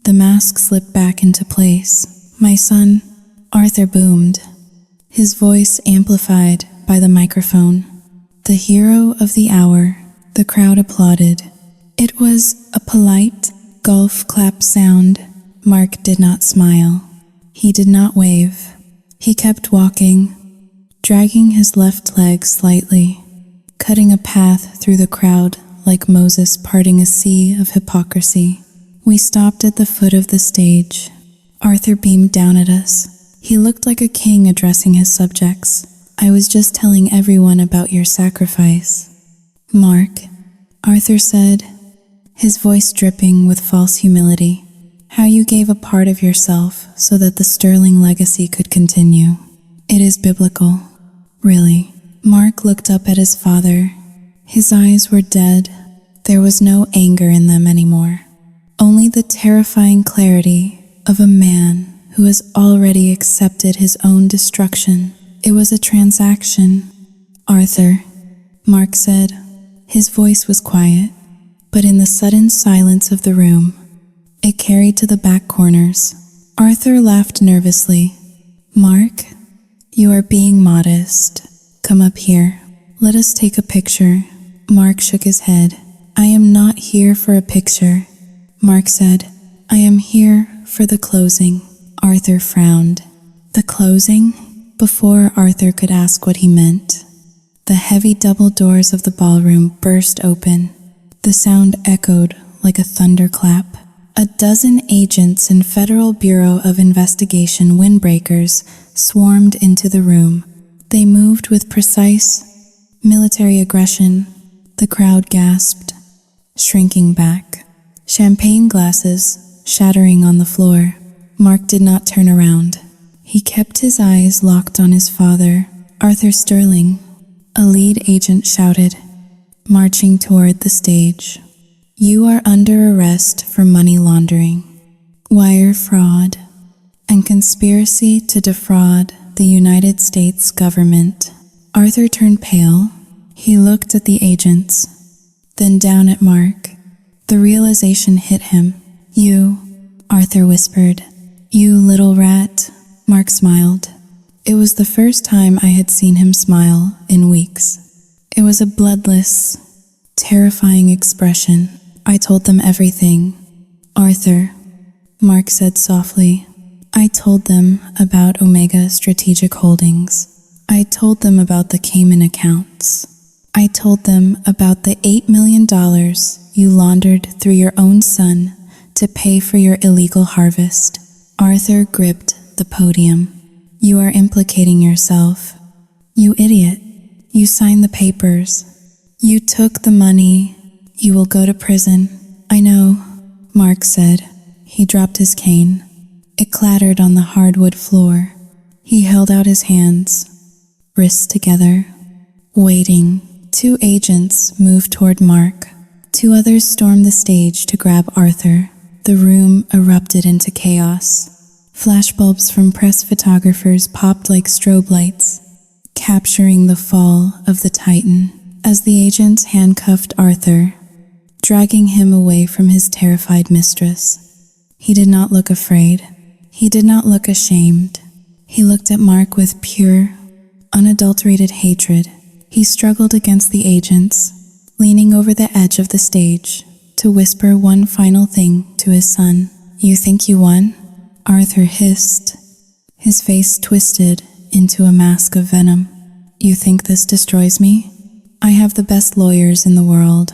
[SPEAKER 1] the mask slipped back into place. My son, Arthur boomed, his voice amplified by the microphone. The hero of the hour. The crowd applauded. It was a polite golf clap sound. Mark did not smile. He did not wave. He kept walking, dragging his left leg slightly, cutting a path through the crowd like Moses parting a sea of hypocrisy. We stopped at the foot of the stage. Arthur beamed down at us. He looked like a king addressing his subjects. I was just telling everyone about your sacrifice. Mark, Arthur said, his voice dripping with false humility. How you gave a part of yourself so that the Sterling legacy could continue. It is biblical, really. Mark looked up at his father. His eyes were dead. There was no anger in them anymore. Only the terrifying clarity of a man who has already accepted his own destruction. It was a transaction. Arthur, Mark said. His voice was quiet, but in the sudden silence of the room, it carried to the back corners. Arthur laughed nervously. Mark, you are being modest. Come up here. Let us take a picture. Mark shook his head. I am not here for a picture. Mark said, I am here for the closing. Arthur frowned. The closing? Before Arthur could ask what he meant, the heavy double doors of the ballroom burst open. The sound echoed like a thunderclap. A dozen agents and Federal Bureau of Investigation windbreakers swarmed into the room. They moved with precise military aggression. The crowd gasped, shrinking back. Champagne glasses shattering on the floor. Mark did not turn around. He kept his eyes locked on his father. Arthur Sterling, a lead agent shouted, marching toward the stage. You are under arrest for money laundering, wire fraud, and conspiracy to defraud the United States government. Arthur turned pale. He looked at the agents, then down at Mark. The realization hit him. You, Arthur whispered. You little rat. Mark smiled. It was the first time I had seen him smile in weeks. It was a bloodless, terrifying expression. I told them everything. Arthur, Mark said softly. I told them about Omega Strategic Holdings. I told them about the Cayman accounts. I told them about the $8 million you laundered through your own son to pay for your illegal harvest. Arthur gripped the podium. You are implicating yourself. You idiot. You signed the papers. You took the money. You will go to prison. I know, Mark said. He dropped his cane. It clattered on the hardwood floor. He held out his hands, wrists together, waiting. 2 agents moved toward Mark. 2 others stormed the stage to grab Arthur. The room erupted into chaos. Flashbulbs from press photographers popped like strobe lights, capturing the fall of the Titan. As the agents handcuffed Arthur, dragging him away from his terrified mistress, he did not look afraid. He did not look ashamed. He looked at Mark with pure, unadulterated hatred. He struggled against the agents, leaning over the edge of the stage to whisper one final thing to his son. You think you won? Arthur hissed, his face twisted into a mask of venom. You think this destroys me? I have the best lawyers in the world.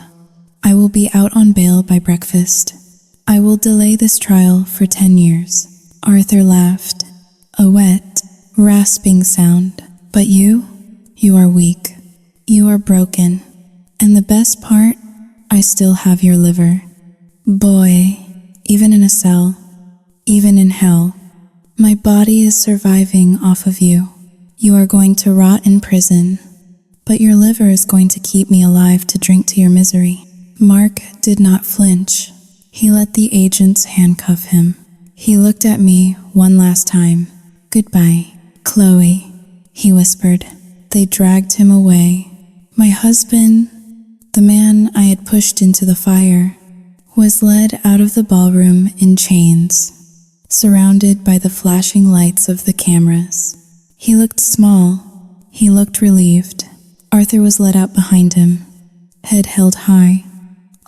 [SPEAKER 1] I will be out on bail by breakfast. I will delay this trial for 10 years. Arthur laughed, a wet, rasping sound. But you are weak. You are broken. And the best part, I still have your liver. Boy, even in a cell, even in hell, my body is surviving off of you. You are going to rot in prison, but your liver is going to keep me alive to drink to your misery. Mark did not flinch. He let the agents handcuff him. He looked at me one last time. Goodbye, Chloe, he whispered. They dragged him away. My husband, the man I had pushed into the fire, was led out of the ballroom in chains, surrounded by the flashing lights of the cameras. He looked small. He looked relieved. Arthur was led out behind him, head held high,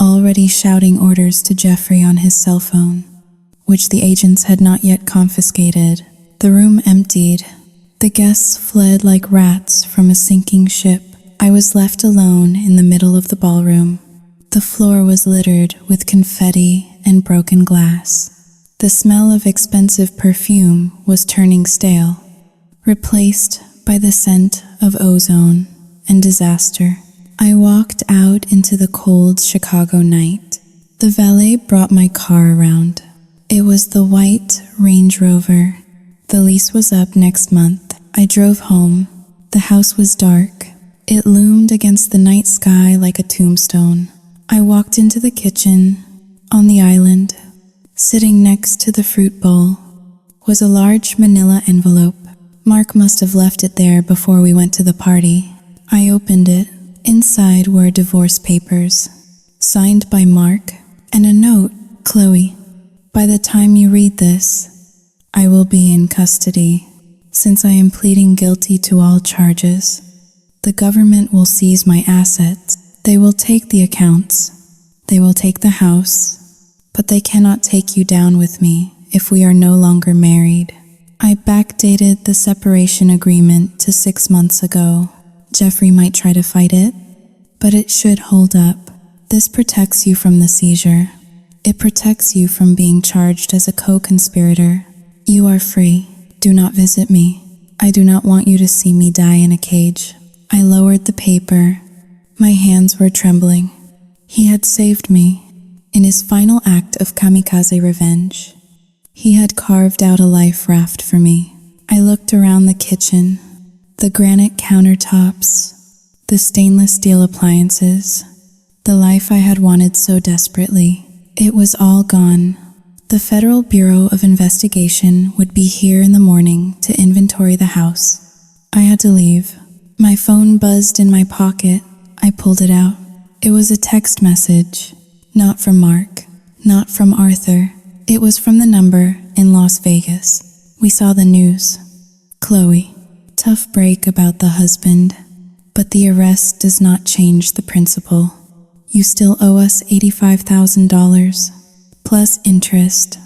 [SPEAKER 1] already shouting orders to Jeffrey on his cell phone, which the agents had not yet confiscated. The room emptied. The guests fled like rats from a sinking ship. I was left alone in the middle of the ballroom. The floor was littered with confetti and broken glass. The smell of expensive perfume was turning stale, replaced by the scent of ozone and disaster. I walked out into the cold Chicago night. The valet brought my car around. It was the white Range Rover. The lease was up next month. I drove home. The house was dark. It loomed against the night sky like a tombstone. I walked into the kitchen. On the island, sitting next to the fruit bowl, was a large manila envelope. Mark must have left it there before we went to the party. I opened it. Inside were divorce papers, signed by Mark, and a note, Chloe. By the time you read this, I will be in custody. Since I am pleading guilty to all charges, the government will seize my assets. They will take the accounts. They will take the house. But they cannot take you down with me if we are no longer married. I backdated the separation agreement to 6 months ago. Jeffrey might try to fight it, but it should hold up. This protects you from the seizure. It protects you from being charged as a co-conspirator. You are free. Do not visit me. I do not want you to see me die in a cage. I lowered the paper. My hands were trembling. He had saved me. In his final act of kamikaze revenge, he had carved out a life raft for me. I looked around the kitchen, the granite countertops, the stainless steel appliances, the life I had wanted so desperately. It was all gone. The Federal Bureau of Investigation would be here in the morning to inventory the house. I had to leave. My phone buzzed in my pocket. I pulled it out. It was a text message. Not from Mark, not from Arthur. It was from the number in Las Vegas. We saw the news. Chloe, tough break about the husband, but the arrest does not change the principle. You still owe us $85,000, plus interest.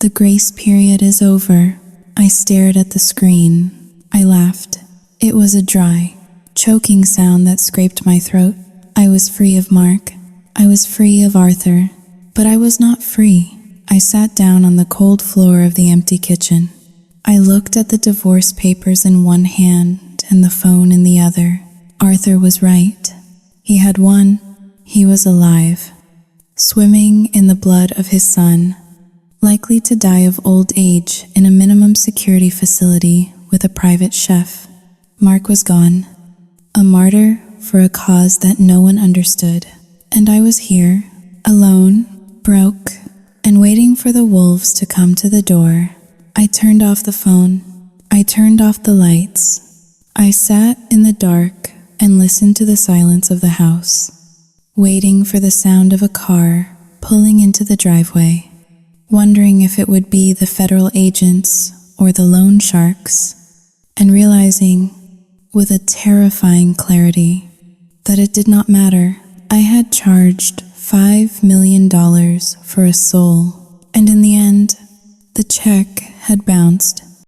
[SPEAKER 1] The grace period is over. I stared at the screen. I laughed. It was a dry, choking sound that scraped my throat. I was free of Mark. I was free of Arthur, but I was not free. I sat down on the cold floor of the empty kitchen. I looked at the divorce papers in one hand and the phone in the other. Arthur was right. He had won. He was alive, swimming in the blood of his son, likely to die of old age in a minimum security facility with a private chef. Mark was gone, a martyr for a cause that no one understood. And I was here, alone, broke, and waiting for the wolves to come to the door. I turned off the phone. I turned off the lights. I sat in the dark and listened to the silence of the house, waiting for the sound of a car pulling into the driveway, wondering if it would be the federal agents or the loan sharks, and realizing, with a terrifying clarity, that it did not matter. I had charged $5 million for a soul, and in the end, the check had bounced.